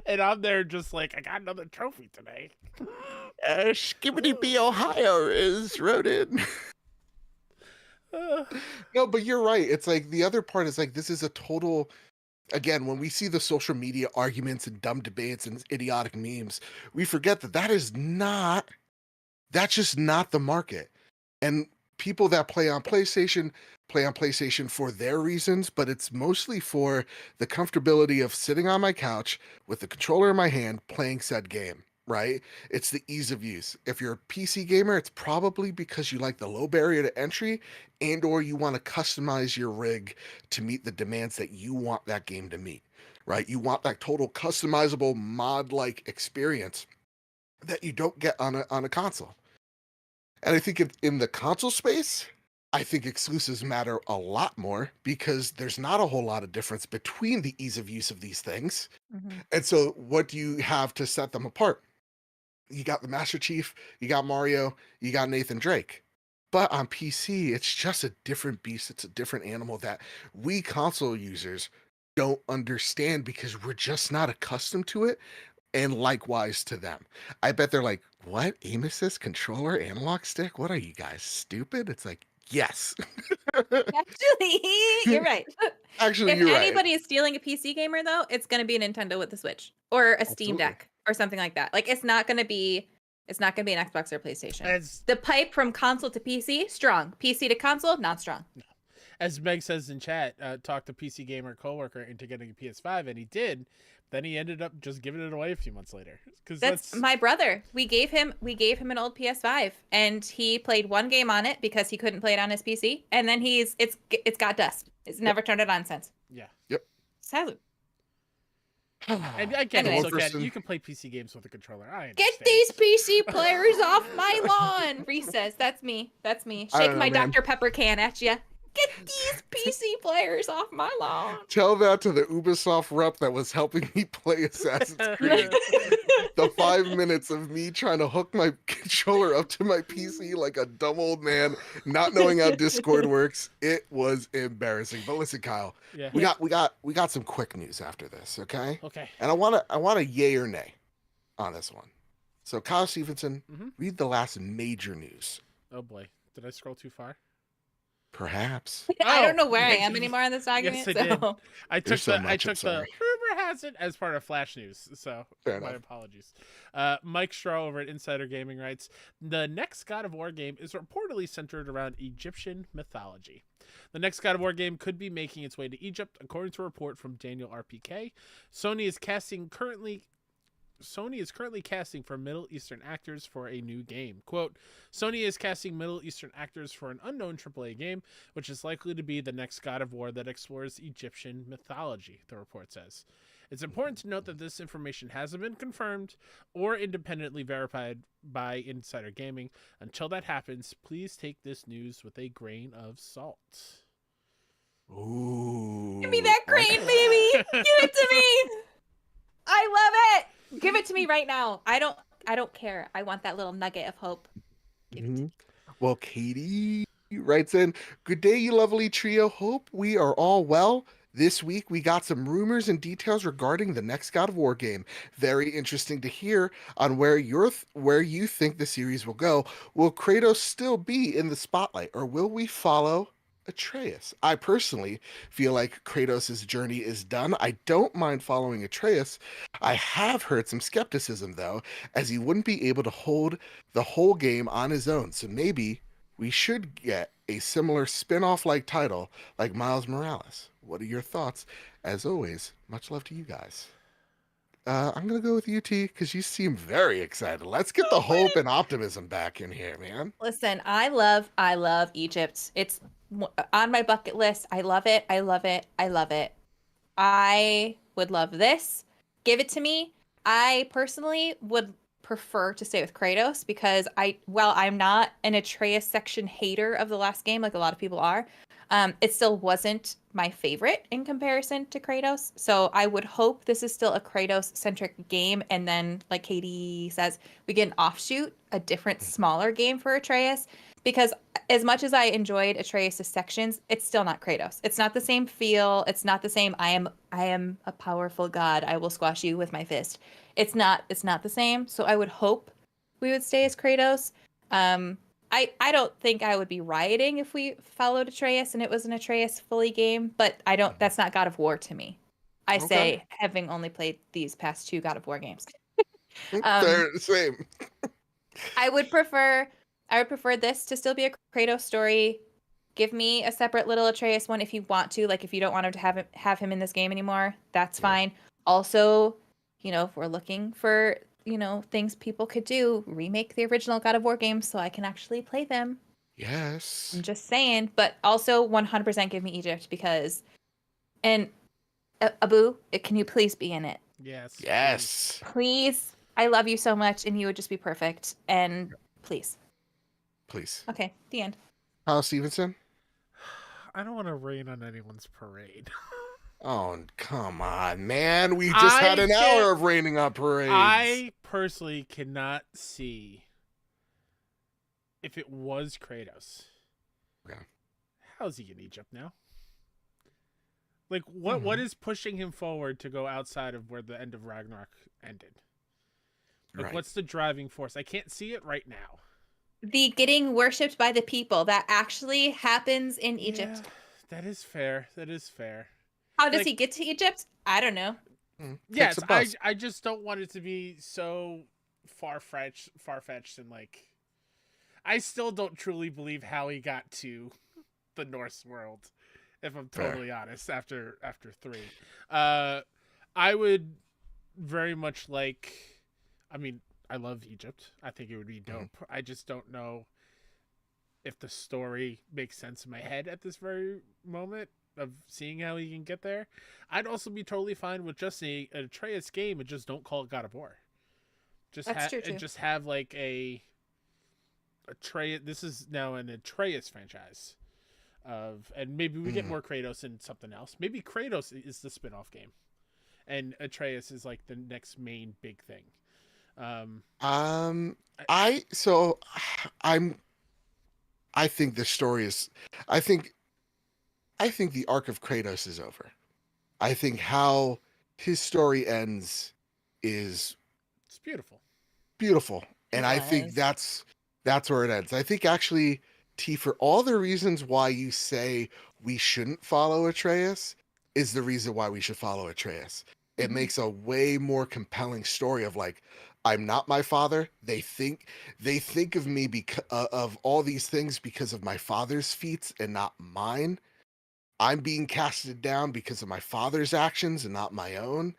S2: and I'm there just like, I got another trophy today.
S1: Skibbity B Ohio is wrote in. No, but you're right. It's like the other part is like this is a total. Again, when we see the social media arguments and dumb debates and idiotic memes, we forget that that's just not the market. And people that play on PlayStation for their reasons, but it's mostly for the comfortability of sitting on my couch with the controller in my hand playing said game, right? It's the ease of use. If you're a PC gamer, it's probably because you like the low barrier to entry and or you want to customize your rig to meet the demands that you want that game to meet, right? You want that total customizable mod-like experience that you don't get on a console. And I think in the console space, I think exclusives matter a lot more because there's not a whole lot of difference between the ease of use of these things. And so what do you have to set them apart? You got the Master Chief, you got Mario, you got Nathan Drake. But on PC, it's just a different beast. It's a different animal that we console users don't understand because we're just not accustomed to it. And likewise to them. I bet they're like, what? Aim assist, controller, analog stick? What are you guys, stupid? It's like, yes.
S3: Actually, you're right.
S1: Actually,
S3: if
S1: you're right.
S3: anybody is stealing a PC gamer, though, it's going to be a Nintendo with the Switch or a Steam
S1: Absolutely.
S3: Deck or something like that. Like, it's not going to be an Xbox or PlayStation.
S2: As
S3: The pipe from console to PC, strong. PC to console, not strong.
S2: Meg says in chat, talked to PC gamer coworker into getting a PS5, and he did. Then he ended up just giving it away a few months later. Because
S3: That's my brother. We gave him an old PS5, and he played one game on it because he couldn't play it on his PC. And then it's got dust. It's never turned it on since.
S2: Yeah.
S1: Yep.
S3: Salute.
S2: And I get it.
S3: Anyways.
S2: Look, you can play PC games with a controller. I understand.
S3: Get these PC players off my lawn. Reese says, "That's me. That's me.
S1: I
S3: Shake
S1: don't
S3: my
S1: know, man.
S3: Dr. Pepper can at you. Get these PC players off my lawn."
S1: Tell that to the Ubisoft rep that was helping me play Assassin's Creed. The 5 minutes of me trying to hook my controller up to my PC like a dumb old man, not knowing how Discord works. It was embarrassing. But listen, Kyle,
S2: Yeah.
S1: we got some quick news after this, okay?
S2: Okay.
S1: And I want a yay or nay on this one. So Kyle Stevenson, read the last major news.
S2: Oh boy, did I scroll too far?
S1: Perhaps.
S3: I don't know
S2: Oh,
S3: where I
S2: yes,
S3: am anymore on this document.
S2: Yes, I did.
S3: So
S2: I took
S1: There's so
S2: the
S1: much, I'm sorry.
S2: rumor has it as part of Flash News, so
S1: Fair
S2: my
S1: enough.
S2: apologies. Mike Straw over at Insider Gaming writes, the next God of War game is reportedly centered around Egyptian mythology. The next God of War game could be making its way to Egypt, according to a report from Daniel RPK. Sony is currently casting for Middle Eastern actors for a new game. Quote, Sony is casting Middle Eastern actors for an unknown AAA game, which is likely to be the next God of War that explores Egyptian mythology, the report says. It's important to note that this information hasn't been confirmed or independently verified by Insider Gaming. Until that happens, please take this news with a grain of salt.
S1: Ooh.
S3: give me that grain, baby. Give it to me. I love it. Give it to me right now. I don't care. I want that little nugget of hope. Give it to me.
S1: Well, Katie writes in, good day, you lovely trio. Hope we are all well. This week, we got some rumors and details regarding the next God of War game. Very interesting to hear on where you think the series will go. Will Kratos still be in the spotlight, or will we follow Atreus? I personally feel like Kratos' journey is done. I don't mind following Atreus. I have heard some skepticism, though, as he wouldn't be able to hold the whole game on his own. So maybe we should get a similar spin-off like title like Miles Morales. What are your thoughts? As always, much love to you guys. I'm gonna go with UT because you seem very excited. Let's get the hope and optimism back in here, man.
S3: Listen, I love Egypt. It's on my bucket list. I love it. I love it. I love it. I would love this. Give it to me. I personally would prefer to stay with Kratos because while I'm not an Atreus section hater of the last game like a lot of people are, it still wasn't my favorite in comparison to Kratos. So I would hope this is still a Kratos-centric game, and then, like Katie says, we get an offshoot, a different, smaller game for Atreus. Because as much as I enjoyed Atreus' sections, it's still not Kratos. It's not the same feel. It's not the same. I am a powerful god. I will squash you with my fist. It's not the same. So I would hope we would stay as Kratos. I don't think I would be rioting if we followed Atreus and it was an Atreus fully game, but that's not God of War to me. I
S1: Okay.
S3: say, having only played these past 2 God of War games.
S1: Fair, same.
S3: I would prefer this to still be a Kratos story. Give me a separate little Atreus one if you want to. Like, if you don't want to have him in this game anymore, that's fine. Also, if we're looking for, things people could do, remake the original God of War games so I can actually play them.
S1: Yes.
S3: I'm just saying. But also 100% give me Egypt because, and Abu, can you please be in it?
S2: Yes.
S1: Yes.
S3: Please. I love you so much and you would just be perfect. And please.
S1: Please.
S3: Okay, the end.
S1: Kyle Stevenson?
S2: I don't want to rain on anyone's parade.
S1: Oh, come on, man. We just had an hour of raining on parades.
S2: I personally cannot see if it was Kratos.
S1: Okay.
S2: How's he in Egypt now? Like, what is pushing him forward to go outside of where the end of Ragnarok ended? Like, what's the driving force? I can't see it right now.
S3: The getting worshipped by the people that actually happens in Egypt.
S2: That is fair.
S3: How does he get to Egypt? I don't know.
S2: Yes, I just don't want it to be so far-fetched and like, I still don't truly believe how he got to the Norse world, if I'm totally honest, after 3. I would very much like, I mean, I love Egypt. I think it would be dope. I just don't know if the story makes sense in my head at this very moment of seeing how he can get there. I'd also be totally fine with just an Atreus game and just don't call it God of War.
S3: That's true too.
S2: Just have like a Atreus. This is now an Atreus franchise and maybe we get more Kratos in something else. Maybe Kratos is the spin-off game and Atreus is like the next main big thing.
S1: I think the story is, I think the arc of Kratos is over. I think how his story ends is
S2: it's
S1: beautiful. And I think that's where it ends. I think actually, T, for all the reasons why you say we shouldn't follow Atreus is the reason why we should follow Atreus. It makes a way more compelling story of like, I'm not my father. They think of me because of all these things because of my father's feats and not mine. I'm being casted down because of my father's actions and not my own.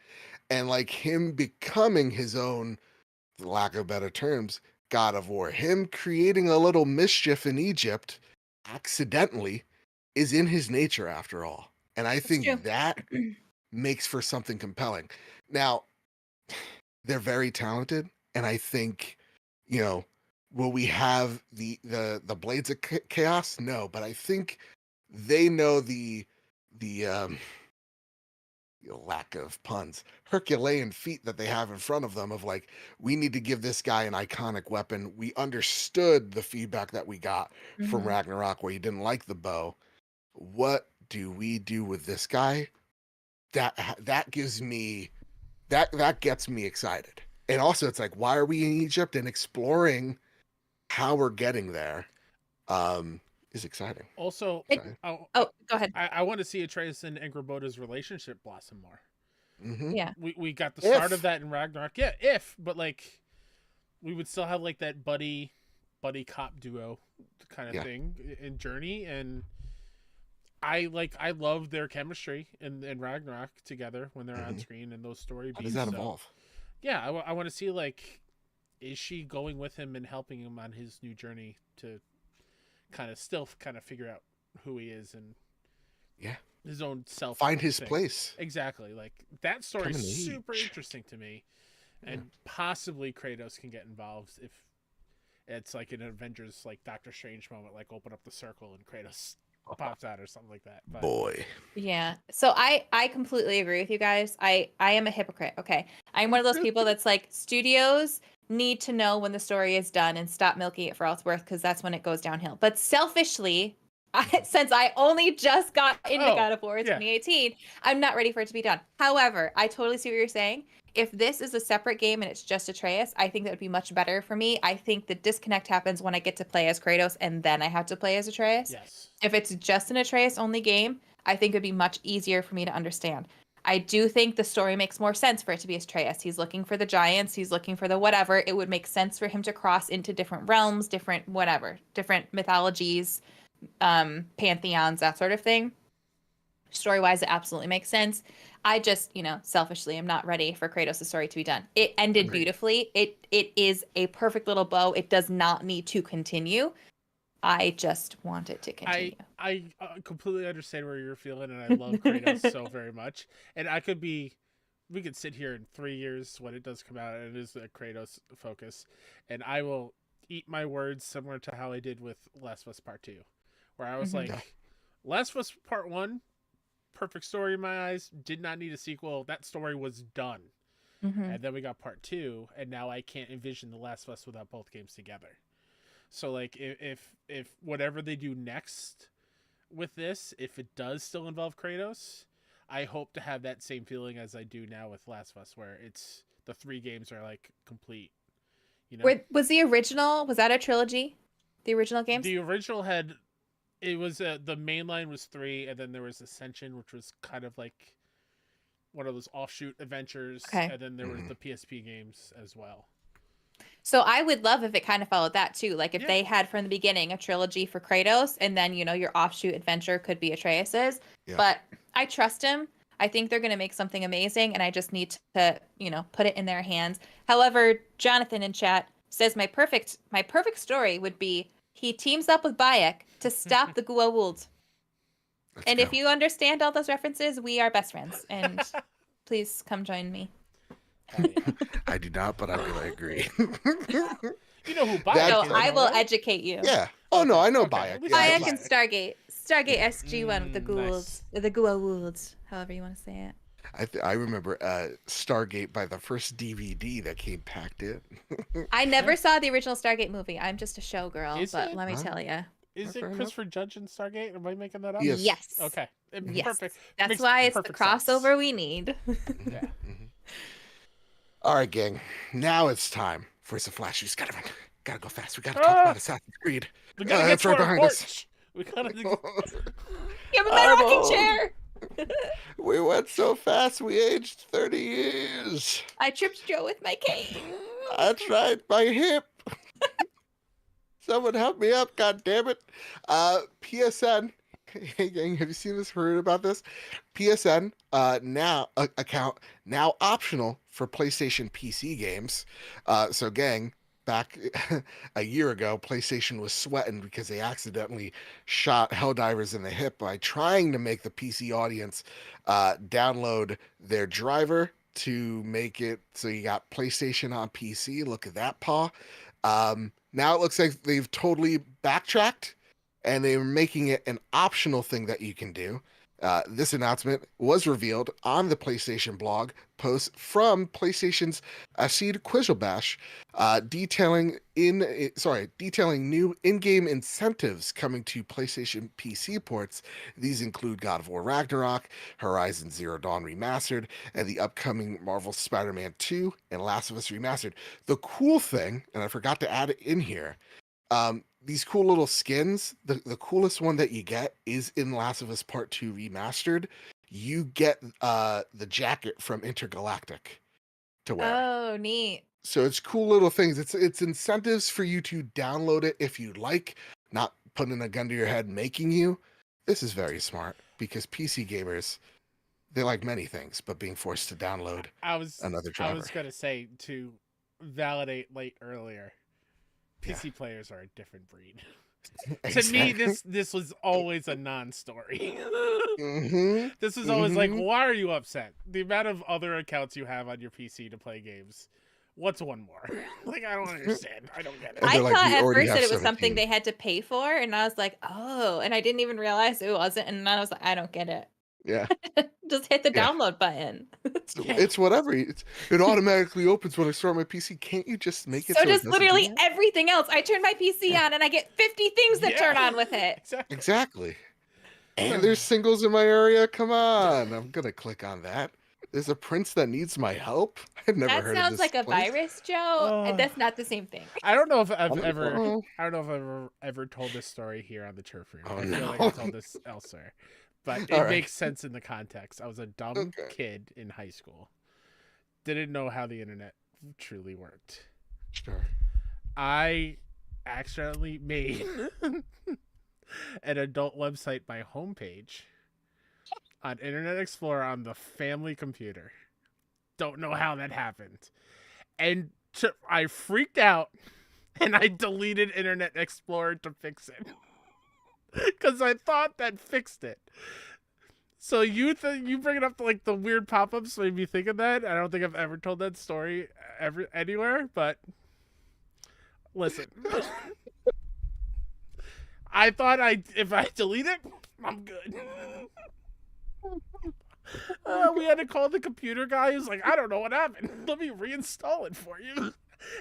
S1: And like him becoming his own, for lack of better terms, God of War, him creating a little mischief in Egypt accidentally is in his nature after all. And I think that makes for something compelling. Now, they're very talented, and I think, will we have the Blades of Chaos? No, but I think they know the lack of puns, Herculean feat that they have in front of them of like, we need to give this guy an iconic weapon. We understood the feedback that we got from Ragnarok where you didn't like the bow. What do we do with this guy? That gives me that gets me excited. And also it's like, why are we in Egypt? And exploring how we're getting there is exciting.
S2: Also,
S3: go ahead.
S2: I want to see Atreus and Angrboda's relationship blossom more.
S3: Yeah.
S2: We got the start of that in Ragnarok. Yeah, but like we would still have like that buddy cop duo kind of thing in Journey, and I love their chemistry in Ragnarok together when they're on screen and those story beats.
S1: How does that evolve?
S2: Yeah, I want to see like, is she going with him and helping him on his new journey to kind of figure out who he is and his own self,
S1: find his place.
S2: Exactly. Like that story is super interesting to me, And possibly Kratos can get involved if it's like an Avengers, like Doctor Strange moment, like open up the circle and Kratos pops out or something like that. But
S1: Boy.
S3: Yeah. So I completely agree with you guys. I am a hypocrite. Okay. I'm one of those people that's like, studios need to know when the story is done and stop milking it for all it's worth, because that's when it goes downhill. But selfishly, since I only just got into God of War in 2018, I'm not ready for it to be done. However, I totally see what you're saying. If this is a separate game and it's just Atreus, I think that would be much better for me. I think the disconnect happens when I get to play as Kratos and then I have to play as Atreus.
S2: yes.
S3: If it's just an Atreus only game, I think it'd be much easier for me to understand. I do think the story makes more sense for it to be Atreus. He's looking for the giants, he's looking for the whatever. It would make sense for him to cross into different realms, different whatever, different mythologies, pantheons, that sort of thing. Story-wise, it absolutely makes sense. I just, selfishly, I'm not ready for Kratos' story to be done. It ended beautifully. It is a perfect little bow. It does not need to continue. I just want it to continue.
S2: I completely understand where you're feeling, and I love Kratos so very much. And we could sit here in 3 years when it does come out, and it is a Kratos focus, and I will eat my words similar to how I did with Last of Us Part 2, where I was like, Last of Us Part 1, perfect story in my eyes, did not need a sequel. That story was done. And then we got Part 2, and now I can't envision The Last of Us without both games together. So like if whatever they do next with this, if it does still involve Kratos, I hope to have that same feeling as I do now with Last of Us, where it's the 3 games are like complete.
S3: Was the original, was that a trilogy? The original games?
S2: The original it was the main line was 3, and then there was Ascension, which was kind of like one of those offshoot adventures, and then there was the PSP games as well.
S3: So I would love if it kind of followed that too. Like if they had from the beginning a trilogy for Kratos, and then, your offshoot adventure could be Atreus's. Yeah. But I trust him. I think they're going to make something amazing, and I just need to, put it in their hands. However, Jonathan in chat says my perfect story would be he teams up with Bayek to stop the Goa'uld. And if you understand all those references, we are best friends. And please come join me.
S1: I do not, but I'm going to agree.
S2: You know who Bayek is.
S3: I will educate you.
S1: Yeah. Oh, no, I know Bayek.
S3: Yeah, Bayek and Stargate. Stargate SG-1 with the Goa'ulds. Nice. The Goa'ulds, however you want to say it.
S1: I remember Stargate by the first DVD that came packed in.
S3: I never saw the original Stargate movie. I'm just a showgirl, but let me tell you.
S2: Is it Christopher Judge in Stargate? Am I making that up?
S3: Yes.
S2: Okay.
S3: Yes.
S2: Perfect.
S3: That's why it's the crossover sense. We need.
S2: Yeah.
S1: All right, gang. Now it's time for some flashes. Gotta go fast. We gotta talk about Assassin's Creed.
S2: We gotta get right behind us. We gotta.
S3: You have a rocking chair.
S1: We went so fast. We aged 30 years.
S3: I tripped Joe with my cane.
S1: I tried my hip. Someone help me up, god damn it. PSN. Hey gang, have you seen this? Heard about this? PSN account now optional for PlayStation PC games. So gang, back a year ago, PlayStation was sweating because they accidentally shot Helldivers in the hip by trying to make the PC audience download their driver to make it so you got PlayStation on PC. Look at that, paw. Now it looks like they've totally backtracked, and they're making it an optional thing that you can do. This announcement was revealed on the PlayStation blog post from PlayStation's Acid Quizzlebash, detailing new in-game incentives coming to PlayStation PC ports. These include God of War Ragnarok, Horizon Zero Dawn Remastered, and the upcoming Marvel Spider-Man 2 and Last of Us Remastered. The cool thing, and I forgot to add it in here, these cool little skins, the coolest one that you get is in Last of Us Part 2 Remastered. You get the jacket from Intergalactic to wear.
S3: Oh, neat.
S1: So it's cool little things. It's incentives for you to download it if you like, not putting a gun to your head making you. This is very smart because PC gamers, they like many things, but being forced to download another driver.
S2: I was going to say, to validate late earlier, PC players are a different breed.
S1: Exactly.
S2: To me, this was always a non-story. This was
S1: Mm-hmm.
S2: always like, why are you upset? The amount of other accounts you have on your PC to play games What's one more? Like, I don't understand. I don't get it.
S1: And
S3: I
S1: they're like,
S3: thought
S1: "We
S3: at
S1: already
S3: first
S1: have
S3: that it was something
S1: 17."
S3: they had to pay for, and I was like, oh, and I didn't even realize it wasn't, and then I was like, I don't get it.
S1: Yeah,
S3: Just hit the
S1: yeah.
S3: download button.
S1: It's whatever. It automatically opens when I start my PC. Can't you just make it
S3: So
S1: so it
S3: does
S1: doesn't do
S3: literally
S1: that?
S3: everything else. I turn my PC on and I get 50 things that turn
S2: Yeah.
S3: on with it.
S2: Exactly.
S1: Exactly. And there's singles in my area. Come on, I'm gonna click on that. There's a prince that needs my help. I've never
S3: That
S1: heard of
S3: sounds
S1: this
S3: like a
S1: place.
S3: virus, Joe.
S2: Oh.
S3: That's not the same thing.
S2: I don't know if I've
S1: Oh,
S2: ever.
S1: oh.
S2: I don't know if I've ever told this story here on the Turf Room.
S1: Oh,
S2: I feel like
S1: no.
S2: I told this elsewhere, but it
S1: All right.
S2: makes sense in the context. I was a dumb
S1: Okay.
S2: kid in high school. Didn't know how the internet truly worked.
S1: Sure.
S2: I accidentally made an adult website my homepage on Internet Explorer on the family computer. Don't know how that happened. And I freaked out and I deleted Internet Explorer to fix it. Because I thought that fixed it. So you bring it up to like the weird pop-ups made me think of that. I don't think I've ever told that story anywhere, but listen. I thought if I delete it, I'm good. We had to call the computer guy who's like, I don't know what happened. Let me reinstall it for you.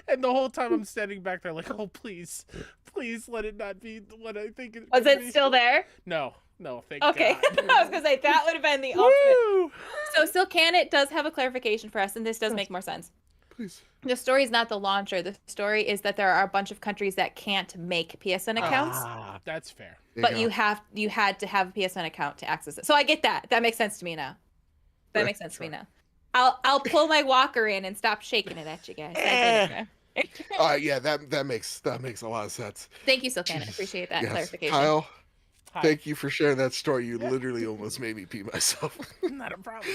S2: And the whole time I'm standing back there like, oh, please let it not be what I think it
S3: Was
S2: could
S3: it
S2: be.
S3: still there?
S2: No, thank
S3: Okay.
S2: God.
S3: I was going to say, that would have been the ultimate.
S2: Woo!
S3: So still Canet does have a clarification for us, and this does make more sense.
S1: Please.
S3: The story is not the launcher. The story is that there are a bunch of countries that can't make PSN accounts,
S2: That's fair.
S1: There
S3: but
S1: go.
S3: you had to have a PSN account to access it. So I get that. That makes sense to me now. That
S1: Sure,
S3: makes sense to me now. I'll pull my walker in and stop shaking it at you guys.
S1: Yeah, that makes a lot of sense.
S3: Thank you, Silkan. I appreciate that
S1: Yes.
S3: clarification.
S1: Kyle,
S2: Hi.
S1: thank you for sharing that story. You literally almost made me pee myself.
S2: Not a problem.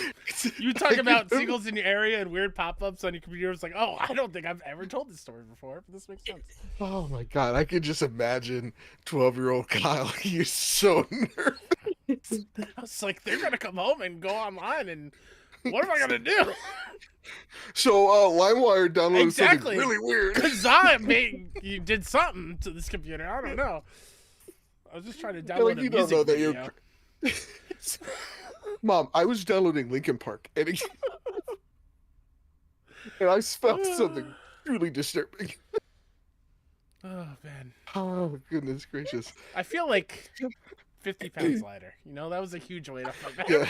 S2: You talk about singles in your area and weird pop-ups on your computer. It's like, oh, I don't think I've ever told this story before, but this makes sense.
S1: Oh my god, I could just imagine 12-year-old Kyle. You're so nervous.
S2: I was like, they're gonna come home and go online, and what am I gonna do?
S1: So LimeWire downloaded
S2: Exactly.
S1: something really weird.
S2: Kazaa you did something to this computer. I don't know. I was just trying to
S1: Like,
S2: download a
S1: you don't
S2: music
S1: know that
S2: video.
S1: you're. Mom, I was downloading Linkin Park, and, and I felt something truly disturbing.
S2: Oh man,
S1: Oh goodness gracious!
S2: I feel like 50 pounds lighter. You know, that was a huge weight off my back.
S1: Yeah,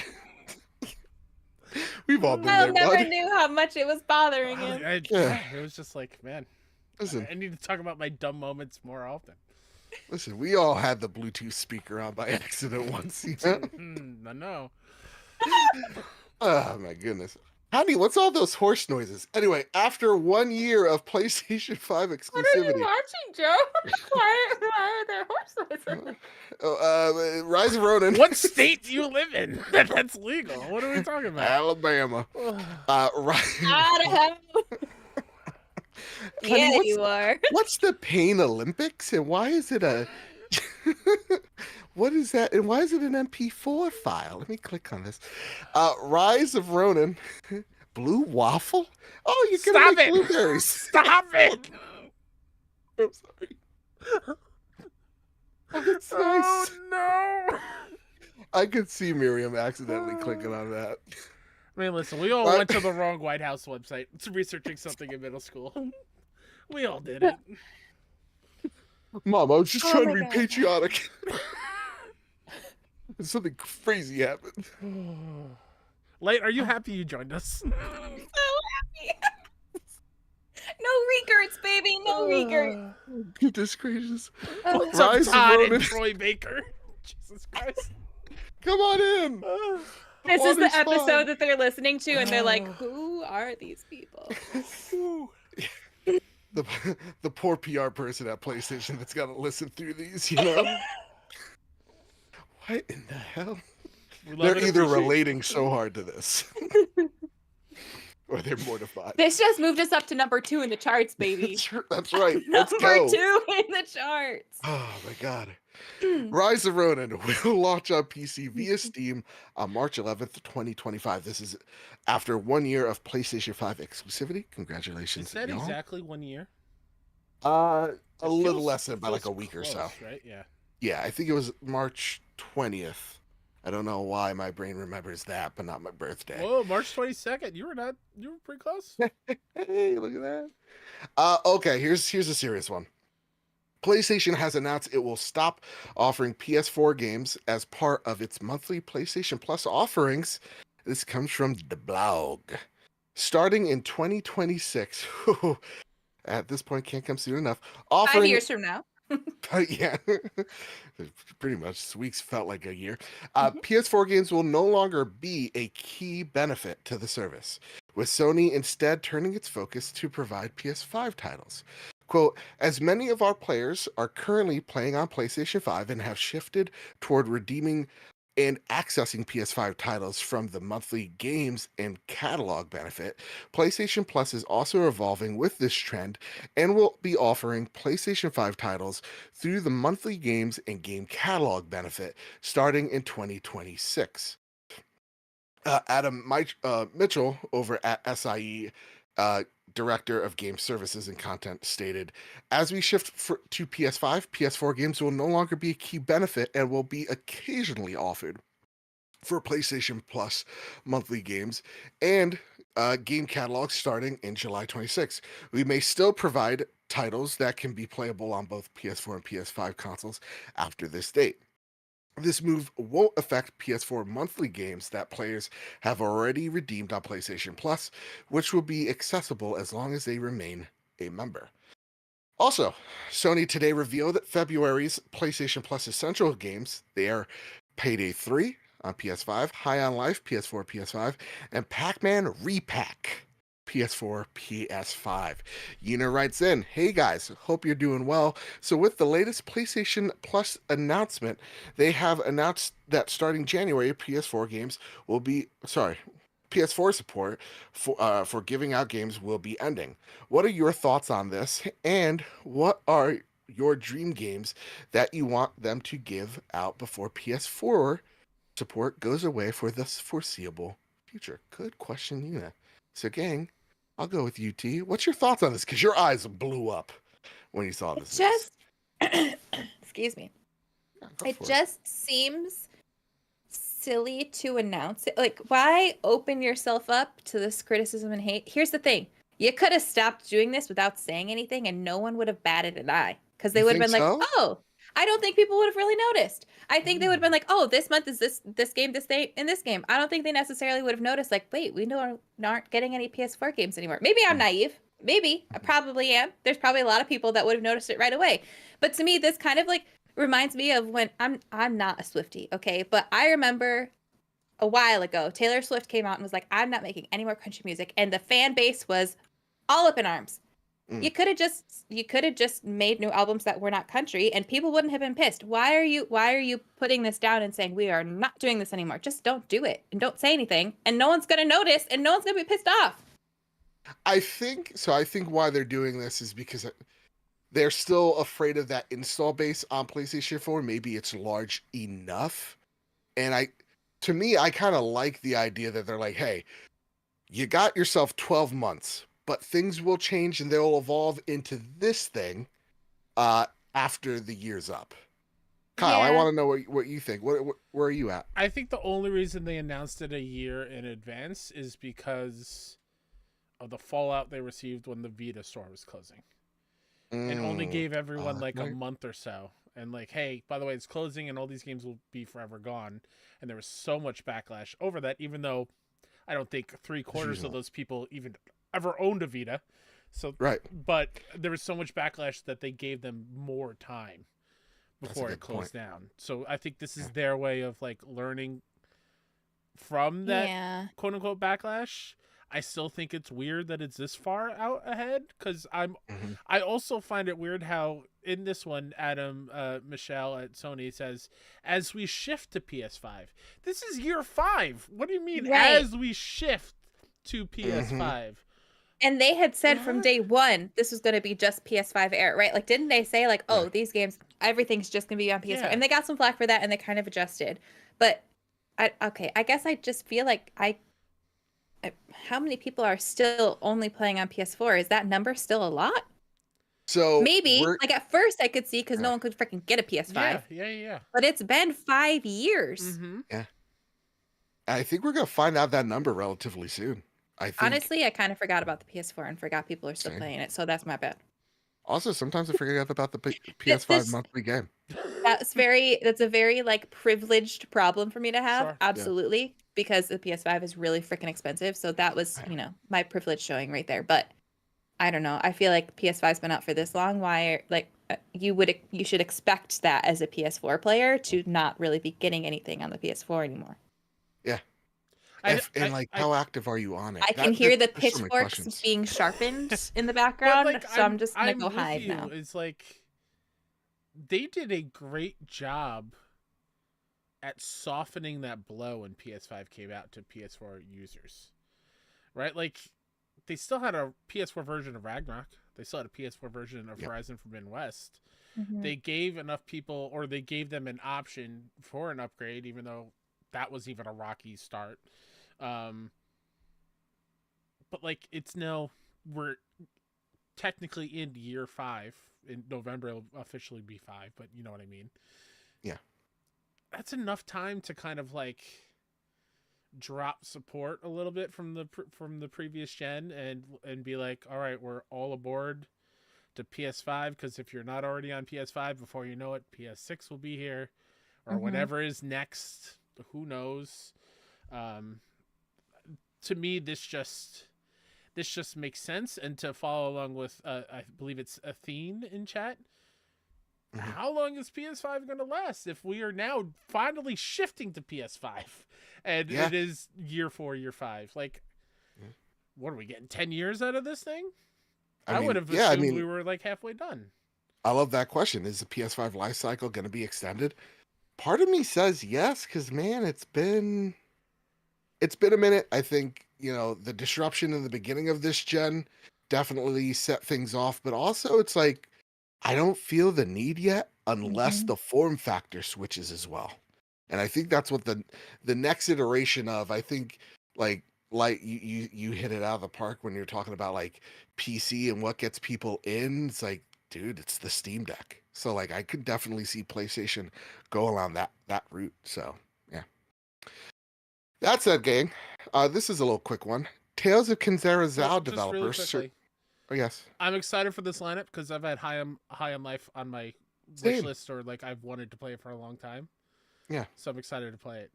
S1: we've all been
S3: Kyle
S1: there,
S3: never
S1: bud.
S3: knew how much it was bothering him.
S2: It was just like, man,
S1: Listen,
S2: I need to talk about my dumb moments more often.
S1: listen. We all had the Bluetooth speaker on by accident once. You know?
S2: I know.
S1: Oh my goodness. Honey, what's all those horse noises? Anyway, after 1 year of PlayStation 5
S3: What are you
S1: exclusivity,
S3: watching, Joe? Why are there horse noises?
S1: Rise of Ronin.
S2: What state do you live in that's legal? What are we talking about?
S1: Alabama.
S3: Idaho. Yeah,
S1: what's-
S3: you are.
S1: What's the Pain Olympics and why is it a what is that and why is it an MP4 file? Let me click on this. Rise of Ronin. Blue waffle? Oh, you can
S2: Stop
S1: make
S2: it!
S1: blueberries.
S2: Stop it!
S1: I'm sorry. Oh, that's
S2: Oh
S1: nice.
S2: no!
S1: I could see Miriam accidentally clicking on that.
S2: I mean, listen, we all
S1: What?
S2: went to the wrong White House website researching something in middle school. We all did it.
S1: Mom, I was just
S3: Oh
S1: trying to
S3: my
S1: be
S3: God.
S1: patriotic. And something crazy happened.
S2: Light, are you happy you joined us?
S3: So happy. No regrets, baby. No regrets.
S1: Goodness gracious.
S2: What's up,
S1: Rise of
S2: Todd and
S1: Ronin.
S2: Troy Baker? Jesus Christ.
S1: Come on in.
S3: This is the
S1: water's fine.
S3: episode that they're listening to, and they're like, who are these people?
S1: The poor PR person at PlayStation that's got to listen through these, you know? What in the hell?
S2: We love
S1: They're
S2: and
S1: either
S2: appreciate-
S1: relating so hard to this. or they're mortified.
S3: This just moved us up to number 2 in the charts, baby.
S1: That's right. Let's
S3: Number
S1: go.
S3: 2 in the charts.
S1: Oh my god. Rise of Ronin will launch on PC via Steam on March 11th, 2025. This is after 1 year of PlayStation 5 exclusivity. Congratulations,
S2: Is that
S1: y'all.
S2: exactly 1 year?
S1: A
S2: It
S1: little
S2: feels-
S1: less than by like a
S2: feels
S1: week or
S2: close,
S1: so.
S2: right? Yeah.
S1: Yeah, I think it was March 20th. I don't know why my brain remembers that, but not my birthday.
S2: Whoa, March 22nd. You were pretty close.
S1: Hey, look at that. Okay, here's a serious one. PlayStation has announced it will stop offering PS4 games as part of its monthly PlayStation Plus offerings. This comes from the blog. Starting in 2026, at this point can't come soon enough.
S3: 5 years from now.
S1: Yeah, pretty much. This week's felt like a year. PS4 games will no longer be a key benefit to the service, with Sony instead turning its focus to provide PS5 titles. Quote, as many of our players are currently playing on PlayStation 5 and have shifted toward redeeming and accessing PS5 titles from the monthly games and catalog benefit, PlayStation Plus is also evolving with this trend and will be offering PlayStation 5 titles through the monthly games and game catalog benefit starting in 2026. Adam Mitchell over at SIE, Director of Game Services and Content, stated, as we shift to PS5, PS4 games will no longer be a key benefit and will be occasionally offered for PlayStation Plus monthly games and game catalogs starting in July 26. We may still provide titles that can be playable on both PS4 and PS5 consoles after this date. This move won't affect PS4 monthly games that players have already redeemed on PlayStation Plus, which will be accessible as long as they remain a member. Also, Sony today revealed that February's PlayStation Plus Essential games, they are Payday 3 on PS5, High on Life, PS4, PS5, and Pac-Man Repack, PS4, PS5. Yuna writes in, hey guys, hope you're doing well. So with the latest PlayStation Plus announcement, they have announced that starting January, PS4 support for giving out games will be ending. What are your thoughts on this? And what are your dream games that you want them to give out before PS4 support goes away for the foreseeable future? Good question, Yuna. So gang, I'll go with you, T. What's your thoughts on this? Because your eyes blew up when you saw this.
S3: Excuse me.
S1: Yeah, go
S3: It
S1: for
S3: just seems silly to announce it. Like, why open yourself up to this criticism and hate? Here's the thing. You could have stopped doing this without saying anything and no one would have batted an eye. Because they
S1: You
S3: would have
S1: think
S3: been like,
S1: so?
S3: oh, I don't think people would have really noticed. I think they would have been like, oh, this month is this game, this day in this game. I don't think they necessarily would have noticed, like, wait, we aren't getting any PS4 games anymore. Maybe I'm naive. Maybe. I probably am. There's probably a lot of people that would have noticed it right away. But to me, this kind of like reminds me of when I'm not a Swiftie, okay? But I remember a while ago, Taylor Swift came out and was like, I'm not making any more country music. And the fan base was all up in arms. You could have just made new albums that were not country and people wouldn't have been pissed. Why are you putting this down and saying we are not doing this anymore? Just don't do it and don't say anything and no one's going to notice and no one's going to be pissed off.
S1: I think why they're doing this is because they're still afraid of that install base on PlayStation 4. Maybe it's large enough. And I kind of like the idea that they're like, hey, you got yourself 12 months. But things will change and they'll evolve into this thing after the year's up. Kyle, I want to know what you think. Where are you at?
S2: I think the only reason they announced it a year in advance is because of the fallout they received when the Vita store was closing. And only gave everyone like a month or so. And like, hey, by the way, it's closing and all these games will be forever gone. And there was so much backlash over that, even though I don't think 3/4 of those people even ever owned a Vita. So
S1: right.
S2: But there was so much backlash that they gave them more time before it closed down. So I think this is their way of like learning from that quote unquote backlash. I still think it's weird that it's this far out ahead because I also find it weird how in this one, Adam Michelle at Sony says, as we shift to PS5, this is year 5. What do you mean as we shift to PS5.
S3: And they had said from
S2: What?
S3: day one this was going to be just PS5 era, right? Like, didn't they say like, oh, these games, everything's just going to be on PS5?
S2: Yeah.
S3: And they got some flack for that, and they kind of adjusted. But I guess I just feel like how many people are still only playing on PS4? Is that number still a lot?
S1: So
S3: Maybe. Like at first I could see because no one could freaking get a PS5.
S2: Yeah.
S3: But it's been 5 years.
S2: Mm-hmm.
S1: Yeah. I think we're gonna find out that number relatively soon. I think.
S3: Honestly, I kind of forgot about the PS4 and forgot people are still
S1: Same.
S3: playing it, so that's my bad.
S1: Also, sometimes I forget about the PS5 monthly game.
S3: That's a very like privileged problem for me to have.
S2: Sure.
S3: Absolutely. Because the PS5 is really freaking expensive. So that was, my privilege showing right there. But I don't know. I feel like PS5's been out for this long. Why you should expect that as a PS4 player to not really be getting anything on the PS4 anymore.
S1: Yeah. How active are you on it?
S3: I can hear the
S1: there's so many
S3: pitchforks
S1: questions.
S3: being sharpened in the background, so I'm just gonna go hide now.
S2: It's like they did a great job at softening that blow when PS5 came out to PS4 users, right? Like they still had a PS4 version of Ragnarok. They still had a PS4 version of Horizon Forbidden West.
S3: Mm-hmm.
S2: They gave enough people, or they gave them an option for an upgrade, even though that was even a rocky start. But like we're technically in year 5. In November it'll officially be 5, but you know what I mean.
S1: Yeah,
S2: that's enough time to kind of like drop support a little bit from the previous gen and be like, all right, we're all aboard to PS5, because if you're not already on PS5, before you know it, PS6 will be here, or whatever is next. Who knows? To me, this just makes sense. And to follow along with, I believe it's Athene in chat. Mm-hmm. How long is PS5 going to last if we are now finally shifting to PS5, and it is year 4, year 5? Like, what are we getting? 10 years out of this thing? I would have assumed we were like halfway done.
S1: I love that question. Is the PS5 life cycle going to be extended? Part of me says yes, because man, it's been a minute. I think, the disruption in the beginning of this gen definitely set things off, but also it's like, I don't feel the need yet unless the form factor switches as well. And I think that's what the next iteration of, I think, like you hit it out of the park when you're talking about like PC and what gets people in. It's like, dude, it's the Steam Deck. So like I could definitely see PlayStation go along that route. So yeah. That said, gang, this is a little quick one. Tales of Kinzera Zao developers.
S2: Really
S1: oh yes.
S2: I'm excited for this lineup because I've had High on Life on my wish list, or like I've wanted to play it for a long time.
S1: Yeah.
S2: So I'm excited to play it.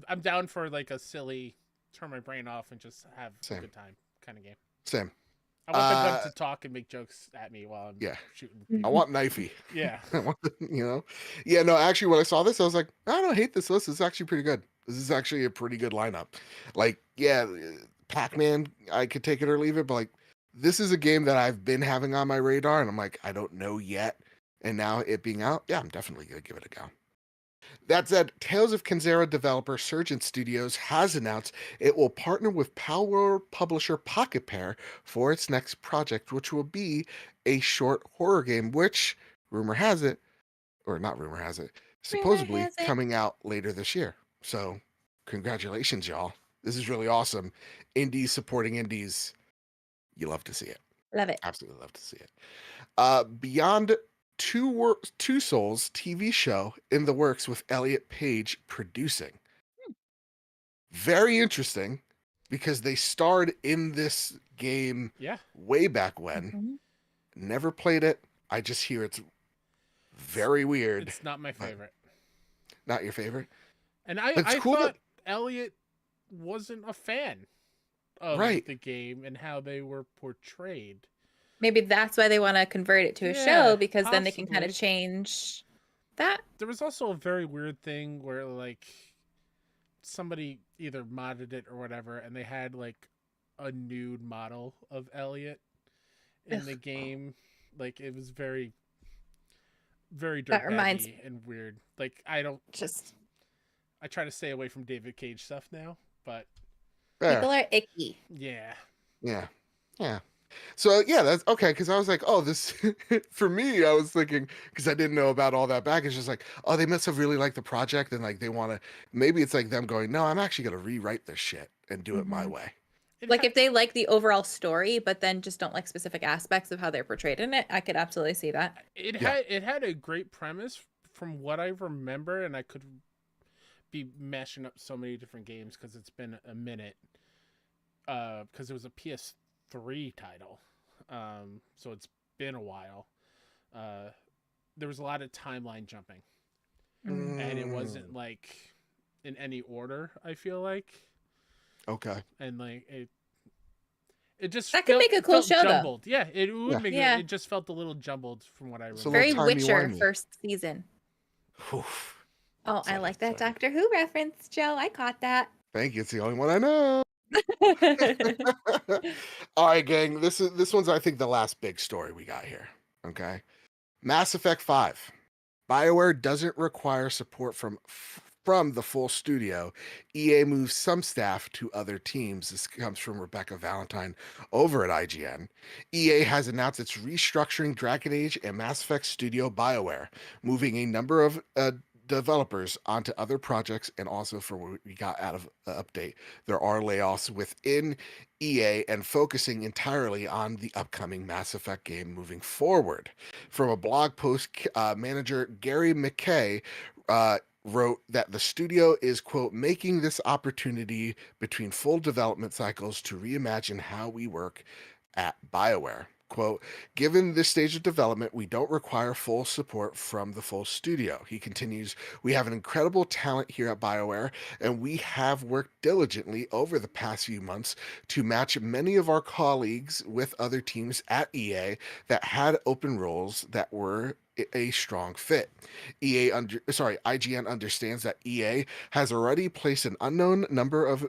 S2: I'm down for like a silly, turn my brain off and just have a good time kind of game.
S1: Same.
S2: I want them to talk and make jokes at me while I'm shooting people.
S1: I want knifey.
S2: Yeah.
S1: Yeah, no, actually when I saw this, I was like, I don't hate this list. It's actually pretty good. This is actually a pretty good lineup. Like, yeah, Pac-Man, I could take it or leave it, but like, this is a game that I've been having on my radar, and I'm like, I don't know yet. And now it being out, yeah, I'm definitely going to give it a go. That said, Tales of Kinzera developer Surgeon Studios has announced it will partner with power publisher Pocket Pair for its next project, which will be a short horror game, which, rumor has it, or not rumor has it, supposedly coming out later this year. So, congratulations, y'all. This is really awesome. Indies supporting indies. You love to see it.
S3: Love it.
S1: Absolutely love to see it. Beyond Two Souls TV show in the works with Elliot Page producing. Very interesting, because they starred in this game way back when. Never played it. I just hear it's very weird.
S2: It's not my favorite.
S1: Not your favorite?
S2: And I thought Elliot wasn't a fan of the game and how they were portrayed.
S3: Maybe that's why they want to convert it to a show, because then they can kind of change that.
S2: There was also a very weird thing where like somebody either modded it or whatever, and they had like a nude model of Elliot in the game. Like it was very, very dirty and weird. Like I try to stay away from David Cage stuff now, but
S1: Fair.
S3: People are icky.
S2: Yeah.
S1: Yeah. Yeah. So yeah, that's okay. Because I was like, oh, this for me. I was thinking because I didn't know about all that back. It's just like, oh, they must have really liked the project and like they want to. Maybe it's like them going, no, I'm actually gonna rewrite this shit and do it my
S3: Hmm.
S1: way.
S2: It
S3: Like
S2: ha-
S3: if they like the overall story, but then just don't like specific aspects of how they're portrayed in it, I could absolutely see that.
S1: Yeah.
S2: it had a great premise from what I remember, and I could be mashing up so many different games because it's been a minute. Because it was a PS3 title, so it's been a while. Uh, there was a lot of timeline jumping,
S3: Mm.
S2: and it
S1: Mm,
S2: wasn't like in any order. I feel like,
S1: okay.
S2: and like it just
S3: That could make a
S2: it
S3: cool
S2: felt
S3: show, though.
S2: jumbled. Yeah, it would
S1: Yeah.
S2: make it.
S3: Yeah.
S2: It just felt a little jumbled from what I
S1: It's a little
S3: Very
S2: remember.
S1: timey
S3: Witcher
S1: wimey.
S3: first season.
S1: Oof.
S3: Oh, I
S1: Sorry,
S3: like that
S1: sorry.
S3: Doctor Who reference, Joe. I caught that.
S1: Thank you. It's the only one I know. All right, gang. This one's I think the last big story we got here. Okay. Mass Effect 5. BioWare doesn't require support from the full studio. EA moves some staff to other teams. This comes from Rebecca Valentine over at IGN. EA has announced it's restructuring Dragon Age and Mass Effect Studio BioWare, moving a number of developers onto other projects, and also for what we got out of the update, there are layoffs within EA and focusing entirely on the upcoming Mass Effect game moving forward. From a blog post, manager Gary McKay wrote that the studio is, quote, making this opportunity between full development cycles to reimagine how we work at BioWare. Quote, given this stage of development, we don't require full support from the full studio. He continues, we have an incredible talent here at BioWare, and we have worked diligently over the past few months to match many of our colleagues with other teams at EA that had open roles that were a strong fit. IGN understands that EA has already placed an unknown number of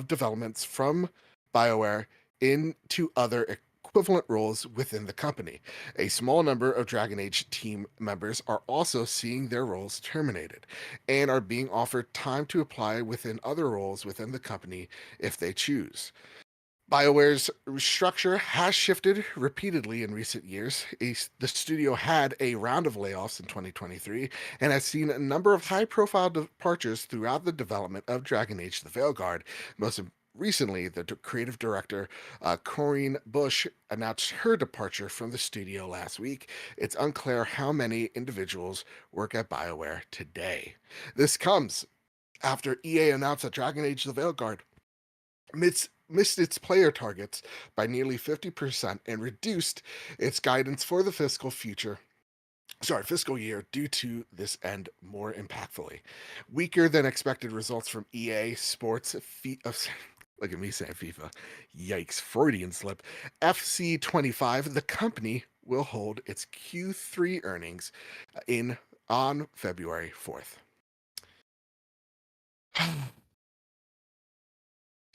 S1: developments from BioWare into other equivalent roles within the company. A small number of Dragon Age team members are also seeing their roles terminated and are being offered time to apply within other roles within the company if they choose. BioWare's structure has shifted repeatedly in recent years. The studio had a round of layoffs in 2023 and has seen a number of high profile departures throughout the development of Dragon Age the Veilguard. Most recently, the creative director, Corinne Bush, announced her departure from the studio last week. It's unclear how many individuals work at BioWare today. This comes after EA announced that Dragon Age the Veilguard missed its player targets by nearly 50% and reduced its guidance for the fiscal year due to this end more impactfully. Weaker than expected results from EA Sports look at me saying FIFA. Yikes, Freudian slip. FC25, the company will hold its Q3 earnings in on February 4th.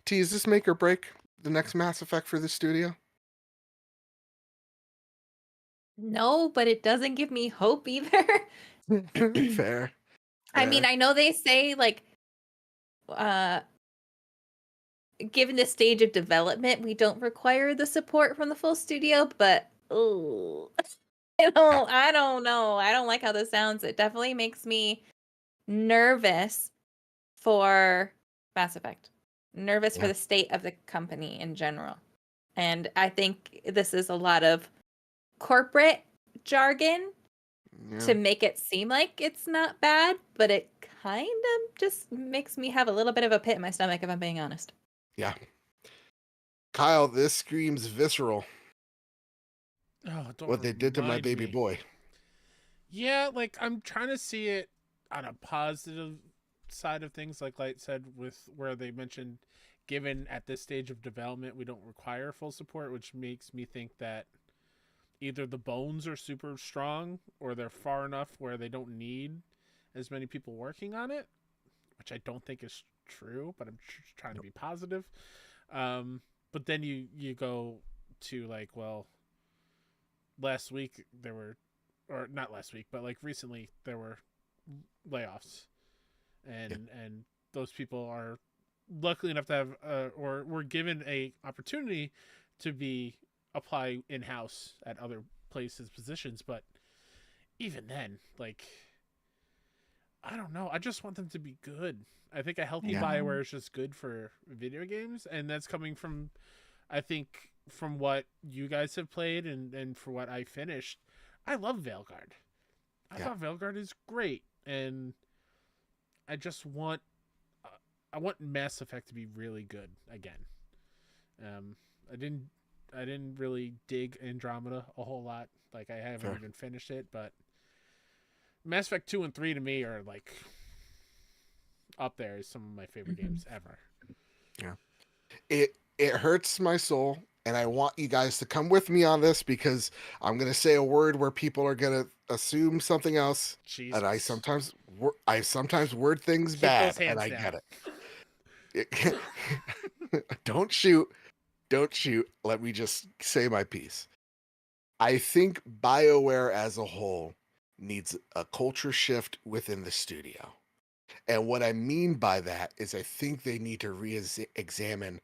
S1: T, is this make or break the next Mass Effect for the studio?
S3: No, but it doesn't give me hope either.
S1: Fair.
S3: I mean,
S1: Fair.
S3: I know they say like uh given the stage of development, we don't require the support from the full studio, but oh,
S1: Yeah.
S3: I don't know. I don't like how this sounds. It definitely makes me nervous for Mass Effect. Nervous for
S1: Yeah.
S3: the state of the company in general. And I think this is a lot of corporate jargon
S1: Yeah.
S3: to make it seem like it's not bad, but it kind of just makes me have a little bit of a pit in my stomach if I'm being honest.
S1: Yeah. Kyle, this screams visceral.
S2: Oh, don't
S1: What they did to my
S2: remind
S1: baby
S2: me.
S1: boy.
S2: Yeah, like I'm trying to see it on a positive side of things, like Light said, with where they mentioned, given at this stage of development, we don't require full support, which makes me think that either the bones are super strong or they're far enough where they don't need as many people working on it, which I don't think is true, but I'm trying to be positive. But then you go to like, well, last week there were, or not last week, but like recently there were layoffs,
S1: Yeah.
S2: and those people are lucky enough to have, or were given a opportunity to apply in house at other places positions, but even then, like, I don't know. I just want them to be good. I think a healthy
S1: Yeah.
S2: Bioware is just good for video games, and that's coming from, I think, from what you guys have played and for what I finished. I love Veilguard. I
S1: Yeah.
S2: thought Veilguard is great, and I just want, I want Mass Effect to be really good again. Um, I didn't really dig Andromeda a whole lot. Like, I haven't
S1: Fair.
S2: even finished it, but Mass Effect 2 and 3 to me are like up there as some of my favorite games ever.
S1: Yeah. It hurts my soul, and I want you guys to come with me on this because I'm going to say a word where people are going to assume something else,
S2: Jesus.
S1: and I sometimes word things
S2: Keep
S1: bad,
S2: those hands
S1: and I
S2: down.
S1: get it. Don't shoot. Don't shoot. Let me just say my piece. I think BioWare as a whole needs a culture shift within the studio. And what I mean by that is I think they need to re-examine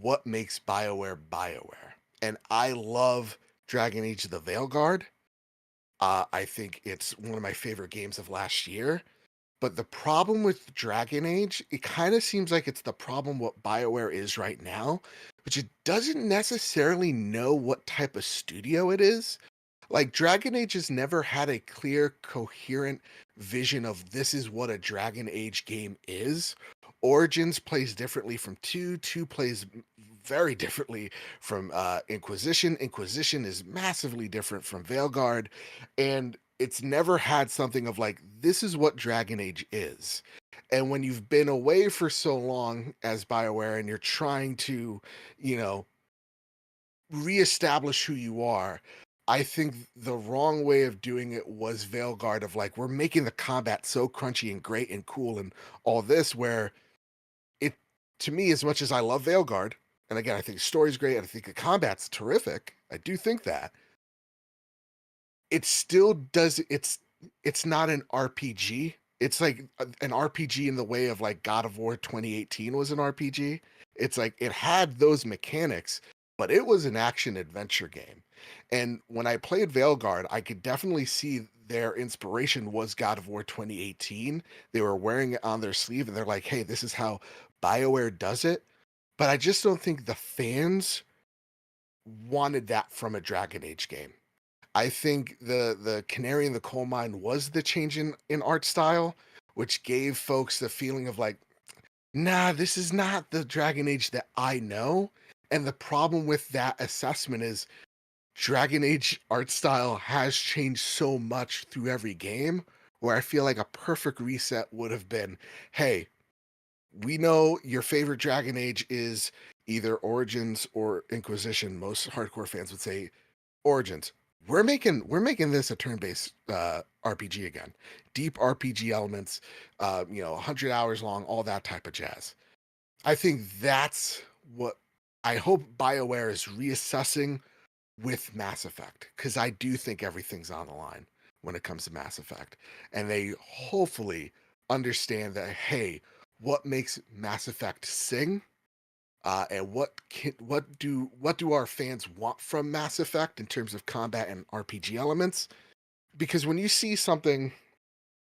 S1: what makes BioWare BioWare. And I love Dragon Age the Veilguard. I think it's one of my favorite games of last year. But the problem with Dragon Age, it kind of seems like it's the problem what BioWare is right now, which it doesn't necessarily know what type of studio it is. Like Dragon Age has never had a clear, coherent vision of this is what a Dragon Age game is. Origins plays differently from 2. 2 plays very differently from Inquisition. Inquisition is massively different from Veilguard. And it's never had something of like, this is what Dragon Age is. And when you've been away for so long as BioWare and you're trying to, you know, reestablish who you are, I think the wrong way of doing it was Veilguard of like, we're making the combat so crunchy and great and cool and all this, where it, to me, as much as I love Veilguard, and again, I think the story's great, and I think the combat's terrific, I do think that, it still does, it's not an RPG. It's like an RPG in the way of like God of War 2018 was an RPG. It's like it had those mechanics, but it was an action adventure game. And when I played Veilguard, I could definitely see their inspiration was God of War 2018. They were wearing it on their sleeve and they're like, hey, this is how BioWare does it. But I just don't think the fans wanted that from a Dragon Age game. I think the canary in the coal mine was the change in art style, which gave folks the feeling of like, nah, this is not the Dragon Age that I know. And the problem with that assessment is Dragon Age art style has changed so much through every game, where I feel like a perfect reset would have been, hey, we know your favorite Dragon Age is either Origins or Inquisition. Most hardcore fans would say Origins. We're making this a turn-based RPG again. Deep RPG elements, 100 hours long, all that type of jazz. I think that's what I hope BioWare is reassessing with Mass Effect, because I do think everything's on the line when it comes to Mass Effect. And they hopefully understand that, hey, what makes Mass Effect sing? And what do our fans want from Mass Effect in terms of combat and RPG elements? Because when you see something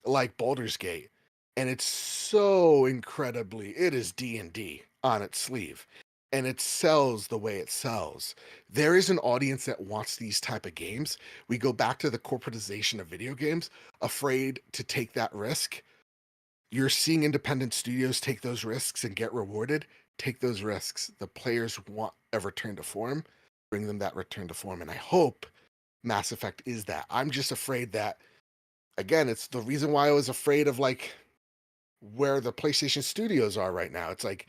S1: like Baldur's Gate, and it's so incredibly, it is D&D on its sleeve, and it sells the way it sells. There is an audience that wants these type of games. We go back to the corporatization of video games, afraid to take that risk. You're seeing independent studios take those risks and get rewarded. Take those risks. The players want a return to form. Bring them that return to form. And I hope Mass Effect is that. I'm just afraid that, again, it's the reason why I was afraid of like where the PlayStation studios are right now. It's like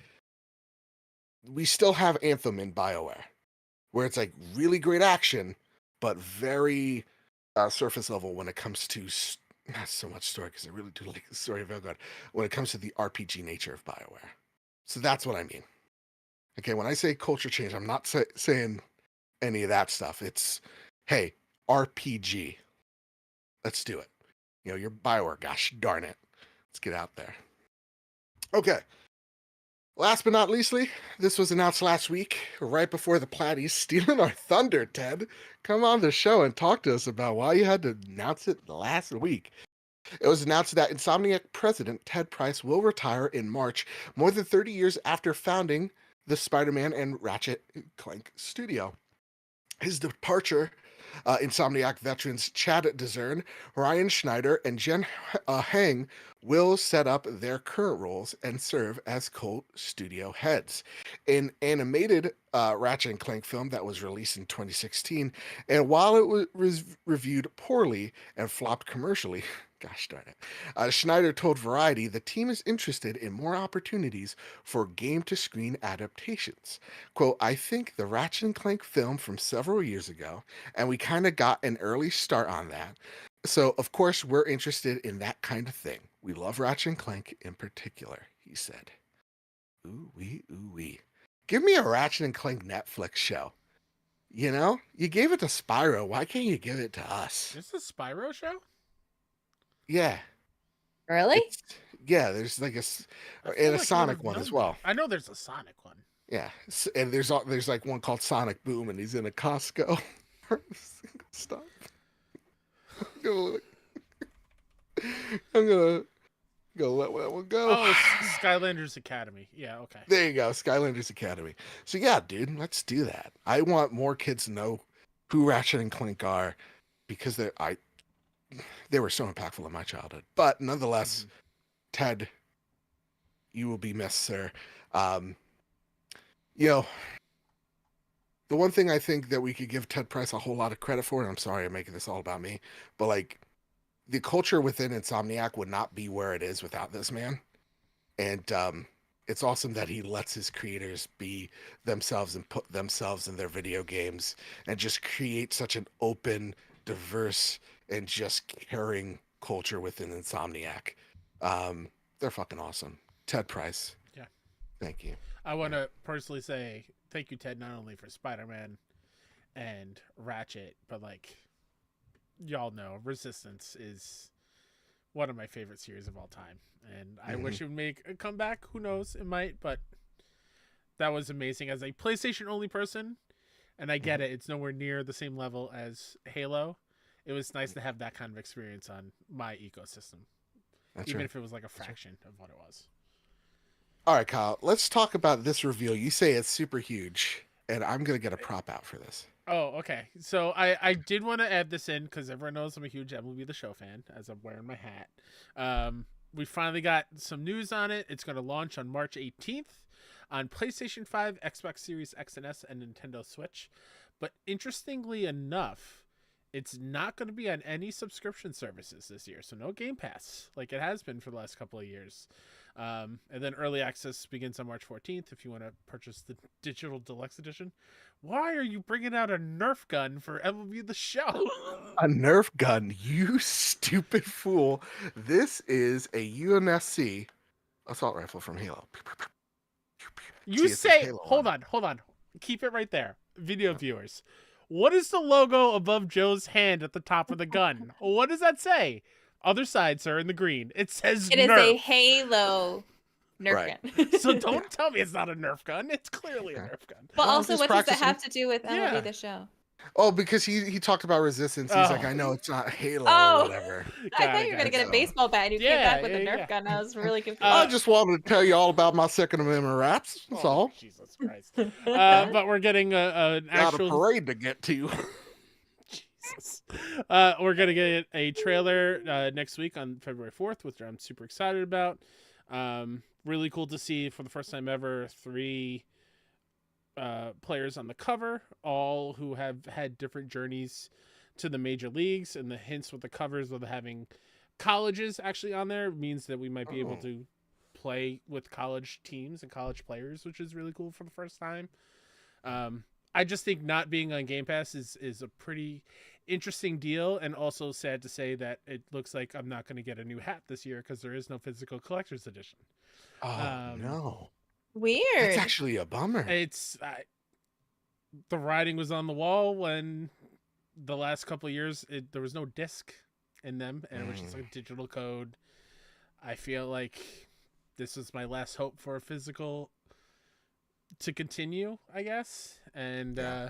S1: we still have Anthem in BioWare, where it's like really great action, but very surface level when it comes to not so much story, because I really do like the story of Vanguard, when it comes to the RPG nature of BioWare. So that's what I mean. Okay, when I say culture change, I'm not saying any of that stuff. It's, hey, RPG. Let's do it. You're BioWare, gosh darn it. Let's get out there. Okay, Last but not leastly, this was announced last week, right before the Platties stealing our thunder, Ted. Come on the show and talk to us about why you had to announce it last week. It was announced that Insomniac president Ted Price will retire in March, more than 30 years after founding the Spider-Man and Ratchet & Clank studio. His departure, Insomniac veterans Chad Dezern, Ryan Schneider, and Jen Hang will set up their current roles and serve as co-studio heads. An animated Ratchet and Clank film that was released in 2016, and while it was reviewed poorly and flopped commercially, gosh darn it, Schneider told Variety the team is interested in more opportunities for game-to-screen adaptations. Quote, I think the Ratchet and Clank film from several years ago, and we kind of got an early start on that. So, of course, we're interested in that kind of thing. We love Ratchet and Clank in particular, he said. Ooh-wee, ooh-wee. Give me a Ratchet and Clank Netflix show. You know? You gave it to Spyro. Why can't you give it to us?
S2: Is this a Spyro show?
S1: Yeah.
S3: Really?
S1: Yeah, there's like
S2: I feel
S1: and a
S2: like I
S1: Sonic
S2: would've
S1: one
S2: known
S1: as well.
S2: that. I know there's a Sonic one.
S1: Yeah, and there's like one called Sonic Boom, and he's in a Costco. Single stop. I'm gonna let that one go.
S2: Oh, Skylanders Academy. Yeah, okay.
S1: There you go, Skylanders Academy. So yeah, dude, let's do that. I want more kids to know who Ratchet and Clank are because they were so impactful in my childhood. But nonetheless, Ted, you will be missed, sir. You know, the one thing I think that we could give Ted Price a whole lot of credit for, and I'm sorry I'm making this all about me, but like the culture within Insomniac would not be where it is without this man. And it's awesome that he lets his creators be themselves and put themselves in their video games and just create such an open, diverse, and just caring culture within Insomniac. They're fucking awesome. Ted Price.
S2: Yeah.
S1: Thank you.
S2: I want to personally say thank you, Ted, not only for Spider-Man and Ratchet, but like y'all know, Resistance is one of my favorite series of all time. And I wish it would make a comeback. Who knows? It might, but that was amazing as a PlayStation only person. And I get it. It's nowhere near the same level as Halo. It was nice to have that kind of experience on my ecosystem.
S1: That's
S2: even
S1: right.
S2: if it was like a fraction of what it was.
S1: All right, Kyle, let's talk about this reveal. You say it's super huge, and I'm going to get a prop out for this.
S2: Oh, okay. So I did want to add this in because everyone knows I'm a huge MLB The Show fan, as I'm wearing my hat. We finally got some news on it. It's going to launch on March 18th on PlayStation 5, Xbox Series X and S, and Nintendo Switch. But interestingly enough, it's not going to be on any subscription services this year. So no Game Pass like it has been for the last couple of years. And then early access begins on March 14th if you want to purchase the digital deluxe edition. Why are you bringing out a Nerf gun for MLB The Show?
S1: A Nerf gun, you stupid fool. This is a UNSC assault rifle from Halo.
S2: You
S1: See, it says
S2: say,
S1: Halo
S2: hold
S1: on
S2: on. Keep it right there. Video viewers. What is the logo above Joe's hand at the top of the gun? What does that say? Other side, sir, in the green. It says
S3: It is
S2: Nerf.
S3: a Halo Nerf
S1: Right.
S3: gun.
S2: So don't tell me it's not a Nerf gun. It's clearly a Nerf gun.
S3: But
S1: Well,
S3: also,
S1: just
S3: what does that
S1: practicing.
S3: have to do with MLB
S2: Yeah.
S3: The Show?
S1: Oh, because he talked about Resistance. He's like,
S2: Oh.
S1: I know it's not Halo
S3: Oh.
S1: or whatever.
S3: I thought you were going to get a
S1: it.
S3: baseball bat and you came
S2: Yeah,
S3: back with a
S2: yeah,
S3: Nerf
S2: yeah.
S3: gun. I was really confused.
S1: I just wanted to tell you all about my Second Amendment rights. That's
S2: Oh,
S1: all.
S2: Jesus Christ. But we're getting an
S1: Got a
S2: actual...
S1: parade to get to.
S2: Jesus. We're gonna get a trailer next week on February 4th, which I'm super excited about. Really cool to see for the first time ever 3 players on the cover, all who have had different journeys to the major leagues. And the hints with the covers of having colleges actually on there means that we might be able to play with college teams and college players, which is really cool for the first time. I just think not being on Game Pass is a pretty interesting deal, and also sad to say that it looks like I'm not going to get a new hat this year because there is no physical collector's edition.
S1: Oh, no.
S3: Weird.
S1: That's actually a bummer.
S2: It's the writing was on the wall when the last couple of years there was no disc in them, and it was just like a digital code. I feel like this is my last hope for a physical to continue, I guess. And
S1: Yeah.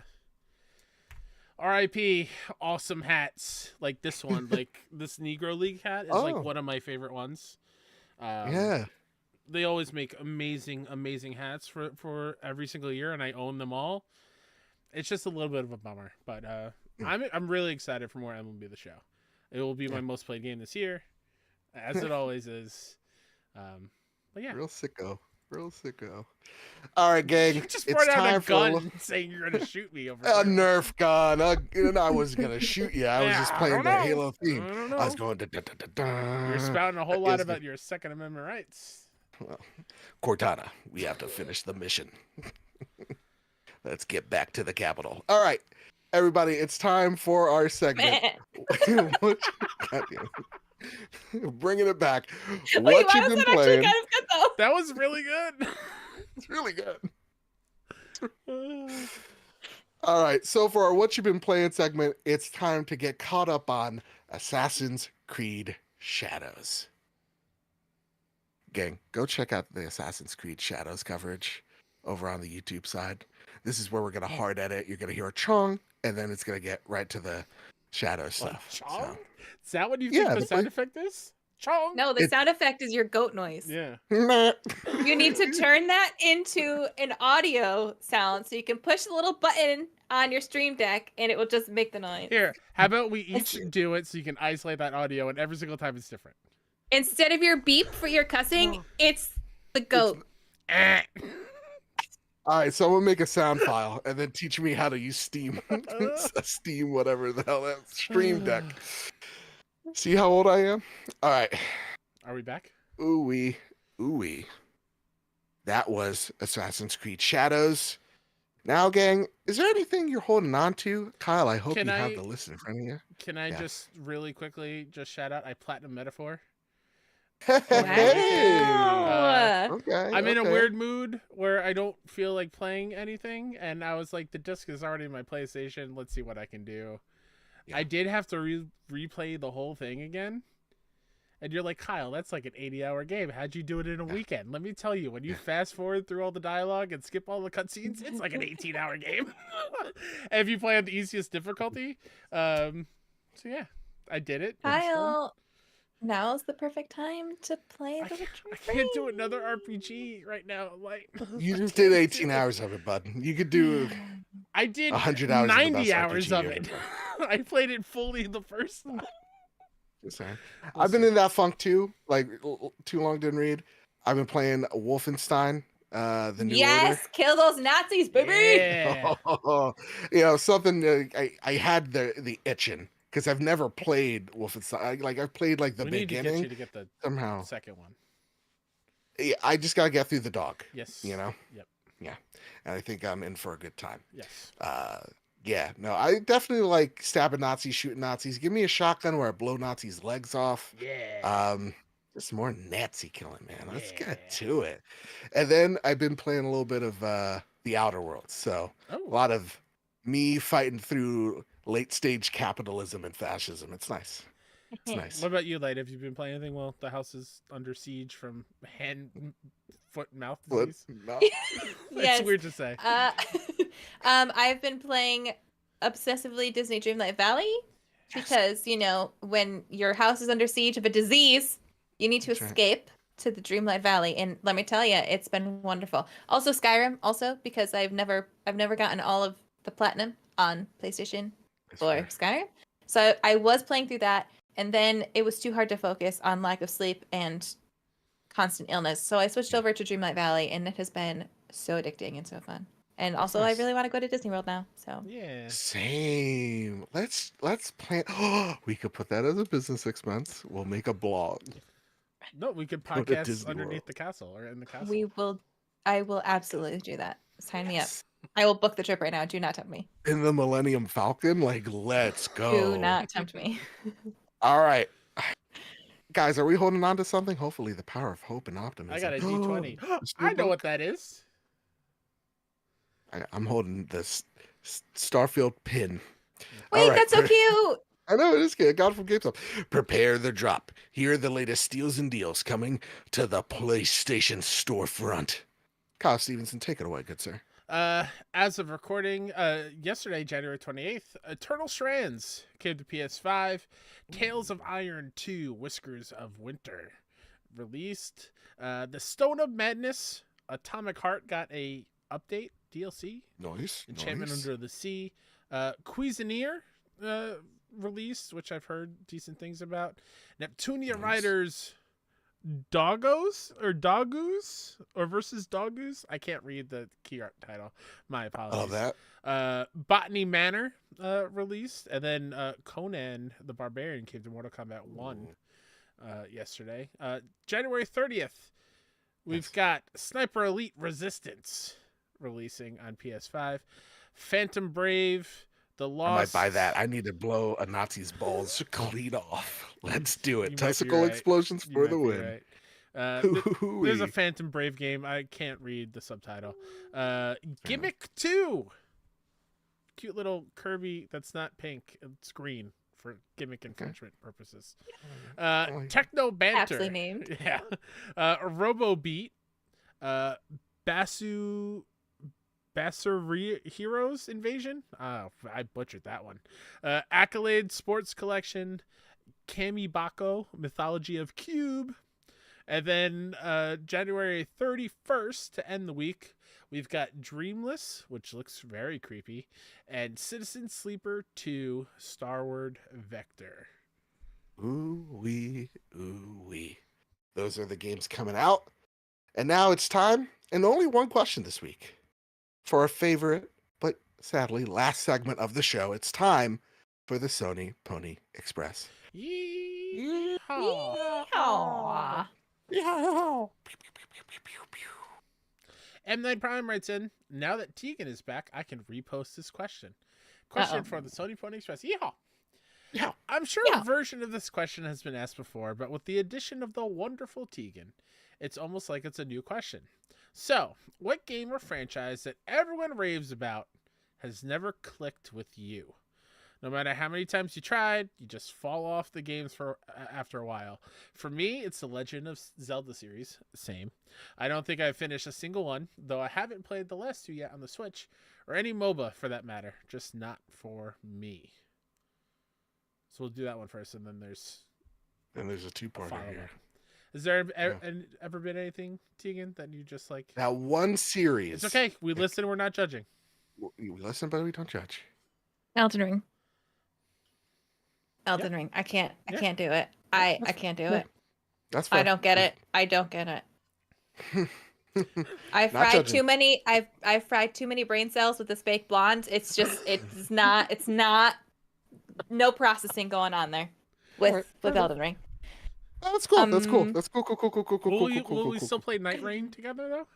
S2: R.I.P. awesome hats like this one, like this Negro League hat is like
S1: Oh.
S2: one of my favorite ones.
S1: Yeah.
S2: They always make amazing hats for every single year, and I own them all. It's just a little bit of a bummer, but I'm really excited for more MLB The Show. It will be my most played game this year, as it always is. But yeah,
S1: Real sicko. All right, gang.
S2: you just
S1: It's
S2: brought out a
S1: time for a
S2: gun saying you're gonna shoot me over
S1: A
S2: here.
S1: Nerf gun. I wasn't gonna shoot you. I was just playing the Halo theme.
S2: I don't know.
S1: I was going. Da, da, da, da, da.
S2: You're spouting a whole lot about your Second Amendment rights.
S1: Well, Cortana, we have to finish the mission. Let's get back to the Capitol. All right, everybody, it's time for our segment. Goddamn. Bringing it back.
S3: Wait,
S1: What
S3: why
S1: you
S3: was
S1: been
S3: that
S1: playing?
S3: actually kind of good though?
S2: That was really good.
S1: It's really good. All right, so for our What You Been Playing segment, it's time to get caught up on Assassin's Creed Shadows. Gang, go check out the Assassin's Creed Shadows coverage over on the YouTube side. This is where we're going to hard edit. You're going to hear a chong, and then it's going to get right to the shadow stuff.
S2: Chong?
S1: So.
S2: Is that what you think the sound effect is? Chong?
S3: No, the sound effect is your goat noise.
S2: Yeah.
S3: You need to turn that into an audio sound so you can push the little button on your stream deck and it will just make the noise.
S2: Here, how about we each do it so you can isolate that audio and every single time it's different.
S3: Instead of your beep for your cussing, it's the goat.
S1: All right, so I'm gonna make a sound file and then teach me how to use Steam. Steam, whatever the hell that Stream Deck. See how old I am? All right.
S2: Are we back?
S1: Ooh-wee. That was Assassin's Creed Shadows. Now, gang, is there anything you're holding on to? Kyle, I hope you have the list in front of you.
S2: Can I just really quickly just shout out, I platinum Metaphor.
S1: Hey!
S3: Wow.
S1: Okay.
S2: I'm in a weird mood where I don't feel like playing anything, and I was like, the disc is already in my PlayStation. Let's see what I can do. Yeah. I did have to replay the whole thing again. And you're like, Kyle, that's like an 80-hour game. How'd you do it in a weekend? Let me tell you, when you fast forward through all the dialogue and skip all the cutscenes, it's like an 18-hour game. And if you play on the easiest difficulty. So yeah, I did it.
S3: Kyle, now's the perfect time to play the
S2: I can't do another RPG right now. Like,
S1: you just did 18 hours of it, bud. You could do.
S2: I did
S1: 100 hours
S2: 90 hours of it. I played it fully the first time.
S1: Just saying. I've been in that funk too. Like, too long didn't read. I've been playing Wolfenstein, the new order.
S3: Kill those Nazis, baby.
S2: Yeah.
S1: You know, something I had the itching because I've never played Wolfenstein. I've played like the beginning.
S2: Need to get the
S1: somehow
S2: second one.
S1: Yeah, I just gotta get through the dog.
S2: Yes.
S1: You know.
S2: Yep.
S1: Yeah, and I think I'm in for a good time.
S2: Yes.
S1: Yeah, no, I definitely like stabbing Nazis, shooting Nazis. Give me a shotgun where I blow Nazis' legs off.
S2: Yeah.
S1: Just more Nazi killing, man. Let's get to it. And then I've been playing a little bit of The Outer Worlds. So a lot of me fighting through late stage capitalism and fascism. It's nice. It's nice.
S2: What about you, Light? Have you been playing anything while the house is under siege from hand, foot, mouth disease?
S3: Yes.
S2: It's weird to say.
S3: I've been playing obsessively Disney Dreamlight Valley because, you know, when your house is under siege of a disease, you need to escape to the Dreamlight Valley. And let me tell you, it's been wonderful. Also Skyrim, because I've never gotten all of the platinum on PlayStation for Skyrim. So I was playing through that, and then it was too hard to focus on lack of sleep and constant illness. So I switched over to Dreamlight Valley, and it has been so addicting and so fun. And also, I really want to go to Disney World now. So
S2: yeah,
S1: same. Let's plan. Oh, we could put that as a business expense. We'll make a blog.
S2: No, we could podcast underneath the castle or in the castle.
S3: We will. I will absolutely do that. Sign me up. I will book the trip right now. Do not tempt me.
S1: In the Millennium Falcon, let's go.
S3: Do not tempt me.
S1: All right. Guys, are we holding on to something? Hopefully the power of hope and optimism.
S2: I got a D20. I know what that is.
S1: I'm holding this Starfield pin.
S3: Wait, that's so cute.
S1: I know, it is good. Got it from GameStop. Prepare the drop. Here are the latest steals and deals coming to the PlayStation storefront. Kyle Stevenson, take it away, good sir.
S2: As of recording, yesterday, January 28th, Eternal Strands came to PS5. Tales of Iron 2, Whiskers of Winter released. The Stone of Madness, Atomic Heart got a update, DLC.
S1: Nice.
S2: Enchantment Under the Sea. Cuisinier released, which I've heard decent things about. Neptunia Riders Doggos or versus Doggoose. I can't read the key art title. My apologies.
S1: Love that.
S2: Botany Manor released, and then Conan the Barbarian came to Mortal Kombat 1 yesterday. January 30th, we've got Sniper Elite Resistance releasing on PS5. Phantom Brave, The Lost.
S1: I might buy that. I need to blow a Nazi's balls clean off. Let's do it.
S2: You might be
S1: Testicle
S2: right.
S1: explosions
S2: You
S1: for
S2: might
S1: the
S2: be
S1: win.
S2: right. There's a Phantom Brave game. I can't read the subtitle. Gimmick 2. Cute little Kirby that's not pink. It's green for gimmick infringement purposes. Techno Banter.
S3: Aptly named.
S2: Yeah. Robo Beat. Basser Heroes Invasion. Oh, I butchered that one. Accolade Sports Collection. Kamibako Mythology of Cube. And then January 31st to end the week, we've got Dreamless, which looks very creepy, and Citizen Sleeper 2 Starward Vector.
S1: Ooh wee, ooh wee. Those are the games coming out. And now it's time, and only one question this week, for our favorite, but sadly last segment of the show. It's time for the Sony Pony Express.
S3: Yeehaw.
S1: Yeah.
S2: M9 Prime writes in, now that Teegan is back, I can repost this question. Question for the Sony Pony Express. Yeehaw.
S1: Yeah.
S2: I'm sure a version of this question has been asked before, but with the addition of the wonderful Teegan, it's almost like it's a new question. So, what game or franchise that everyone raves about has never clicked with you? No matter how many times you tried, you just fall off the games after a while. For me, it's the Legend of Zelda series. Same. I don't think I've finished a single one, though I haven't played the last two yet on the Switch, or any MOBA for that matter. Just not for me. So we'll do that one first, and then there's
S1: a two-parter here.
S2: Has there ever been anything, Teegan, that you just like?
S1: That one series.
S2: It's okay. We listen. We're not judging.
S1: We listen, but we don't judge.
S3: Elden Ring. Ring. I can't do it. I can't do it.
S1: That's fine.
S3: I don't get it. I've fried too many. I've fried too many brain cells with this baked blonde. It's not. No processing going on there with Elden Ring.
S1: Oh, that's cool. That's cool. That's cool.
S2: Will we still play Night Rain together though?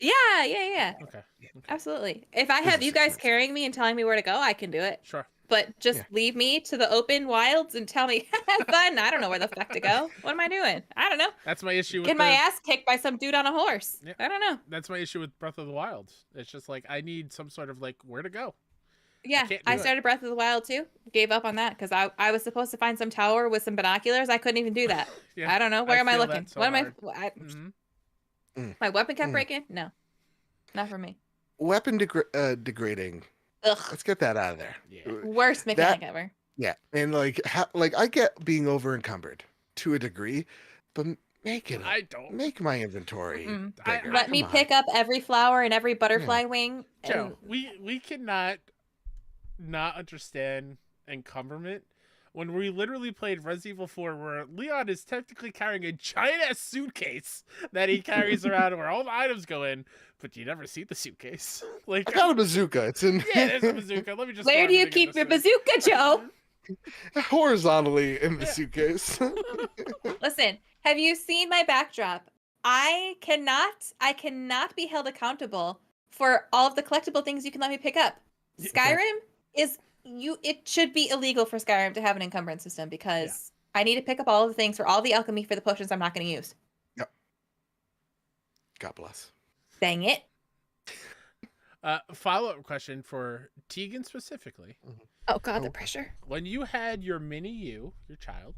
S3: Yeah.
S2: Okay.
S3: Absolutely. If I have you guys carrying me and telling me where to go, I can do it.
S2: Sure.
S3: But just leave me to the open wilds and tell me, have fun. I don't know where the fuck to go. What am I doing? I don't know.
S2: That's my issue with
S3: Get my ass kicked by some dude on a horse.
S2: Yeah.
S3: I don't know.
S2: That's my issue with Breath of the Wild. It's just like I need some sort of like where to go.
S3: Yeah, I started Breath of the Wild too. Gave up on that because I was supposed to find some tower with some binoculars. I couldn't even do that. I don't know. Where am I looking?
S2: So
S3: what am
S2: I?
S3: My weapon kept breaking? No. Not for me.
S1: Weapon degrading.
S3: Ugh.
S1: Let's get that out of there.
S2: Yeah.
S3: Worst mechanic ever.
S1: Yeah, and like I get being over encumbered to a degree, but make my inventory bigger.
S3: Let me pick up every flower and every butterfly wing.
S2: Joe, we cannot not understand encumberment when we literally played Resident Evil 4 where Leon is technically carrying a giant ass suitcase that he carries around where all the items go in, but you never see the suitcase. Like
S1: I got a bazooka. It's in
S2: there's a bazooka. Let me just
S3: Where do you keep your bazooka, Joe?
S1: horizontally in the suitcase.
S3: Listen, have you seen my backdrop? I cannot be held accountable for all of the collectible things you can let me pick up. Skyrim it should be illegal for Skyrim to have an encumbrance system because I need to pick up all of the things for all the alchemy for the potions I'm not going to use.
S1: Yep. God bless.
S3: Dang it.
S2: Follow-up question for Teegan specifically.
S3: Oh God, the pressure.
S2: When you had your mini you, your child,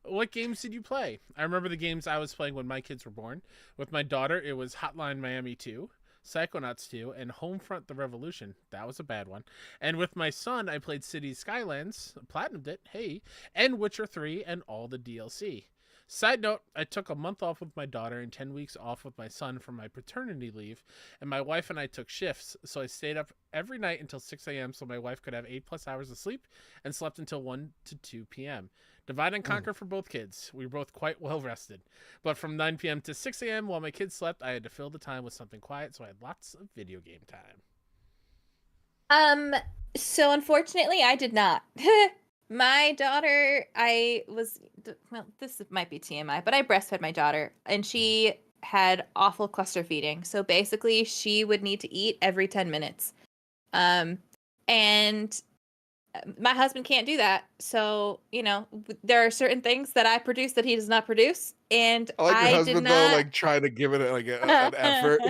S2: What games did you play? I remember the games I was playing when my kids were born. With my daughter, it was Hotline Miami 2, Psychonauts 2, and Homefront: The Revolution. That was a bad one. And with my son, I played Cities Skylines, platinumed it, hey, and Witcher 3, and all the DLC. Side note, I took a month off with my daughter and 10 weeks off with my son for my paternity leave, and my wife and I took shifts, so I stayed up every night until 6 a.m. so my wife could have 8+ hours of sleep and slept until 1 to 2 p.m. Divide and conquer for both kids. We were both quite well rested. But from 9 p.m. to 6 a.m. while my kids slept, I had to fill the time with something quiet, so I had lots of video game time.
S3: So unfortunately, I did not. My daughter, well, this might be TMI, but I breastfed my daughter, and she had awful cluster feeding. So basically, she would need to eat every 10 minutes. And my husband can't do that. So, there are certain things that I produce that he does not produce. And
S1: I like your
S3: I
S1: husband
S3: did
S1: though,
S3: not.
S1: like trying to give it like an effort.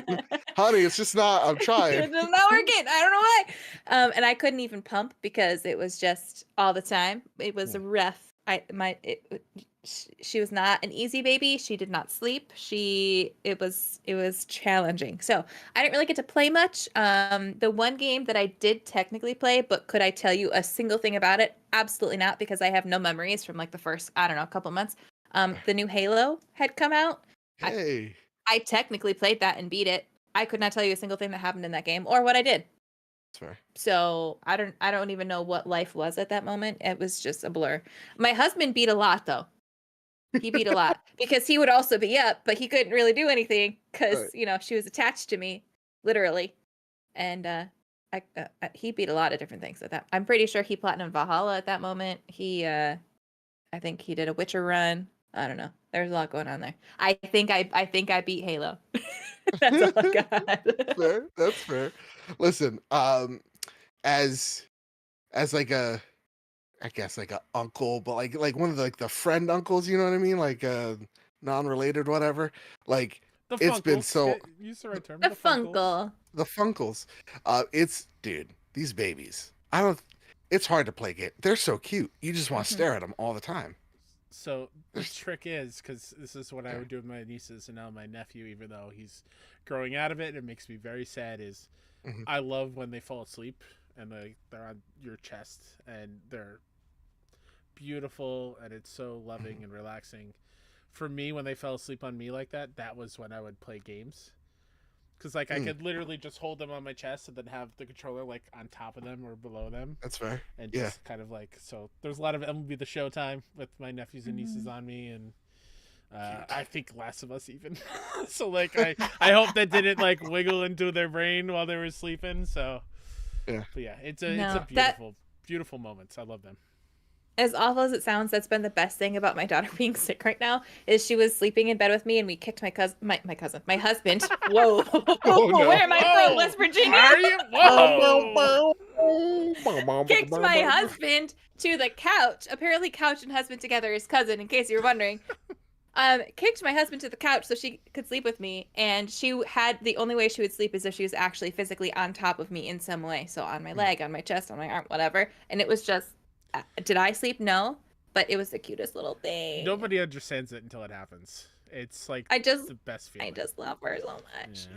S1: Honey, it's just not. I'm trying.
S3: It's just not working. I don't know why. And I couldn't even pump because it was just all the time. It was rough. She was not an easy baby. She did not sleep. It was challenging. So I didn't really get to play much. The one game that I did technically play, but could I tell you a single thing about it? Absolutely not, because I have no memories from like the first, I don't know, couple months. The new Halo had come out.
S1: Hey.
S3: I technically played that and beat it. I could not tell you a single thing that happened in that game or what I did.
S1: That's fair.
S3: So I don't even know what life was at that moment. It was just a blur. My husband beat a lot though. He beat a lot because he would also be up, but he couldn't really do anything because she was attached to me, literally, and he beat a lot of different things at that. I'm pretty sure he platinumed Valhalla at that moment. I think he did a Witcher run. I don't know. There's a lot going on there. I think I beat Halo. That's all I got.
S1: Fair. That's fair. Listen, as like a, I guess like a uncle, but like one of the friend uncles, you know what I mean? Like non-related, whatever. Like it's been so.
S2: Use the right term.
S3: The Funkle.
S1: The Funkles. Dude, these babies. It's hard to play game. They're so cute. You just want to stare at them all the time.
S2: So the trick is, because this is what I would do with my nieces and now my nephew, even though he's growing out of it, it makes me very sad, is I love when they fall asleep and they're on your chest and they're beautiful and it's so loving and relaxing. For me, when they fell asleep on me like that, that was when I would play games. Because I could literally just hold them on my chest and then have the controller like on top of them or below them.
S1: That's fair.
S2: And just kind of like, so there's a lot of MLB The Show time with my nephews and nieces on me, and I think Last of Us even. So like I hope that didn't like wiggle into their brain while they were sleeping. So but yeah, it's a beautiful moments. I love them.
S3: As awful as it sounds, that's been the best thing about my daughter being sick right now, is she was sleeping in bed with me and we kicked my husband. Whoa.
S1: Oh, no.
S3: Where am I from? West Virginia?
S2: Are you? Whoa.
S3: Kicked my husband to the couch. Apparently couch and husband together is cousin, in case you were wondering. Kicked my husband to the couch so she could sleep with me, and the only way she would sleep is if she was actually physically on top of me in some way. So on my leg, on my chest, on my arm, whatever. And it was just, did I sleep? No, but it was the cutest little thing.
S2: Nobody understands it until it happens. It's like the best feeling.
S3: I just love her so much.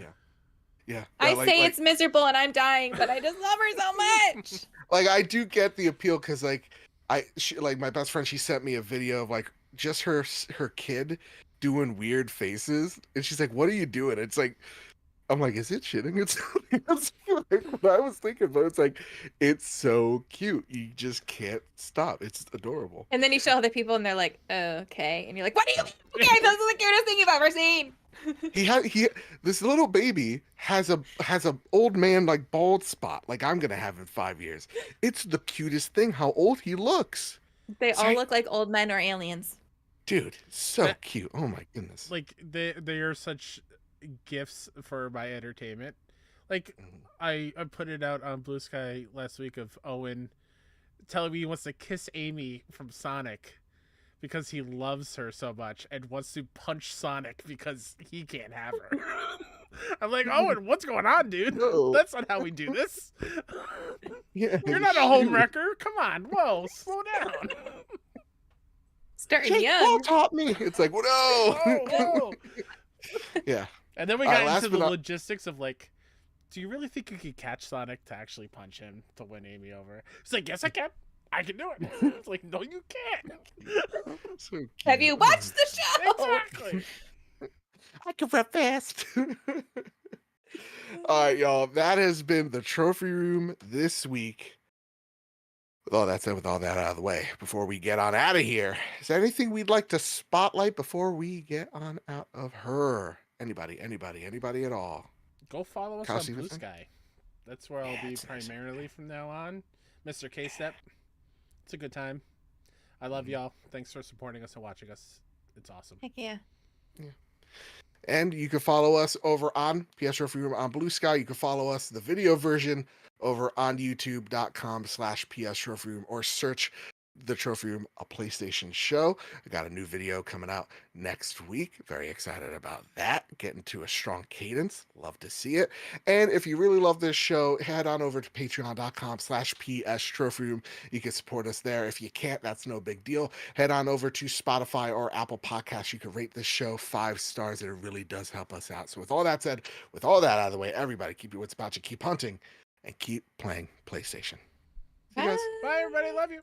S1: Yeah.
S3: I say it's miserable and I'm dying, but I just love her so much.
S1: Like I do get the appeal because like my best friend, she sent me a video of like just her kid doing weird faces, and she's like, "What are you doing?" It's like, I'm like, is it shitting? It's like what I was thinking, but it's like, it's so cute. You just can't stop. It's adorable.
S3: And then you show other people, and they're like, oh, "Okay," and you're like, "What do you mean? Okay, this is the cutest thing you've ever seen."
S1: This little baby has a old man like bald spot like I'm gonna have in 5 years. It's the cutest thing. How old he looks.
S3: They all look like old men or aliens.
S1: Dude, so cute. Oh my goodness.
S2: Like they are such gifts for my entertainment. Like I put it out on Blue Sky last week of Owen telling me he wants to kiss Amy from Sonic because he loves her so much and wants to punch Sonic because he can't have her. I'm like, Owen, what's going on, dude?
S1: No.
S2: That's not how we do this.
S1: Yeah,
S2: You're not a home wrecker. Come on, whoa, slow down.
S3: Starting
S1: Jake Paul
S3: young.
S1: taught me. It's like, no.
S2: Whoa.
S1: Yeah.
S2: And then we
S1: All right,
S2: got
S1: last
S2: into the
S1: but not-
S2: logistics of like, do you really think you could catch Sonic to actually punch him to win Amy over? He's like, yes, I can. I can do it. It's like, no, you can't.
S1: So
S3: Have
S1: cute.
S3: you watched the show?
S2: Exactly.
S1: I can run fast. All right, y'all. That has been the trophy room this week. With all that said, with all that out of the way, before we get on out of here, is there anything we'd like to spotlight before we get on out of her? Anybody at all?
S2: Go follow us
S1: Kyle
S2: on Blue
S1: Stevenson?
S2: Sky. That's where I'll
S1: Yeah,
S2: be
S1: it's nice.
S2: primarily from now on. Mr. K-Step. It's a good time. I love y'all. Thanks for supporting us and watching us. It's awesome.
S3: Heck yeah.
S1: And you can follow us over on PS Trophy Room on Blue Sky. You can follow us, the video version, over on youtube.com/PS Trophy Room, or search the Trophy Room, a PlayStation show. I got a new video coming out next week. Very excited about that. Getting to a strong cadence. Love to see it. And if you really love this show, head on over to patreon.com/PS Trophy Room. You can support us there. If you can't, that's no big deal. Head on over to Spotify or Apple Podcasts. You can rate this show 5 stars. It really does help us out. So with all that said, with all that out of the way, everybody keep your wits about you, keep hunting, and keep playing PlayStation. See you guys.
S2: Bye, everybody. Love you.